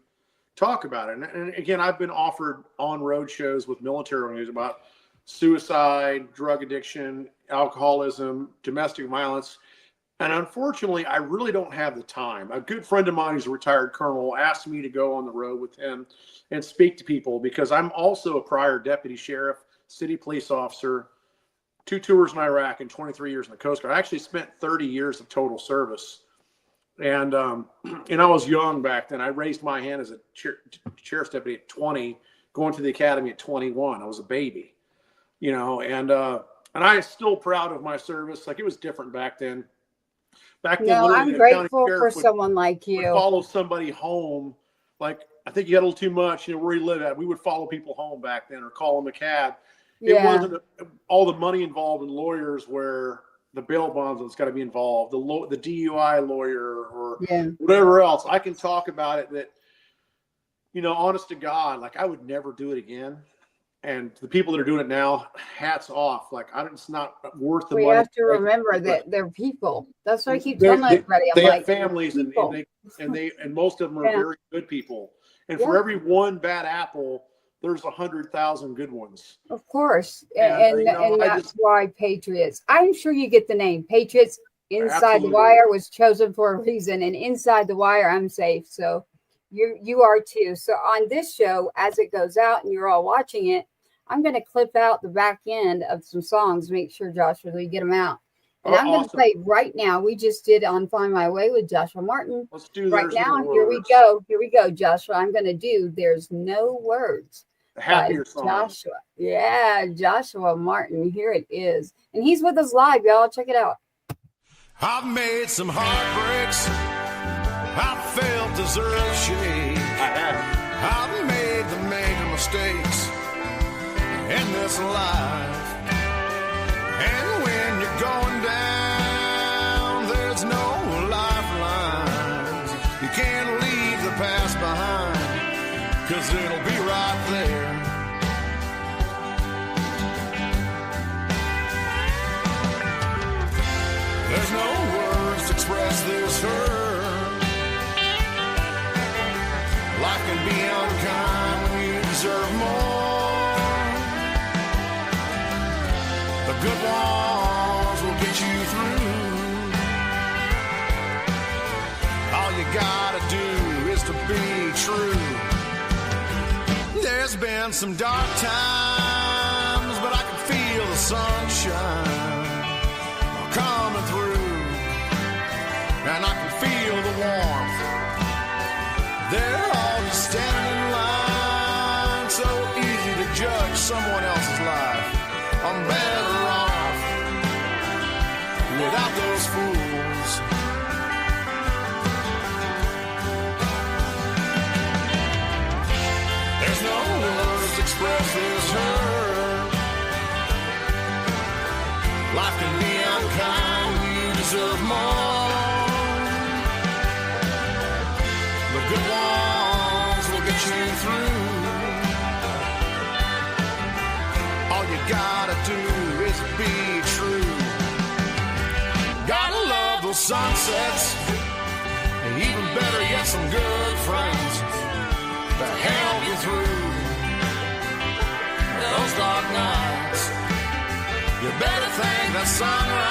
talk about it. And again, I've been offered on-road shows with military organizations about suicide, drug addiction, alcoholism, domestic violence. And unfortunately, I really don't have the time. A good friend of mine who's a retired colonel asked me to go on the road with him and speak to people because I'm also a prior deputy sheriff, city police officer, 2 tours in Iraq and 23 years in the Coast Guard. I actually spent 30 years of total service. And I was young back then. I raised my hand as a sheriff's deputy at 20, going to the academy at 21. I was a baby, you know, and I'm still proud of my service. Like it was different back then. Back then, I'm grateful for someone like you. Would follow somebody home. Like, I think you had a little too much, you know, where you live at. We would follow people home back then or call them a cab. It wasn't all the money involved in lawyers where the bail bonds has got to be involved, the DUI lawyer or whatever else. I can talk about it that, you know, honest to God, like I would never do it again. And the people that are doing it now, hats off. Like, it's not worth the money. We have to remember that they're people. That's what I keep telling everybody. They have families, and most of them are very good people. And for every one bad apple, there's 100,000 good ones. Of course, and that's why Patriots. I'm sure you get the name Patriots. Inside the Wire was chosen for a reason, and Inside the Wire, I'm safe. So you are too. So on this show, as it goes out, and you're all watching it, I'm going to clip out the back end of some songs, make sure, Joshua, we get them out. And I'm going to play right now. We just did On Find My Way with Joshua Martin. Let's do right now. Here we go. Here we go, Joshua. I'm going to do There's No Words. Happier song. Joshua. Yeah, Joshua Martin. Here it is. And he's with us live, y'all. Check it out. I've made some heartbreaks. I felt deserve shake. I've made the major mistakes in this life. And when you're going down, there's no lifelines. You can't leave the past behind, 'cause it'll be right there. There's no words to express this hurt. Life can be unkind when you deserve more. The good ones will get you through. All you gotta do is to be true. There's been some dark times, but I can feel the sunshine coming through, and I can feel the warmth. They're all just standing in line, so easy to judge someone else's life. I'm better off without those fools. There's no words to express this hurt. Life can be unkind, you deserve more. The good ones will get you through. All you gotta do is be true. Gotta love those sunsets, and even better yet, some good friends to help you through those dark nights. You better thank that sunrise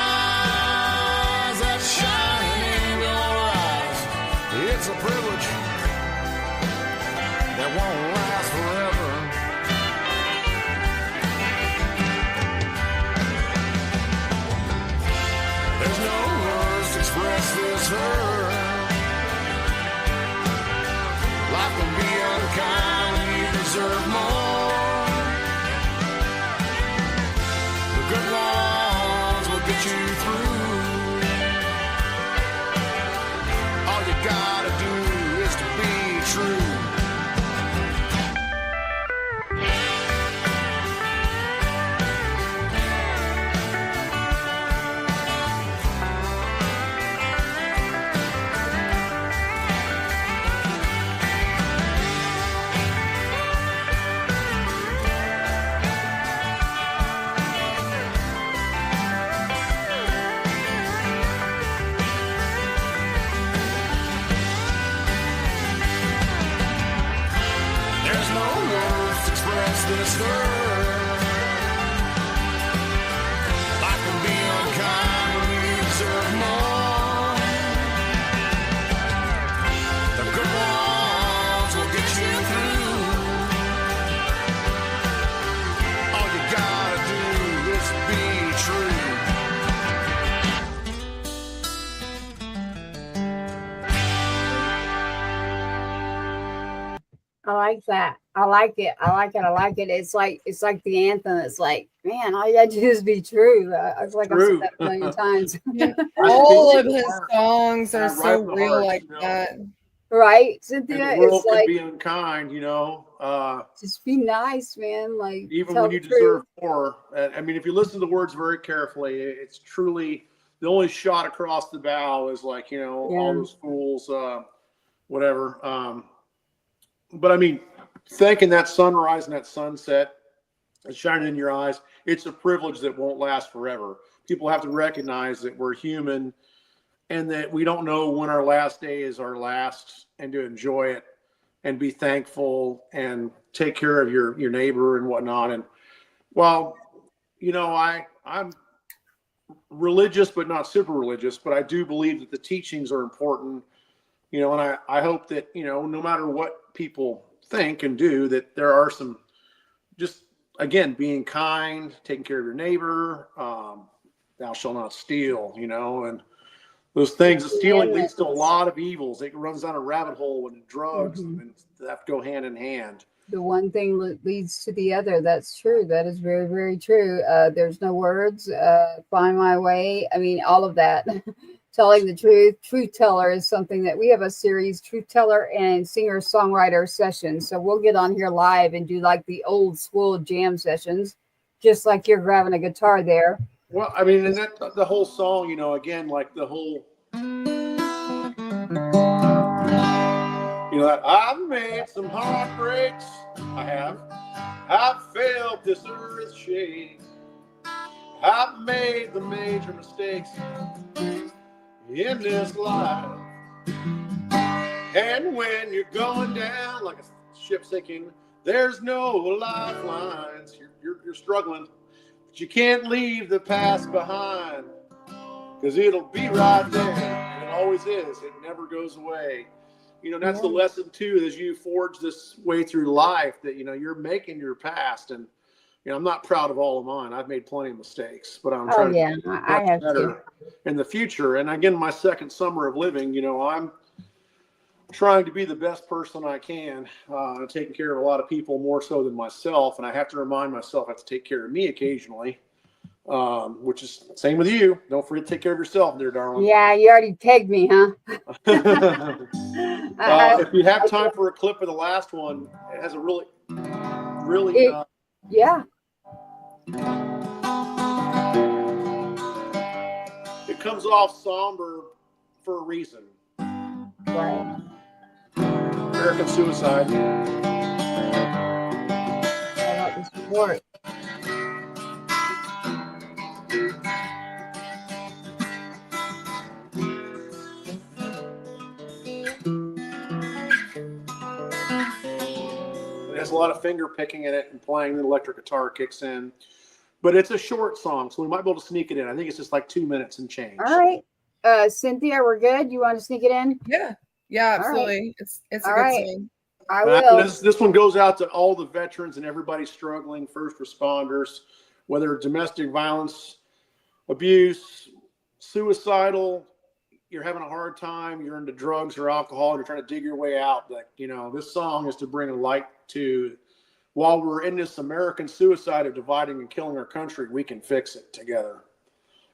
that's shining in your eyes. It's a privilege that won't last forever. There's no words to express this hurt. Life can be unkind when you deserve more. The good ones will get you through. All you gotta do is to be true. This hurt. Life can be unkind when you deserve more. The good ones will get you through. All you gotta do is be true. I like that. I like it. I like it. I like it. It's like the anthem. It's like, man, all you gotta do is be true. I feel like I've said that a million times. All of his songs are so real like that. Right, And Cynthia? the world It's can like be unkind, you know. just be nice, man. Like Even tell when you the truth. deserve more. I mean, if you listen to the words very carefully, it's truly the only shot across the bow is like, you know, all those fools, whatever. But I mean, thinking that sunrise and that sunset is shining in your eyes, it's a privilege that won't last forever. People have to recognize that we're human and that we don't know when our last day is our last, and to enjoy it and be thankful and take care of your neighbor and whatnot. And while, you know, I'm religious, but not super religious, but I do believe that the teachings are important, you know, and I hope that, you know, no matter what people think and do, that there are some, just again, being kind, taking care of your neighbor, thou shalt not steal, you know, and those things. Stealing leads to a lot of evils. It runs down a rabbit hole and drugs, and they have to go hand in hand. The one thing leads to the other. That's true. That is very, very true. There's no words. Find my way. I mean, all of that. Telling the truth. Truth teller is something that we have a series, Truth Teller and singer-songwriter sessions. So we'll get on here live and do like the old school jam sessions, just like you're grabbing a guitar there. Well, I mean, and that the whole song, you know, again, like the whole, you know, that I've made some heartbreaks. I have. I've felt this earth shake. I've made the major mistakes in this life. And when you're going down like a ship sinking, there's no lifelines. You're struggling, but you can't leave the past behind, because it'll be right there. And it always is. It never goes away. You know, that's the lesson too, as you forge this way through life, that, you know, you're making your past. And, you know, I'm not proud of all of mine. I've made plenty of mistakes, but I'm trying to be I have better in the future. And again, my second summer of living, you know, I'm trying to be the best person I can, taking care of a lot of people more so than myself. And I have to remind myself I have to take care of me occasionally, which is same with you. Don't forget to take care of yourself, dear darling. Yeah, you already pegged me, huh? If you have time for a clip of the last one, it has a really yeah. It comes off somber for a reason. Right. American suicide. I like this report. It has a lot of finger picking in it and playing. The electric guitar kicks in, but it's a short song, so we might be able to sneak it in. I think it's just like 2 minutes and change. All right. Cynthia, we're good. You want to sneak it in? Yeah. Yeah, absolutely. Right. It's a good song. I will. This one goes out to all the veterans and everybody struggling, first responders, whether domestic violence, abuse, suicidal, you're having a hard time, you're into drugs or alcohol, and you're trying to dig your way out. Like, you know, this song is to bring a light to, while we're in this American suicide of dividing and killing our country, we can fix it together.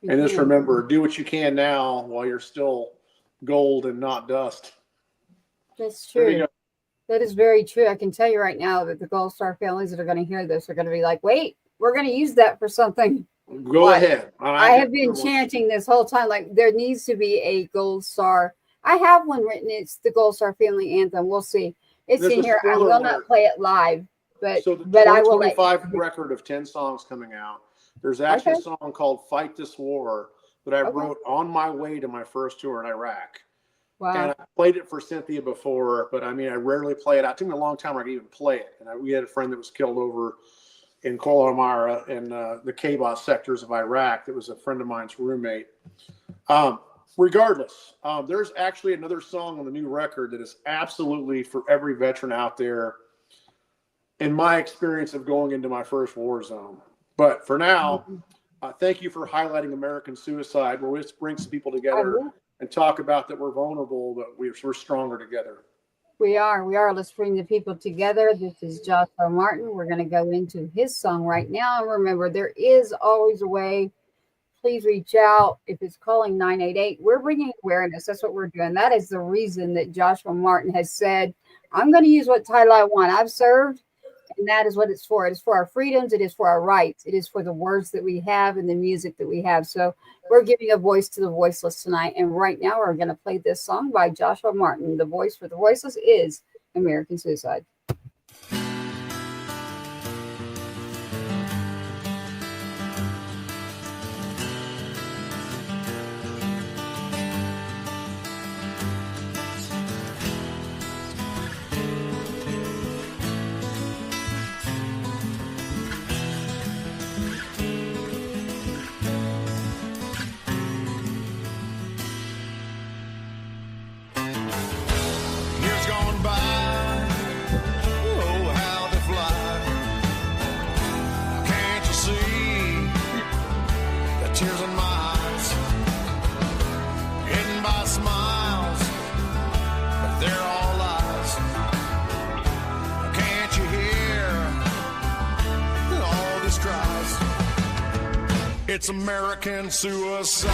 Mm-hmm. And just remember, do what you can now while you're still gold and not dust. That's true. That is very true. I can tell you right now that the Gold Star families that are going to hear this are going to be like, wait, we're going to use that for something. Go ahead. I have been chanting this whole time, like there needs to be a Gold Star. I have one written. It's the Gold Star Family Anthem. We'll see. It's in here. I will not play it live, but so the I will. 25 record of 10 songs coming out. There's actually a song called "Fight This War" that I wrote on my way to my first tour in Iraq. Wow. And I played it for Cynthia before, but I mean, I rarely play it out. It took me a long time where I could even play it. And we had a friend that was killed over in Kuala Lumpur in the Kabah sectors of Iraq. That was a friend of mine's roommate. Regardless, there's actually another song on the new record that is absolutely for every veteran out there, in my experience of going into my first war zone. But for now, thank you for highlighting American suicide, where this brings people together and talk about that we're vulnerable, but we're stronger together. We are. Let's bring the people together. This is Joshua Martin. We're going to go into his song right now. And remember, there is always a way. Please reach out. If it's calling 988, we're bringing awareness. That's what we're doing. That is the reason that Joshua Martin has said, I'm going to use what title I want. I've served, and that is what it's for. It is for our freedoms. It is for our rights. It is for the words that we have and the music that we have. So we're giving a voice to the voiceless tonight. And right now we're going to play this song by Joshua Martin. The voice for the voiceless is American Suicide. It's American suicide.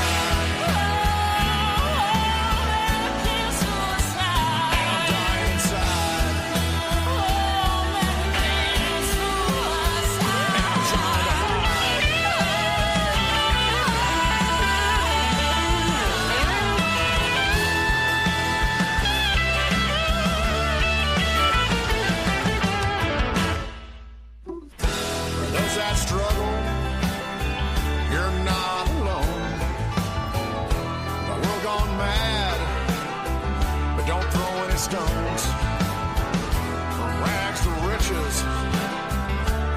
stones, from rags to riches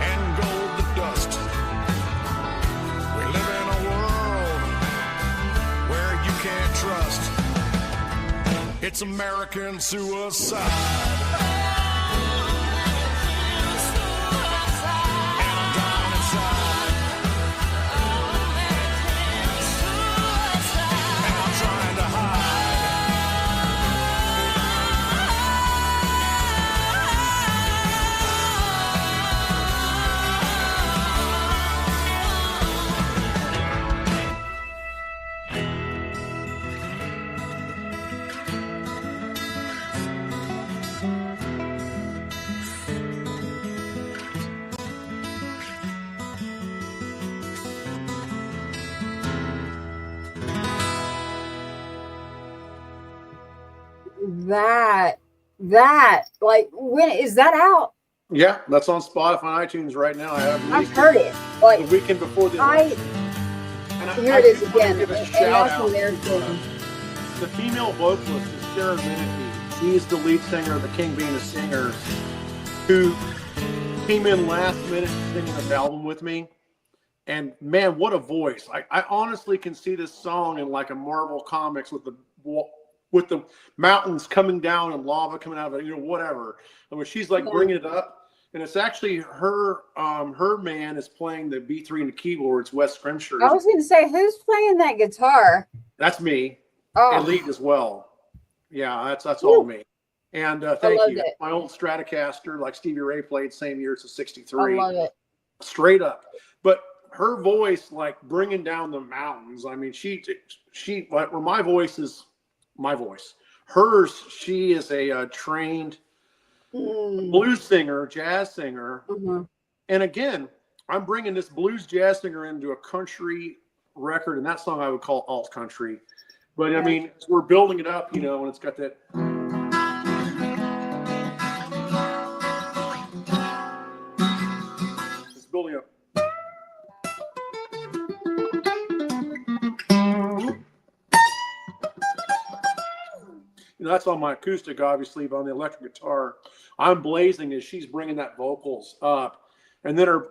and gold to dust. We live in a world where you can't trust. It's American suicide. That like, when is that out? Yeah, that's on Spotify and iTunes right now. I've heard it like the weekend before the here it is again. Give a And shout that's out. American. The female vocalist is Sarah Menifee. She's the lead singer of the King Being a Singers, who came in last minute singing this album with me. And man, what a voice! I honestly can see this song in like a Marvel comics with the mountains coming down and lava coming out of it, whatever. I mean, she's like bringing it up, and it's actually her. Her man is playing the B3 and the keyboards. Wes Scrimshire. I was going to say, who's playing that guitar? That's me. Oh. And lead as well. Yeah, that's all me. And thank you. It. My old Stratocaster, like Stevie Ray played, same year. It's a '63. I love it. Straight up. But her voice, like bringing down the mountains. I mean, she. Where my voice is. My voice. Hers, she is a trained blues singer, jazz singer. Mm-hmm. And again, I'm bringing this blues jazz singer into a country record, and that song I would call alt country. But I mean, we're building it up, and it's got that. It's building up. That's on my acoustic, obviously, but on the electric guitar, I'm blazing as she's bringing that vocals up, and then her,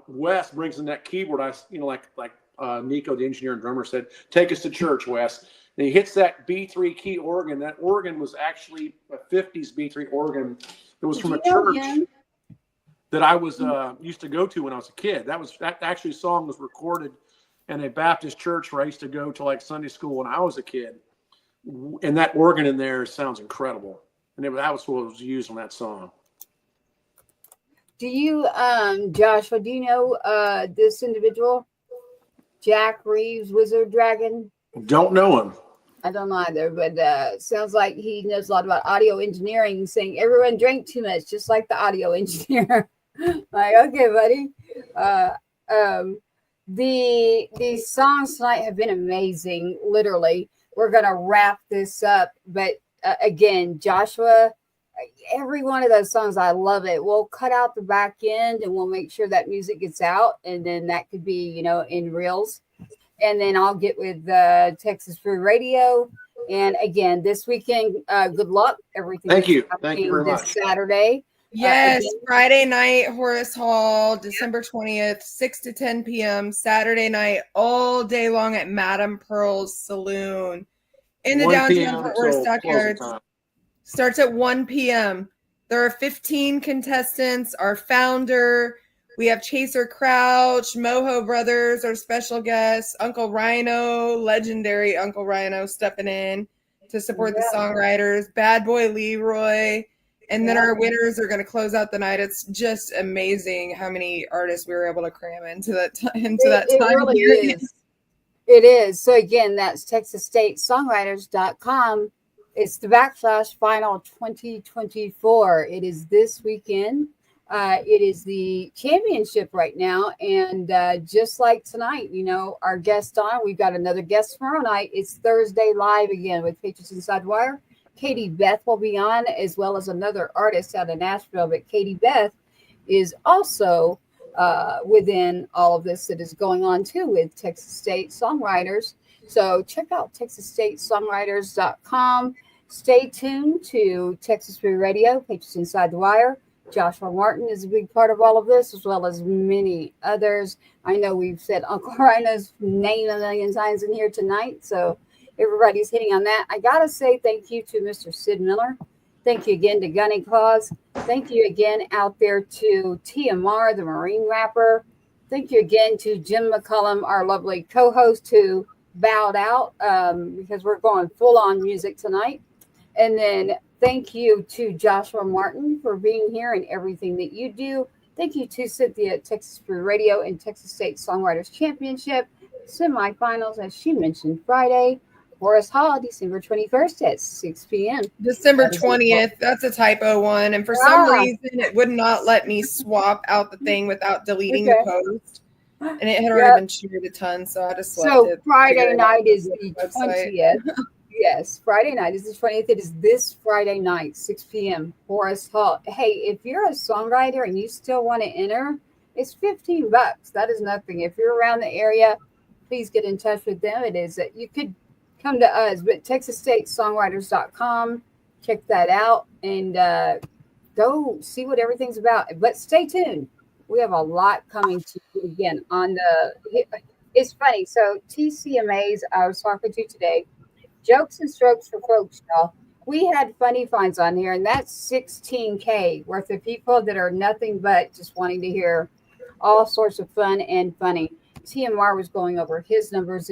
Wes brings in that keyboard. Like Nico, the engineer and drummer, said, "Take us to church, Wes." And he hits that B3 key organ. That organ was actually a '50s B3 organ. It was from a church that I was used to go to when I was a kid. That actually song was recorded in a Baptist church where I used to go to like Sunday school when I was a kid. And that organ in there sounds incredible. And that was what was used on that song. Do you, Joshua, do you know this individual? Jack Reeves, Wizard Dragon? Don't know him. I don't know either, but sounds like he knows a lot about audio engineering, saying everyone drank too much, just like the audio engineer. Like, okay, buddy. The songs tonight have been amazing, literally. We're going to wrap this up. But again, Joshua, every one of those songs, I love it. We'll cut out the back end and we'll make sure that music gets out. And then that could be, in reels. And then I'll get with Texas Brew Radio. And again, this weekend, good luck. Everything. Thank you. Thank you very much. Saturday. Yes, Friday night, Horace Hall, December 20th, 6 to 10 p.m. Saturday night, all day long at Madame Pearl's Saloon in the downtown Fort Worth Stockyards. Starts at 1 p.m. There are 15 contestants. Our founder, we have Chaser Crouch, Moho Brothers, our special guest, Uncle Rhino, legendary Uncle Rhino stepping in to support the songwriters, Bad Boy Leroy. And then our winners are going to close out the night. It's just amazing how many artists we were able to cram into that time. It really is. It is. So again, that's TexasStateSongwriters.com. It's the /final 2024. It is this weekend. It is the championship right now. And just like tonight, our guest on, we've got another guest tomorrow night. It's Thursday live again with Patriots Inside the Wire. Katie Beth will be on, as well as another artist out of Nashville. But Katie Beth is also within all of this that is going on, too, with Texas State Songwriters. So check out TexasStateSongwriters.com. Stay tuned to Texas Brew Radio, Patriots Inside the Wire. Joshua Martin is a big part of all of this, as well as many others. I know we've said Uncle Rhino's name a million times in here tonight, so everybody's hitting on that. I got to say thank you to Mr. Sid Miller. Thank you again to Gunny Claus. Thank you again out there to TMR, the Marine rapper. Thank you again to Jim McCullum, our lovely co-host, who bowed out because we're going full-on music tonight. And then thank you to Joshua Martin for being here and everything that you do. Thank you to Cynthia at Texas Brew Radio and Texas State Songwriters Championship semifinals, as she mentioned, Friday. Forest Hall, December 21st at 6 p.m. December 20th. That's a typo one. And for some reason, it would not let me swap out the thing without deleting the post. And it had already been shared a ton, so I just left it. So Friday night is the 20th. Yes, Friday night is the 20th. It is this Friday night, 6 p.m. Forest Hall. Hey, if you're a songwriter and you still want to enter, it's $15. That is nothing. If you're around the area, please get in touch with them. It is that you could come to us, but TexasStateSongwriters.com. Check that out and go see what everything's about. But stay tuned. We have a lot coming to you again on the. It's funny. So TCMAs, I was talking to today. Jokes and strokes for folks, y'all. We had funny finds on here, and that's 16K worth of people that are nothing but just wanting to hear all sorts of fun and funny. TMR was going over his numbers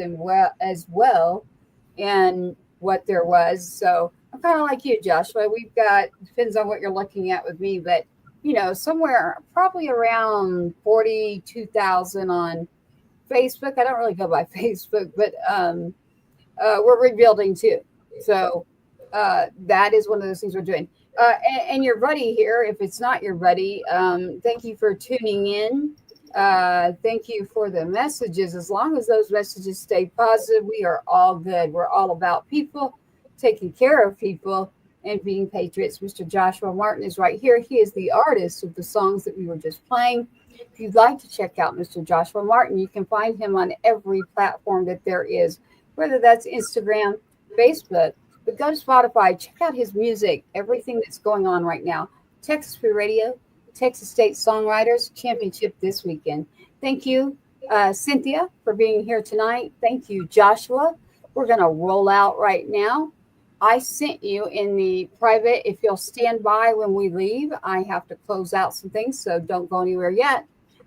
as well, and what there was. So I'm kind of like you, Joshua. We've got, depends on what you're looking at with me, but somewhere probably around 42,000 on Facebook. I don't really go by Facebook, but we're rebuilding too. So that is one of those things we're doing. And your buddy here, if it's not your buddy, thank you for tuning in. Thank you for the messages. As long as those messages stay positive, we are all good. We're all about people, taking care of people, and being patriots. Mr. Joshua Martin is right here. He is the artist of the songs that we were just playing. If you'd like to check out Mr. Joshua Martin, you can find him on every platform that there is, whether that's Instagram, Facebook, but go to Spotify, check out his music, everything that's going on right now. Texas Brew Radio, Texas State Songwriters Championship this weekend. Thank you, Cynthia, for being here tonight. Thank you, Joshua. We're going to roll out right now. I sent you in the private, if you'll stand by when we leave. I have to close out some things, so don't go anywhere yet.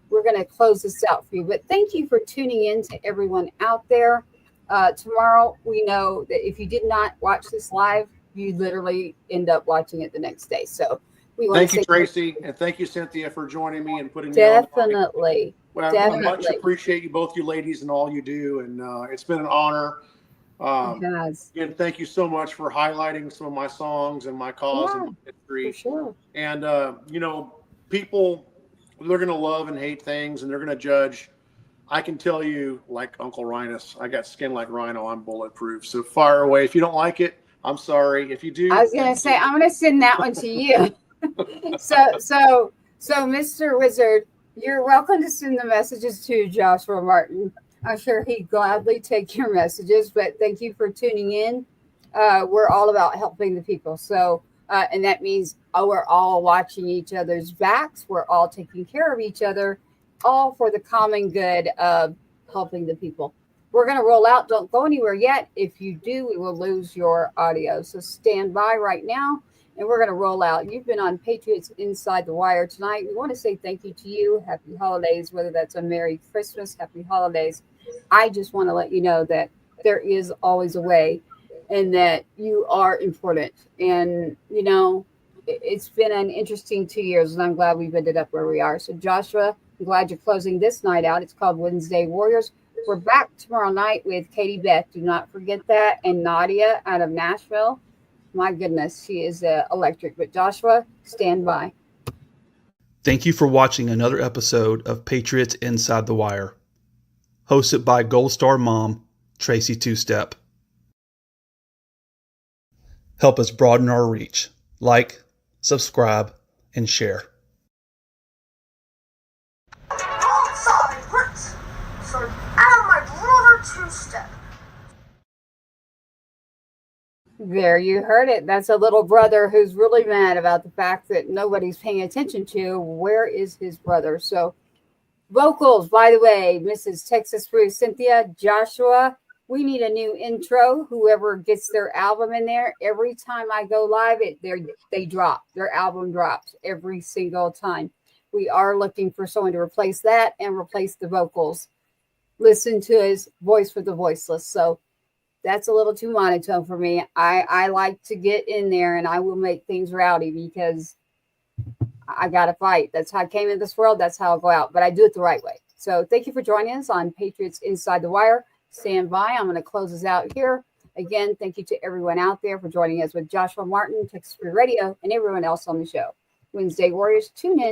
We're going to close this out for you. But thank you for tuning in to everyone out there. Tomorrow, we know that if you did not watch this live, you literally end up watching it the next day. So we want thank you, Tracy, and thank you, Cynthia, for joining me and putting me on. Definitely. I much appreciate you, both you ladies, and all you do. And it's been an honor. Again, thank you so much for highlighting some of my songs and my cause and my history. For sure. And people, they're going to love and hate things, and they're going to judge. I can tell you, like Uncle Rhinus, I got skin like Rhino. I'm bulletproof. So fire away. If you don't like it, I'm sorry. If you do, I was going to say, I'm going to send that one to you. So Mr. Wizard, you're welcome to send the messages to Joshua Martin. I'm sure he'd gladly take your messages, but thank you for tuning in. We're all about helping the people. So, and that means we're all watching each other's backs. We're all taking care of each other, all for the common good of helping the people. We're going to roll out. Don't go anywhere yet. If you do, we will lose your audio. So stand by right now, and we're going to roll out. You've been on Patriots Inside the Wire tonight. We want to say thank you to you. Happy holidays, whether that's a Merry Christmas, Happy Holidays. I just want to let you know that there is always a way and that you are important. And, it's been an interesting 2 years, and I'm glad we've ended up where we are. So, Joshua, I'm glad you're closing this night out. It's called Wednesday Warriors. We're back tomorrow night with Katie Beth. Do not forget that. And Nadia out of Nashville. My goodness, she is electric. But, Joshua, stand by. Thank you for watching another episode of Patriots Inside the Wire, hosted by Gold Star Mom, Tracy Two-Step. Help us broaden our reach. Like, subscribe, and share. Problem-solving works. So, out of my brother Two-Step. There, you heard it. That's a little brother who's really mad about the fact that nobody's paying attention to where is his brother. So, vocals, by the way, Mrs. Texas Brew, Cynthia, Joshua. We need a new intro. Whoever gets their album in there, every time I go live, they drop. Their album drops every single time. We are looking for someone to replace that and replace the vocals. Listen to his voice for the voiceless. So that's a little too monotone for me. I like to get in there and I will make things rowdy because I got to fight. That's how I came in this world. That's how I'll go out. But I do it the right way. So thank you for joining us on Patriots Inside the Wire. Stand by. I'm going to close us out here. Again, thank you to everyone out there for joining us with Joshua Martin, Texas Brew Radio, and everyone else on the show. Wednesday Warriors, tune in.